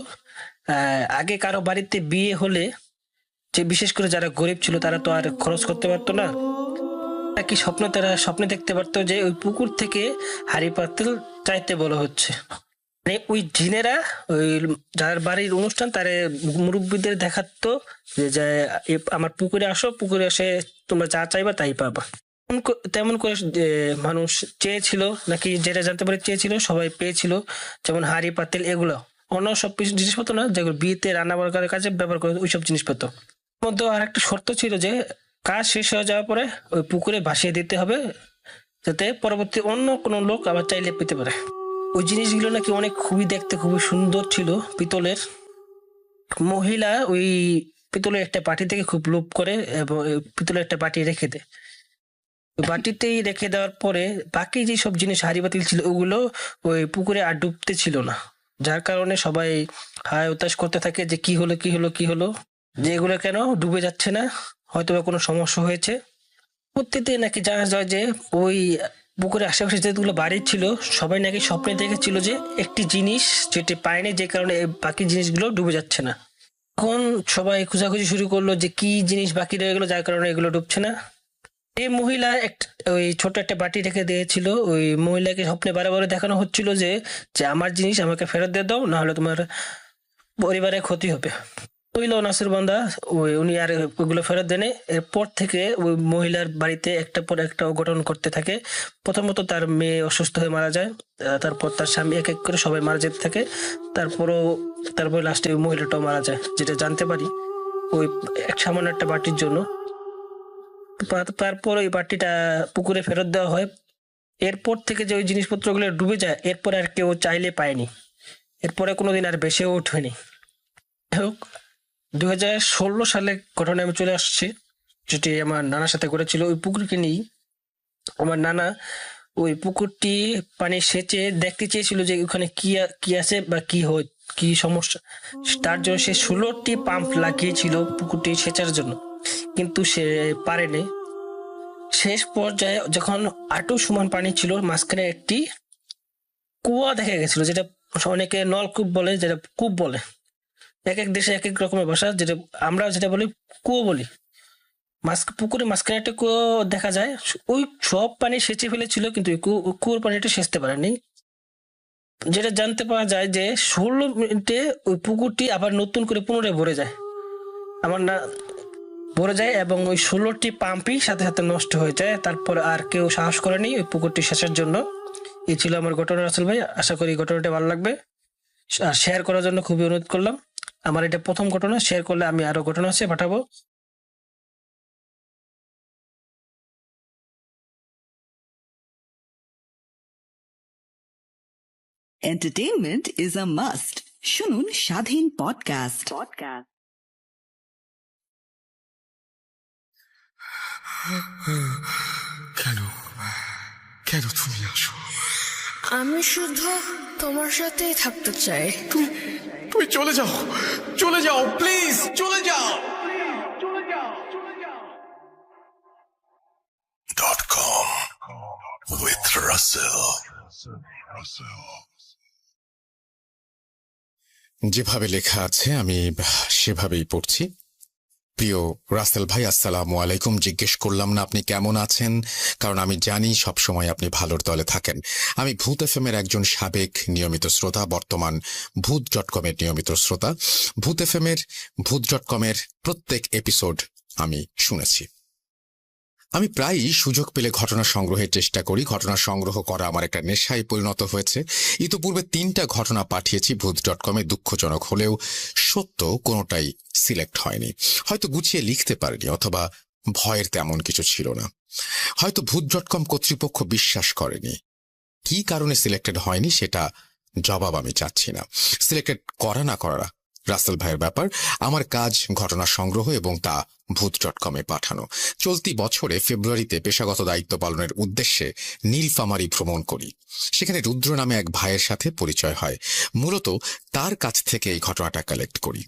আগে কারো বাড়িতে বিয়ে হলে, যে বিশেষ করে যারা গরিব ছিল তারা তো আর খরচ করতে পারতো না, কি তারা স্বপ্নে দেখতে পারতো যে ওই পুকুর থেকে হাড়ি পাতিল চাইতে বলা হচ্ছে। মানে ওই জিনেরা ওই যার বাড়ির অনুষ্ঠান তারে মুরব্বীদের দেখাতো যে আমার পুকুরে আসো, পুকুরে এসে তোমরা যা চাইবা তাই পাবা। তেমন করে মানুষ চেয়েছিল, নাকি যেটা জানতে পারে চেয়েছিল, সবাই পেয়েছিল। যেমন হাড়ি পাতিল, এগুলো অন্য সব জিনিসপত্র না, যেগুলো বিয়েতে রান্না বান্নার কাজে ব্যবহার করে ওইসব জিনিসপত্র। মধ্যে আর একটা শর্ত ছিল যে কাজ শেষ হয়ে যাওয়ার পরে ওই পুকুরে ভাসিয়ে দিতে হবে, যাতে পরবর্তী অন্য কোনো লোক আবার চাইলে পেতে পারে। ওই জিনিসগুলো নাকি খুবই দেখতে খুবই সুন্দর ছিল, পিতলের। মহিলা ওই পিতলের একটা বাটি থেকে খুব লোভ করে এবং পিতলের একটা বাটি রেখে দেয়। বাটিতেই রেখে দেওয়ার পরে বাকি যে সব জিনিস হাড়ি বাতিল ছিল ওগুলো ওই পুকুরে আর ডুবতে ছিল না, যার কারণে সবাই হায় উতাস করতে থাকে যে কি হলো, যে এগুলো কেন ডুবে যাচ্ছে না, হয়তো কোনো সমস্যা হয়েছে। প্রত্যেকতে নাকি জানা যায় যে ওই পুকুরের আশেপাশে যেগুলো বাড়ি ছিল সবাই নাকি স্বপ্নে দেখেছিল যে একটি জিনিস যেটি পায়নি, যে কারণে বাকি জিনিসগুলো ডুবে যাচ্ছে না। এখন সবাই খোঁজাখুঁজি শুরু করলো যে কি জিনিস বাকি রয়ে গেলো যার কারণে এগুলো ডুবছে না। এই মহিলা ওই ছোট একটা বাটি রেখে দিয়েছিল, ওই মহিলাকে স্বপ্নে বারে দেখানো হচ্ছিল যে আমার জিনিস আমাকে ফেরত দিয়ে দাও, না হলে তোমার পরিবারের ক্ষতি হবে। হইল নাসির বান্দা উনি আর ওগুলো ফেরত দেনে। এরপর থেকে ওই মহিলার বাড়িতে একটা পর একটা অঘটন করতে থাকে। প্রথমত তার মেয়ে অসুস্থ হয়ে মারা যায়, তারপর তার স্বামী এক এক করে সবাই মারা যেতে থাকে। তারপর লাস্টে ওই মহিলাটাও মারা যায়, যেটা জানতে পারি ওই সামান্য একটা বাটির জন্য। তারপর ওই বাটিটা পুকুরে ফেরত দেওয়া হয়। এরপর থেকে যে ওই জিনিসপত্রগুলো ডুবে যায়, এরপর আর কেউ চাইলে পায়নি, এরপরে কোনোদিন আর বেসেও ওঠেনি। হোক 2016 সালে ঘটনা আমি চলে আসছি, যেটি আমার নানার সাথে ঘটেছিল। ওই পুকুরকে নিয়ে আমার নানা ওই পুকুরটি পানি সেচে দেখতে চেয়েছিল যে ওখানে কি আছে বা কি সমস্যা। তার জন্য সে 16টি পাম্প লাগিয়েছিল পুকুরটি সেচার জন্য, কিন্তু সে পারেনি। শেষ পর্যায়ে যখন আটু সমান পানি ছিল, মাঝখানে একটি কুয়া দেখা গেছিল, যেটা অনেকে নলকূপ বলে, যেটা কূপ বলে। এক এক দেশে এক এক রকমের ভাষা, যেটা আমরা যেটা বলি কুয়ো বলি। পুকুরে মাঝখানে একটা কুয়ো দেখা যায়। ওই সব পানি সেচে ফেলেছিল, কিন্তু কুয়োর পানিটা সেচতে পারেনি। যেটা জানতে পাওয়া যায় যে 16 মিনিটে ওই পুকুরটি আবার নতুন করে পুনরায় ভরে যায়। ভরে যায় এবং ওই 16টি পাম্পই সাথে সাথে নষ্ট হয়ে যায়। তারপর আর কেউ সাহস করেনি ওই পুকুরটি সেচের জন্য। এই ছিল আমার ঘটনা রাসেল ভাই, আশা করি ঘটনাটা ভালো লাগবে। শেয়ার করার জন্য খুবই অনুরোধ করলাম। আমার এটা প্রথম ঘটনা, শেয়ার করলে আমি আরো ঘটনা আছে পাঠাবো। Entertainment is a must. শুনুন স্বাধীন পডকাস্ট। কেন কেন তুমি আসো? আমি শুধু তোমার সাথেই থাকতে চাই। তুমি চলে যাও, চলে যাও, প্লিজ চলে যাও। .com with Russell. যেভাবে লেখা আছে আমি সেভাবেই পড়ছি। প্রিয় রাসেল ভাই, আসসালামু আলাইকুম। জিজ্ঞেস করলাম না আপনি কেমন আছেন, কারণ আমি জানি সবসময় আপনি ভালোর দলে থাকেন। আমি ভূত এফএমের একজন সাবেক নিয়মিত শ্রোতা, বর্তমান ভূত.com-এর নিয়মিত শ্রোতা। ভূত.com-এর প্রত্যেক এপিসোড আমি শুনেছি। আমি প্রায়ই সুযোগ পেলে ঘটনা সংগ্রহের চেষ্টা করি। ঘটনা সংগ্রহ করা আমার একটা নেশায় পরিণত হয়েছে। ইতোপূর্বে 3টা ঘটনা পাঠিয়েছি ভূত.com-এ। দুঃখজনক হলেও সত্য, কোনোটাই সিলেক্ট হয়নি। হয়তো গুছিয়ে লিখতে পারিনি, অথবা ভয়ের তেমন কিছু ছিল না। হয়তো ভূত.com কর্তৃপক্ষ বিশ্বাস করেনি। কি কারণে সিলেক্টেড হয়নি সেটা জবাব আমি চাচ্ছি না। সিলেক্টেড করা না করা রাসেল ভাইয়ের ব্যাপার। আমার কাজ ঘটনা সংগ্রহ এবং তা ভূত.com-এ পাঠানো। চলতি বছরে ফেব্রুয়ারিতে পেশাগত দায়িত্ব পালনের উদ্দেশ্যে নীলফামারী ভ্রমণ করি। সেখানে রুদ্র নামে এক ভাইয়ের সাথে পরিচয় হয়। মূলত তার কাছ থেকে এই ঘটনাটা কালেক্ট করি।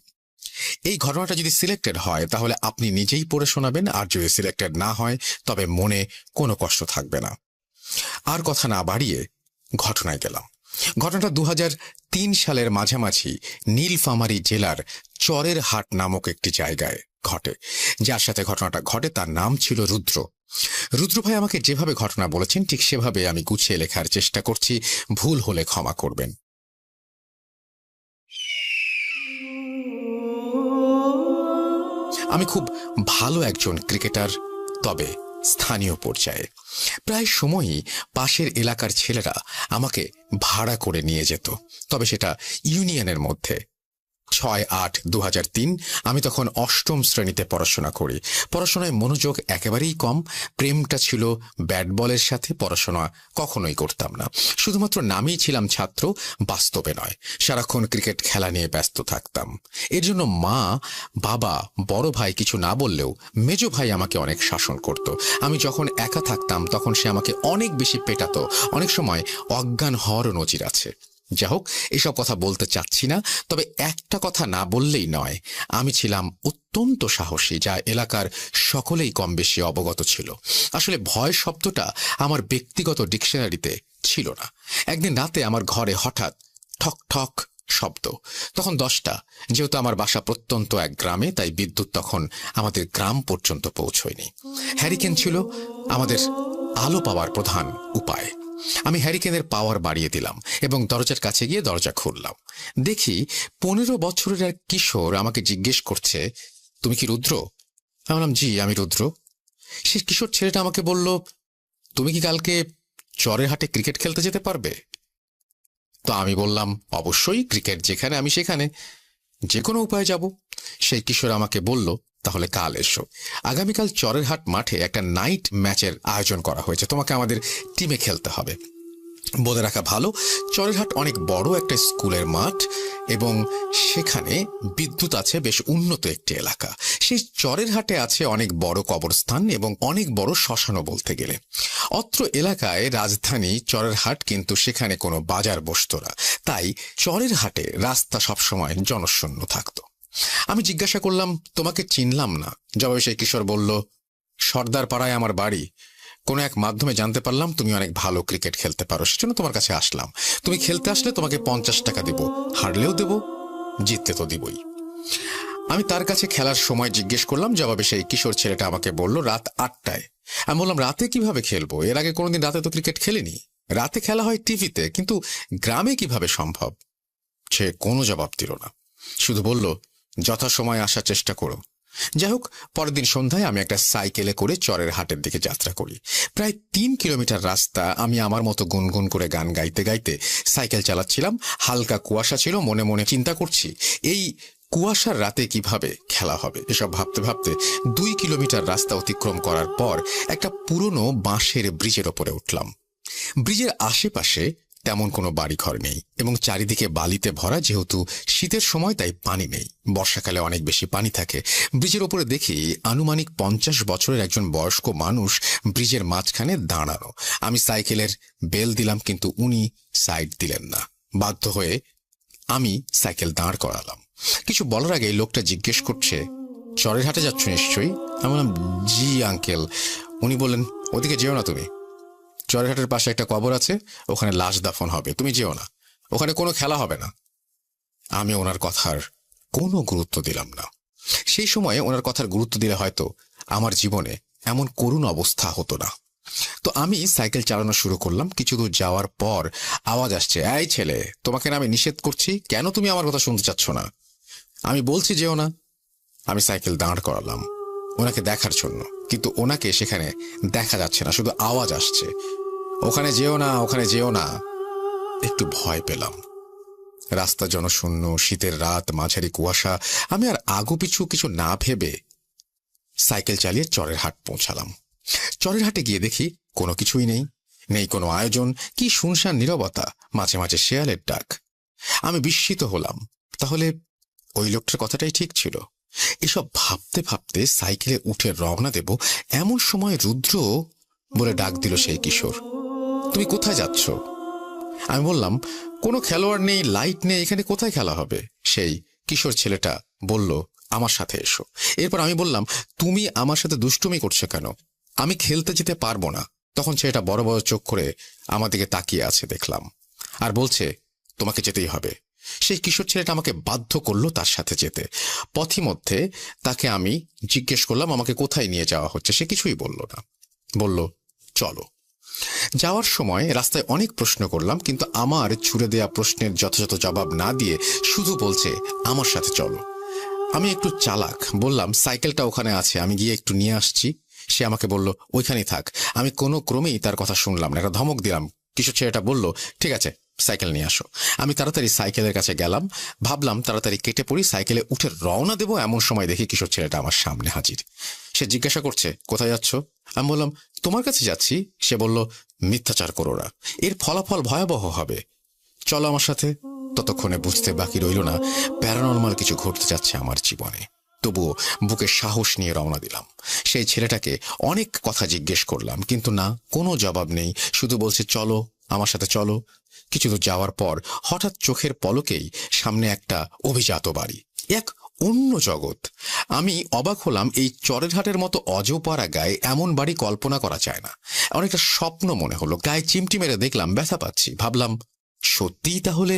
এই ঘটনাটা যদি সিলেক্টেড হয় তাহলে আপনি নিজেই পড়ে শোনাবেন, আর যদি সিলেক্টেড না হয় তবে মনে কোনো কষ্ট থাকবে না। আর কথা না বাড়িয়ে ঘটনায় গেলাম। ঘটনাটা 2003 সালের মাঝামাঝি নীলফামারী জেলার চরের হাট নামক একটি জায়গায় ঘটে। যার সাথে ঘটনাটা ঘটে তার নাম ছিল রুদ্র। রুদ্র ভাই আমাকে যেভাবে ঘটনা বলেছেন ঠিক সেভাবে আমি গুছিয়ে লেখার চেষ্টা করছি। ভুল হলে ক্ষমা করবেন। আমি খুব ভালো একজন ক্রিকেটার, তবে স্থানীয় পর্যায়ে। প্রায় সময়ই পাশের এলাকার ছেলেরা আমাকে ভাড়া করে নিয়ে যেত, তবে সেটা ইউনিয়নের মধ্যে। 6-8-2003 আমি তখন 8ম শ্রেণীতে পড়াশোনা করি। পড়াশোনায় মনোযোগ একেবারেই কম। প্রেমটা ছিল ব্যাট বলের সাথে, পড়াশোনা কখনোই করতাম না। শুধুমাত্র নামেই ছিলাম ছাত্র, বাস্তবে নয়। সারাক্ষণ ক্রিকেট খেলা নিয়ে ব্যস্ত থাকতাম। এর জন্য মা, বাবা, বড় ভাই কিছু না বললেও মেজো ভাই আমাকে অনেক শাসন করত। আমি যখন একা থাকতাম তখন সে আমাকে অনেক বেশি পেটাতো। অনেক সময় অজ্ঞান হওয়ারও নজির আছে। যা হোক, এসব কথা বলতে চাচ্ছি না। তবে একটা কথা না বললেই নয়, আমি ছিলাম অত্যন্ত সাহসী, যা এলাকার সকলেই কম বেশি অবগত ছিল। আসলে ভয় শব্দটা আমার ব্যক্তিগত ডিকশনারিতে ছিল না। একদিন রাতে আমার ঘরে হঠাৎ ঠক ঠক শব্দ। তখন 10টা। যেহেতু আমার বাসা প্রত্যন্ত এক গ্রামে, তাই বিদ্যুৎ তখন আমাদের গ্রাম পর্যন্ত পৌঁছয়নি। হ্যারিকেন ছিল আমাদের আলো পাওয়ার প্রধান উপায়। আমি হ্যারিকেনের পাওয়ার বাড়িয়ে দিলাম এবং দরজার কাছে গিয়ে দরজা খুললাম। দেখি 15 বছরের এক কিশোর আমাকে জিজ্ঞেস করছে, তুমি কি রুদ্র? আমি বললাম, জি আমি রুদ্র। সে কিশোর ছেলেটা আমাকে বলল, তুমি কি কালকে চরের হাটে ক্রিকেট খেলতে যেতে পারবে? তো আমি বললাম, অবশ্যই, ক্রিকেট যেখানে আমি সেখানে, যে কোনো উপায়ে যাব। সেই কিশোর আমাকে বলল, তাহলে কাল এসো। আগামীকাল চরের হাট মাঠে একটা নাইট ম্যাচের আয়োজন করা হয়েছে, তোমাকে আমাদের টিমে খেলতে হবে। বলে রাখা ভালো, চরের হাট অনেক বড় একটা স্কুলের মাঠ এবং সেখানে বিদ্যুৎ আছে, বেশ উন্নত একটি এলাকা। সেই চরের হাটে আছে অনেক বড় কবরস্থান এবং অনেক বড় শ্মশানও বলতে গেলে। অত্র এলাকায় রাজধানী চরের হাট, কিন্তু সেখানে কোনো বাজার বসত না, তাই চরের হাটে রাস্তা সবসময় জনশূন্য থাকত। আমি জিজ্ঞাসা করলাম, তোমাকে চিনলাম না। জবাবে সেই কিশোর বলল, সর্দার পাড়ায় আমার বাড়ি। কোনো এক মাধ্যমে জানতে পারলাম তুমি অনেক ভালো ক্রিকেট খেলতে পারো, সেজন্য তোমার কাছে আসলাম। তুমি খেলতে আসলে তোমাকে 50 টাকা দেব, হারলেও দেব, জিততে তো দিবই। আমি তার কাছে খেলার সময় জিজ্ঞেস করলাম। জবাবে সেই কিশোর ছেলেটা আমাকে বলল, রাত 8টায়। আমি বললাম, রাতে কিভাবে খেলবো? এর আগে কোনোদিন রাতে তো ক্রিকেট খেলিনি। রাতে খেলা হয় টিভিতে, কিন্তু গ্রামে কিভাবে সম্ভব? সে কোনো জবাব দিল না, শুধু বলল, যথাসময় আসার চেষ্টা করো। যাই হোক, পরের দিন সন্ধ্যায় আমি একটা সাইকেলে করে চরের হাটের দিকে যাত্রা করি। প্রায় 3 কিলোমিটার রাস্তা আমি আমার মতো গুনগুন করে গান গাইতে গাইতে সাইকেল চালাচ্ছিলাম। হালকা কুয়াশা ছিল, মনে মনে চিন্তা করছি এই কুয়াশার রাতে কিভাবে খেলা হবে। এসব ভাবতে ভাবতে 2 কিলোমিটার রাস্তা অতিক্রম করার পর একটা পুরনো বাঁশের ব্রিজের ওপরে উঠলাম। ব্রিজের আশেপাশে তেমন কোনো বাড়িঘর নেই এবং চারিদিকে বালিতে ভরা। যেহেতু শীতের সময় তাই পানি নেই, বর্ষাকালে অনেক বেশি পানি থাকে। ব্রিজের ওপরে দেখি আনুমানিক 50 বছরের একজন বয়স্ক মানুষ ব্রিজের মাঝখানে দাঁড়ানো। আমি সাইকেলের বেল দিলাম, কিন্তু উনি সাইড দিলেন না। বাধ্য হয়ে আমি সাইকেল দাঁড় করালাম। কিছু বলার আগে লোকটা জিজ্ঞেস করছে, চরের হাটে যাচ্ছ নিশ্চয়ই? আমি বললাম, জি আঙ্কেল। উনি বললেন, ওদিকে যেও না তুমি, চরের হাটের পাশে একটা কবর আছে, ওখানে লাশ দাফন হবে, তুমি যেও না, ওখানে কোনো খেলা হবে না। আমি ওনার কথার কোনো গুরুত্ব দিলাম না। সেই সময়ে ওনার কথার গুরুত্ব দিলে হয়তো আমার জীবনে এমন করুণ অবস্থা হতো না। তো আমি সাইকেল চালানো শুরু করলাম। কিছু দূর যাওয়ার পর আওয়াজ আসছে, এই ছেলে, তোমাকে না আমি নিষেধ করছি, কেন তুমি আমার কথা শুনতে চাচ্ছ না? আমি বলছি যেও না। আমি সাইকেল দাঁড় করালাম ওনাকে দেখার জন্য, কিন্তু ওনাকে সেখানে দেখা যাচ্ছে না, শুধু আওয়াজ আসছে, ওখানে যেও না, ওখানে যেও না। একটু ভয় পেলাম। রাস্তা জনশূন্য, শীতের রাত, মাঝারি কুয়াশা। আমি আর আগু পিছু কিছু না ভেবে সাইকেল চালিয়ে চরের হাট পৌঁছালাম। চরের হাটে গিয়ে দেখি কোনো কিছুই নেই, নেই কোনো আয়োজন, কি শুনশান নীরবতা, মাঝে মাঝে শেয়ালের ডাক। আমি বিস্মিত হলাম, তাহলে ওই লোকটার কথাটাই ঠিক ছিল। এসব ভাবতে ভাবতে সাইকেলে উঠে রওনা দেব, এমন সময় রুদ্র বলে ডাক দিল সেই কিশোর, তুমি কোথায় যাচ্ছ? আমি বললাম, কোনো খেলোয়াড় নেই, লাইট নেই, এখানে কোথায় খেলা হবে? সেই কিশোর ছেলেটা বলল, আমার সাথে এসো। এরপর আমি বললাম, তুমি আমার সাথে দুষ্টুমি করছো কেন? আমি খেলতে যেতে পারবো না। তখন ছেলেটা বড় বড় চোখ করে আমার দিকে তাকিয়ে আছে দেখলাম, আর বলছে, তোমাকে যেতেই হবে। সেই কিশোর ছেলেটা আমাকে বাধ্য করলো তার সাথে যেতে। পথিমধ্যে তাকে আমি জিজ্ঞেস করলাম আমাকে কোথায় নিয়ে যাওয়া হচ্ছে। সে কিছুই বলল না, বলল, চলো। যাওয়ার সময় রাস্তায় অনেক প্রশ্ন করলাম, কিন্তু আমার ছুড়ে দেয়া প্রশ্নের যথাযথ জবাব না দিয়ে শুধু বলছে, আমার সাথে চলো। আমি একটু চালাক, বললাম, সাইকেলটা ওখানে আছে, আমি গিয়ে একটু নিয়ে আসছি। সে আমাকে বলল, ওইখানেই থাক। আমি কোনো ক্রমেই তার কথা শুনলাম না, একটা ধমক দিলাম। কিশোর ছেলেটা বলল, ঠিক আছে, সাইকেল নিয়ে আসো। আমি তাড়াতাড়ি সাইকেলের কাছে গেলাম, ভাবলাম তাড়াতাড়ি কেটে পড়ি, সাইকেলে উঠে রওনা দেবো। এমন সময় দেখি কিশোর ছেলেটা আমার সামনে হাজির। সে জিজ্ঞাসা করছে, কোথায় যাচ্ছ? আমি বললাম, তোমার কাছে যাচ্ছি। সে বলল, মিথ্যাচার করো না, এর ফলাফল ভয়াবহ হবে, চলো আমার সাথে। ততক্ষণে বুঝতে বাকি রইল না প্যারানর্মাল কিছু ঘটতে যাচ্ছে আমার জীবনে। তবুও বুকে সাহস নিয়ে রওনা দিলাম। সেই ছেলেটাকে অনেক কথা জিজ্ঞেস করলাম, কিন্তু না, কোনো জবাব নেই, শুধু বলছে, চলো আমার সাথে চলো। কিছু দূর যাওয়ার পর হঠাৎ চোখের পলকেই সামনে একটা অভিজাত বাড়ি, এক অন্য জগৎ। আমি অবাক হলাম, এই চরের হাটের মতো অজপাড়া গায়ে এমন বাড়ি কল্পনা করা যায় না। অনেকটা স্বপ্ন মনে হলো। গায়ে চিমটি মেরে দেখলাম ব্যথা পাচ্ছি। ভাবলাম, সত্যিই তাহলে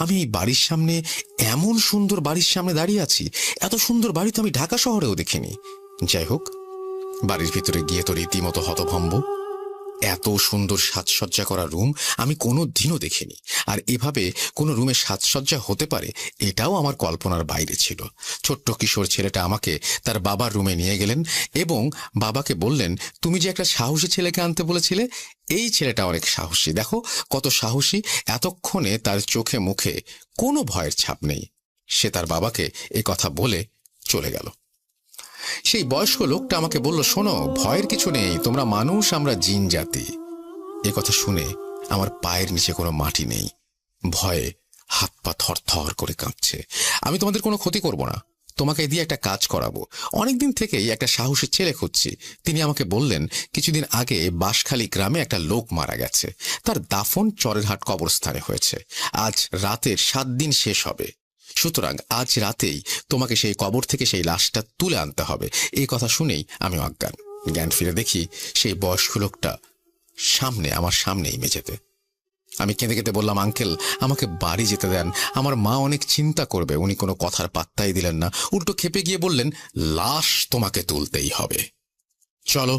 আমি এই বাড়ির সামনে, এমন সুন্দর বাড়ির সামনে দাঁড়িয়ে আছি। এত সুন্দর বাড়ি তো আমি ঢাকা শহরেও দেখিনি। যাই হোক, বাড়ির ভিতরে গিয়ে তো রীতিমতো হতভম্ব। এত সুন্দর সাজসজ্জা করা রুম আমি কোনো দিনও দেখিনি। আর এভাবে কোনো রুমে সাজসজ্জা হতে পারে এটাও আমার কল্পনার বাইরে ছিল। ছোট্ট কিশোর ছেলেটা আমাকে তার বাবার রুমে নিয়ে গেলেন এবং বাবাকে বললেন, তুমি যে একটা সাহসী ছেলেকে আনতে বলেছিলে, এই ছেলেটা অনেক সাহসী, দেখো কত সাহসী। এতক্ষণে তার চোখে মুখে কোনো ভয়ের ছাপ নেই। সে তার বাবাকে এ কথা বলে চলে গেল। সেই বয়স্ক লোকটা আমাকে বলল, শোনো, ভয়ের কিছু নেই, তোমরা মানুষ, আমরা জিন জাতি। এ কথা শুনে আমার পায়ের নিচে কোনো মাটি নেই। ভয়ে হাত পা থরথর করে কাঁপছে। আমি তোমাদের কোনো ক্ষতি করব না, তোমাকে দিয়ে একটা কাজ করাবো। অনেকদিন থেকেই একটা সাহসী ছেলে খুঁজছি। তিনি আমাকে বললেন, কিছুদিন আগে বাঁশখালী গ্রামে একটা লোক মারা গেছে, তার দাফন চরের হাট কবরস্থানে হয়েছে। আজ রাতের 7 দিন শেষ হবে, সুতরাং আজ রাতেই তোমাকে সেই কবর থেকে সেই লাশটা তুলে আনতে হবে। এই কথা শুনেই আমি অজ্ঞান। জ্ঞান ফিরে দেখি সেই বয়স্ক লোকটা আমার সামনেই মেঝেতে। আমি কেঁদে কেঁদে বললাম, আঙ্কেল, আমাকে বাড়ি যেতে দেন, আমার মা অনেক চিন্তা করবে। উনি কোনো কথার পাত্তাই দিলেন না, উল্টো খেপে গিয়ে বললেন, লাশ তোমাকে তুলতেই হবে, চলো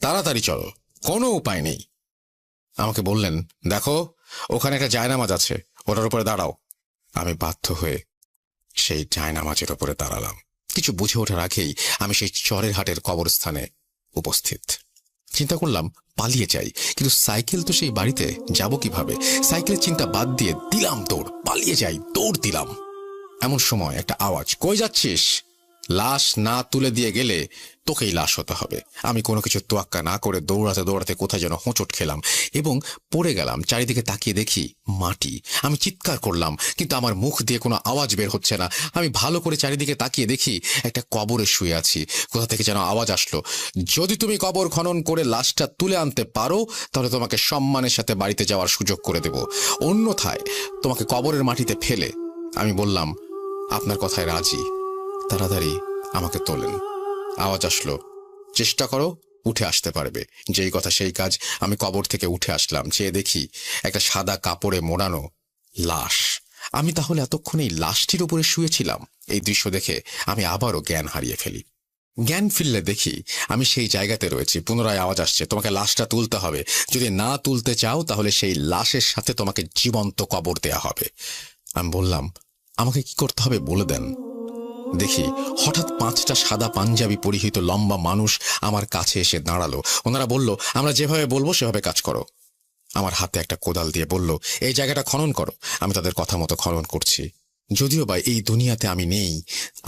তাড়াতাড়ি চলো, কোনো উপায় নেই। আমাকে বললেন, দেখো ওখানে একটা জায়নামাজ আছে, ওটার উপরে দাঁড়াও। আমি বাধ্য হয়ে সেই জায়নামাজের ওপরে দাঁড়ালাম। কিছু বুঝে ওঠার আগেই আমি সেই চরের হাটের কবরস্থানে উপস্থিত। চিন্তা করলাম পালিয়ে যাই, কিন্তু সাইকেল তো সেই বাড়িতে, যাব কিভাবে? সাইকেলের চিন্তা বাদ দিয়ে দিলাম দৌড়, পালিয়ে যাই, দৌড় দিলাম। এমন সময় একটা আওয়াজ, কই যাচ্ছিস? লাশ না তুলে দিয়ে গেলে তোকেই লাশ হতে হবে। আমি কোনো কিছু তোয়াক্কা না করে দৌড়াতে দৌড়াতে কোথায় যেন হোঁচট খেলাম এবং পড়ে গেলাম। চারিদিকে তাকিয়ে দেখি মাটি। আমি চিৎকার করলাম, কিন্তু আমার মুখ দিয়ে কোনো আওয়াজ বের হচ্ছে না। আমি ভালো করে চারিদিকে তাকিয়ে দেখি একটা কবরে শুয়ে আছি। কোথা থেকে যেন আওয়াজ আসলো, যদি তুমি কবর খনন করে লাশটা তুলে আনতে পারো তাহলে তোমাকে সম্মানের সাথে বাড়িতে যাওয়ার সুযোগ করে দেব, অন্যথায় তোমাকে কবরের মাটিতে ফেলে। আমি বললাম, আপনার কথায় রাজি। তাড়াতাড়ি আমাকে তোলেন। আওয়াজ আসলো, চেষ্টা করো, উঠে আসতে পারবে। যেই কথা সেই কাজ। আমি কবর থেকে উঠে আসলাম। চেয়ে দেখি একটা সাদা কাপড়ে মোড়ানো লাশ। আমি তাহলে এতক্ষণ এই লাশটির উপরে শুয়েছিলাম। এই দৃশ্য দেখে আমি আবারও জ্ঞান হারিয়ে ফেলি। জ্ঞান ফিরলে দেখি আমি সেই জায়গাতে রয়েছি। পুনরায় আওয়াজ আসছে, তোমাকে লাশটা তুলতে হবে। যদি না তুলতে চাও তাহলে সেই লাশের সাথে তোমাকে জীবন্ত কবর দেয়া হবে। আমি বললাম, আমাকে কি করতে হবে বলে দেন। দেখি হঠাৎ 5টা সাদা পাঞ্জাবি পরিহিত লম্বা মানুষ আমার কাছে এসে দাঁড়ালো। ওনারা বলল, আমরা যেভাবে বলবো সেভাবে কাজ করো। আমার হাতে একটা কোদাল দিয়ে বলল, এই জায়গাটা খনন করো। আমি তাদের কথা মতো খনন করছি। যদিও বা এই দুনিয়াতে আমি নেই,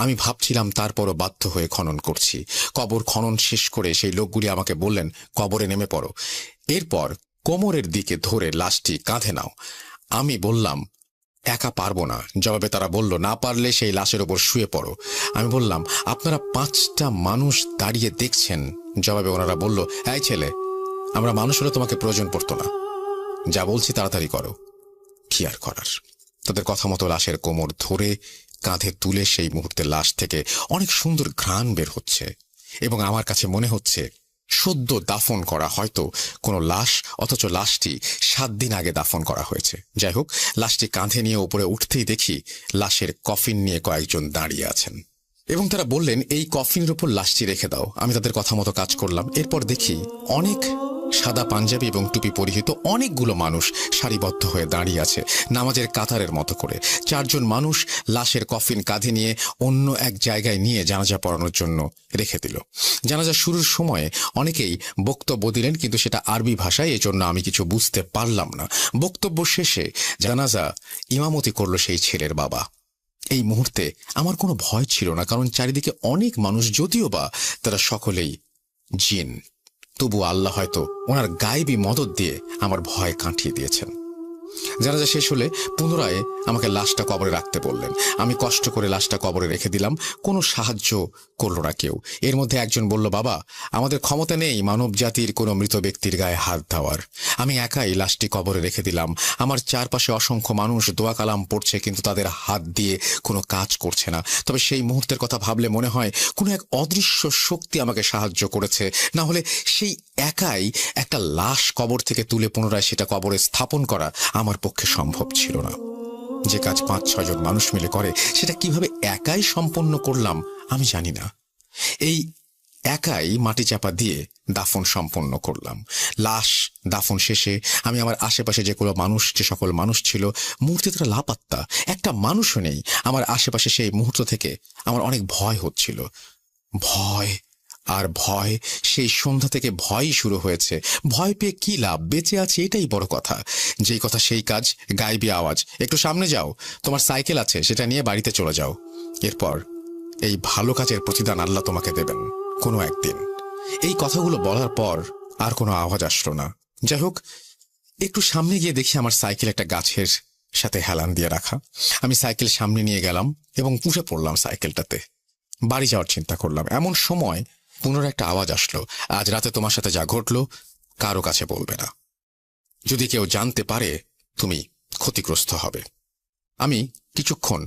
আমি ভাবছিলাম, তারপরও বাধ্য হয়ে খনন করছি। কবর খনন শেষ করে সেই লোকগুলি আমাকে বললেন, কবরে নেমে পড়ো। এরপর কোমরের দিকে ধরে লাশটি কাঁধে নাও। আমি বললাম, একা পারবো না। জবাবে তারা বলল, না পারলে সেই লাশের ওপর শুয়ে পড়ো। আমি বললাম, আপনারা 5টা মানুষ দাঁড়িয়ে দেখছেন। জবাবে ওনারা বলল, এই ছেলে, আমরা মানুষ হলে তোমাকে প্রয়োজন পড়তো না। যা বলছি তাড়াতাড়ি করো। কি আর করার। তাদের কথা মতো লাশের কোমর ধরে কাঁধে তুলে সেই মুহূর্তে লাশ থেকে অনেক সুন্দর ঘ্রাণ বের হচ্ছে এবং আমার কাছে মনে হচ্ছে সদ্য দাফন করা হয়তো কোনো লাশ, অথচ লাশটি 7 দিন আগে দাফন করা হয়েছে। যাই হোক, লাশটি কাঁধে নিয়ে উপরে উঠতেই দেখি লাশের কফিন নিয়ে কয়েকজন দাঁড়িয়ে আছেন এবং তারা বললেন, এই কফিনের উপর লাশটি রেখে দাও। আমি তাদের কথা মতো কাজ করলাম। এরপর দেখি অনেক সাদা পাঞ্জাবি এবং টুপি পরিহিত অনেকগুলো মানুষ সারিবদ্ধ হয়ে দাঁড়িয়ে আছে, নামাজের কাতারের মতো করে। 4 জন মানুষ লাশের কফিন কাঁধে নিয়ে অন্য এক জায়গায় নিয়ে জানাজা পড়ানোর জন্য রেখে দিল। জানাজা শুরুর সময়ে অনেকেই বক্তব্য দিলেন, কিন্তু সেটা আরবি ভাষায়, এজন্য আমি কিছু বুঝতে পারলাম না। বক্তব্য শেষে জানাজা ইমামতি করলো সেই ছেলের বাবা। এই মুহূর্তে আমার কোনো ভয় ছিল না, কারণ চারিদিকে অনেক মানুষ, যদিও বা তারা সকলেই জিন। তবু আল্লাহ হয়তো ওনার গায়েবী মদত দিয়ে আমার ভয় কাটিয়ে দিয়েছেন। জানাজা শেষ হলে পুনরায় আমাকে লাশটা কবরে রাখতে বললেন। আমি কষ্ট করে লাশটা কবরে রেখে দিলাম। কোনো সাহায্য করল না কেউ। এর মধ্যে একজন বলল, বাবা, আমাদের ক্ষমতা নেই মানব জাতির কোনো মৃত ব্যক্তির গায়ে হাত দেওয়ার। আমি একাই লাশটি কবরে রেখে দিলাম। আমার চারপাশে অসংখ্য মানুষ দোয়া কালাম পড়ছে, কিন্তু তাদের হাত দিয়ে কোনো কাজ করছে না। তবে সেই মুহূর্তের কথা ভাবলে মনে হয় কোনো এক অদৃশ্য শক্তি আমাকে সাহায্য করেছে। না হলে সেই একাই একটা লাশ কবর থেকে তুলে পুনরায় সেটা কবরে স্থাপন করা আমার পক্ষে সম্ভব ছিল না। যে কাজ 5-6 জন মানুষ মিলে করে, সেটা কিভাবে একাই সম্পন্ন করলাম আমি জানি না। এই একাই মাটি চাপা দিয়ে দাফন সম্পন্ন করলাম। লাশ দাফন শেষে আমি আমার আশেপাশে যে সকল মানুষ ছিল, মুহূর্তে তারা লাপাত্তা, একটা মানুষও নেই আমার আশেপাশে। সেই মুহূর্ত থেকে আমার অনেক ভয় হচ্ছিল। ভয় আর ভয়। সেই সন্ধ্যা থেকে ভয়ই শুরু হয়েছে। ভয় পেয়ে কি লাভ? বেঁচে আছে, এটাই বড় কথা। যেই কথা সেই কাজ। গায়েবী আওয়াজ, একটু সামনে যাও, তোমার সাইকেল আছে, সেটা নিয়ে বাড়িতে চলে যাও। এরপর এই ভালো কাজের প্রতিদান আল্লাহ তোমাকে দেবেন কোনো একদিন। এই কথাগুলো বলার পর আর কোনো আওয়াজ আসলো না। যাই হোক, একটু সামনে গিয়ে দেখি আমার সাইকেল একটা গাছের সাথে হেলান দিয়ে রাখা। আমি সাইকেল সামনে নিয়ে গেলাম এবং উঠে পড়লাম সাইকেলটাতে। বাড়ি যাওয়ার চিন্তা করলাম। এমন সময় পুনরায় একটা আওয়াজ আসলো, আজ রাতে তোমার সাথে যা ঘটলো কারো কাছে বলবে না। যদি কেউ জানতে পারে তুমি ক্ষতিগ্রস্ত হবে। আমি কিছুক্ষণ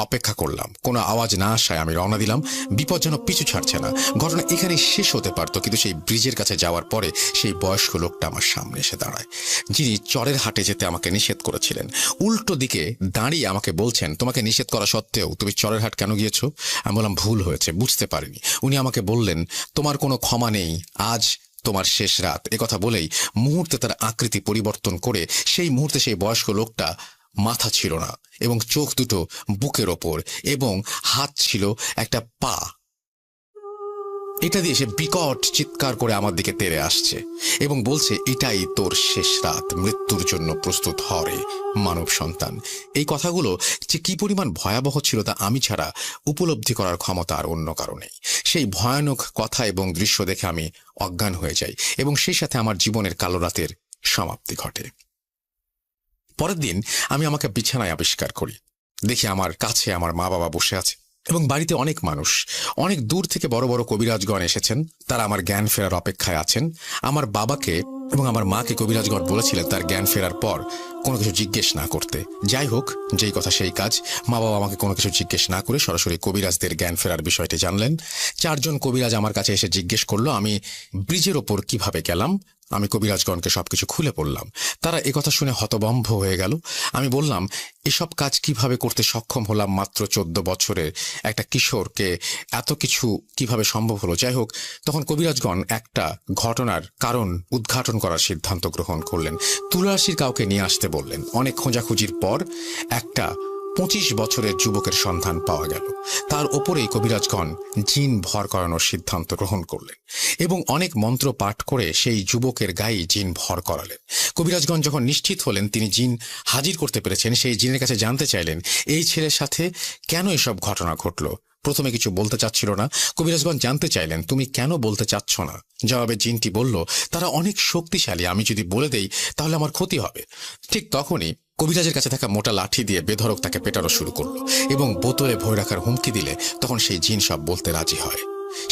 অপেক্ষা করলাম। কোনো আওয়াজ না আসায় আমি রওনা দিলাম। বিপদ যেন পিছু ছাড়ছে না। ঘটনা এখানে শেষ হতে পারত, কিন্তু সেই ব্রিজের কাছে যাওয়ার পরে সেই বয়স্ক লোকটা আমার সামনে এসে দাঁড়ায়, যিনি চরের হাটে যেতে আমাকে নিষেধ করেছিলেন। উল্টো দিকে দাঁড়িয়ে আমাকে বলছেন, তোমাকে নিষেধ করা সত্ত্বেও তুমি চরের হাট কেন গিয়েছো? আমি বললাম, ভুল হয়েছে, বুঝতে পারিনি। উনি আমাকে বললেন, তোমার কোনো ক্ষমা নেই, আজ তোমার শেষ রাত। একথা বলেই মুহূর্তে তার আকৃতি পরিবর্তন করে সেই মুহূর্তে সেই বয়স্ক লোকটা মাথা ছিল না এবং চোখ দুটো বুকের ওপর, এবং হাত ছিল একটা পা। এটা দিয়ে সে বিকট চিৎকার করে আমার দিকে তেড়ে আসছে এবং বলছে, এটাই তোর শেষ রাত, মৃত্যুর জন্য প্রস্তুত হ রে মানব সন্তান। এই কথাগুলো যে কি পরিমাণ ভয়াবহ ছিল তা আমি ছাড়া উপলব্ধি করার ক্ষমতা আর অন্য কারণেই। সেই ভয়ানক কথা এবং দৃশ্য দেখে আমি অজ্ঞান হয়ে যাই এবং সেই সাথে আমার জীবনের কালো রাতের সমাপ্তি ঘটে। পরের দিন আমি আমাকে বিছানায় আবিষ্কার করি। দেখি আমার কাছে আমার মা বাবা বসে আছে এবং বাড়িতে অনেক মানুষ, অনেক দূর থেকে বড় বড় কবিরাজগণ এসেছেন। তারা আমার জ্ঞান ফেরার অপেক্ষায় আছেন। আমার বাবাকে এবং আমার মাকে কবিরাজগণ বলেছিলেন তার জ্ঞান ফেরার পর কোনো কিছু জিজ্ঞেস না করতে। যাই হোক, যেই কথা সেই কাজ। মা বাবা আমাকে কোনো কিছু জিজ্ঞেস না করে সরাসরি কবিরাজদের জ্ঞান ফেরার বিষয়টি জানলেন। 4 জন কবিরাজ আমার কাছে এসে জিজ্ঞেস করলো আমি ব্রিজের ওপর কিভাবে গেলাম। আমি কবিরাজগণকে সবকিছু খুলে বললাম। তারা একথা শুনে হতভম্ব হয়ে গেল। আমি বললাম, এসব কাজ কিভাবে করতে সক্ষম হলাম? মাত্র 14 বছরের একটা কিশোরকে এত কিছু কিভাবে সম্ভব হলো? যাই হোক, তখন কবিরাজগণ একটা ঘটনার কারণ উদ্ঘাটন করার সিদ্ধান্ত গ্রহণ করলেন। তুলারাশির কাউকে নিয়ে আসতে বললেন। অনেক খোঁজাখুঁজির পর একটা 25 বছরের যুবকের সন্ধান পাওয়া গেল। তার ওপরেই কবিরাজগণ জিন ভর করানোর সিদ্ধান্ত গ্রহণ করলেন এবং অনেক মন্ত্র পাঠ করে সেই যুবকের গায়ে জিন ভর করালেন। কবিরাজগণ যখন নিশ্চিত হলেন তিনি জিন হাজির করতে পেরেছেন, সেই জিনের কাছে জানতে চাইলেন এই ছেলের সাথে কেন এসব ঘটনা ঘটলো। প্রথমে কিছু বলতে চাচ্ছিল না। কবিরাজগণ জানতে চাইলেন তুমি কেন বলতে চাচ্ছ না। জবাবে জিনটি বলল, তারা অনেক শক্তিশালী, আমি যদি বলে দেই তাহলে আমার ক্ষতি হবে। ঠিক তখনই কবিরাজের কাছে থাকা মোটা লাঠি দিয়ে বেধড়ক তাকে পেটানো শুরু করলো এবং বোতলে ভরে রাখার হুমকি দিলে তখন সেই জিন সব বলতে রাজি হয়।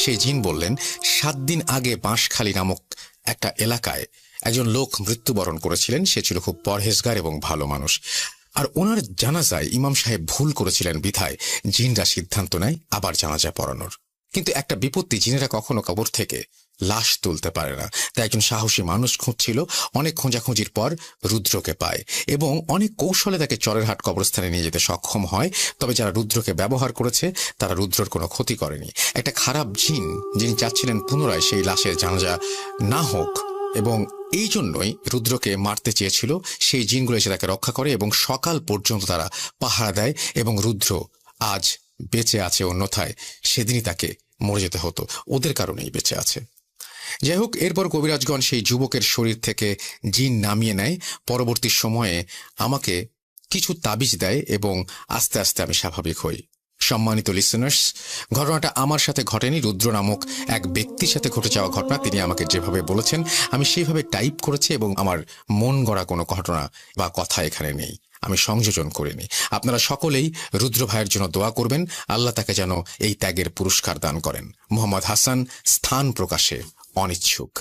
সেই জিন বললেন, 7 দিন আগে বাঁশখালী নামক একটা এলাকায় একজন লোক মৃত্যুবরণ করেছিলেন। সে ছিল খুব পরহেজগার এবং ভালো মানুষ, আর ওনার জানাজায় ইমাম সাহেব ভুল করেছিলেন বিধায় জিনরা সিদ্ধান্ত নেয় আবার জানাজা পড়ানোর। কিন্তু একটা বিপত্তি, জিনেরা কখনো কবর থেকে লাশ তুলতে পারে না। তাই একজন সাহসী মানুষ খুঁজছিল। অনেক খোঁজাখুঁজির পর রুদ্রকে পায় এবং অনেক কৌশলে তাকে চরেরহাট কবরস্থানে নিয়ে যেতে সক্ষম হয়। তবে যারা রুদ্রকে ব্যবহার করেছে তারা রুদ্রর কোনো ক্ষতি করেনি। একটা খারাপ জিন, যিনি চাচ্ছিলেন পুনরায় সেই লাশের জানাজা না হোক এবং এই জন্যই রুদ্রকে মারতে চেয়েছিল, সেই জিনগুলো এসে তাকে রক্ষা করে এবং সকাল পর্যন্ত তারা পাহারা দেয় এবং রুদ্র আজ বেঁচে আছে, অন্যথায় সেদিনই তাকে মরে যেতে হতো। ওদের কারণেই বেঁচে আছে। যাই হোক, এরপর কবিরাজগণ সেই যুবকের শরীর থেকে জিন নামিয়ে নেয়। পরবর্তী সময়ে আমাকে কিছু তাবিজ দেয় এবং আস্তে আস্তে আমি স্বাভাবিক হই। সম্মানিত লিসেনার্স, ঘটনাটা আমার সাথে ঘটেনি, রুদ্র নামক এক ব্যক্তির সাথে ঘটে যাওয়া ঘটনা। তিনি আমাকে যেভাবে বলেছেন আমি সেইভাবে টাইপ করেছি এবং আমার মন গড়া কোনো ঘটনা বা কথা এখানে নেই, আমি সংযোজন করিনি। আপনারা সকলেই রুদ্র ভাইয়ের জন্য দোয়া করবেন, আল্লাহ তাকে যেন এই ত্যাগের পুরস্কার দান করেন। মোহাম্মদ হাসান, স্থান প্রকাশে অনিচ্ছুক।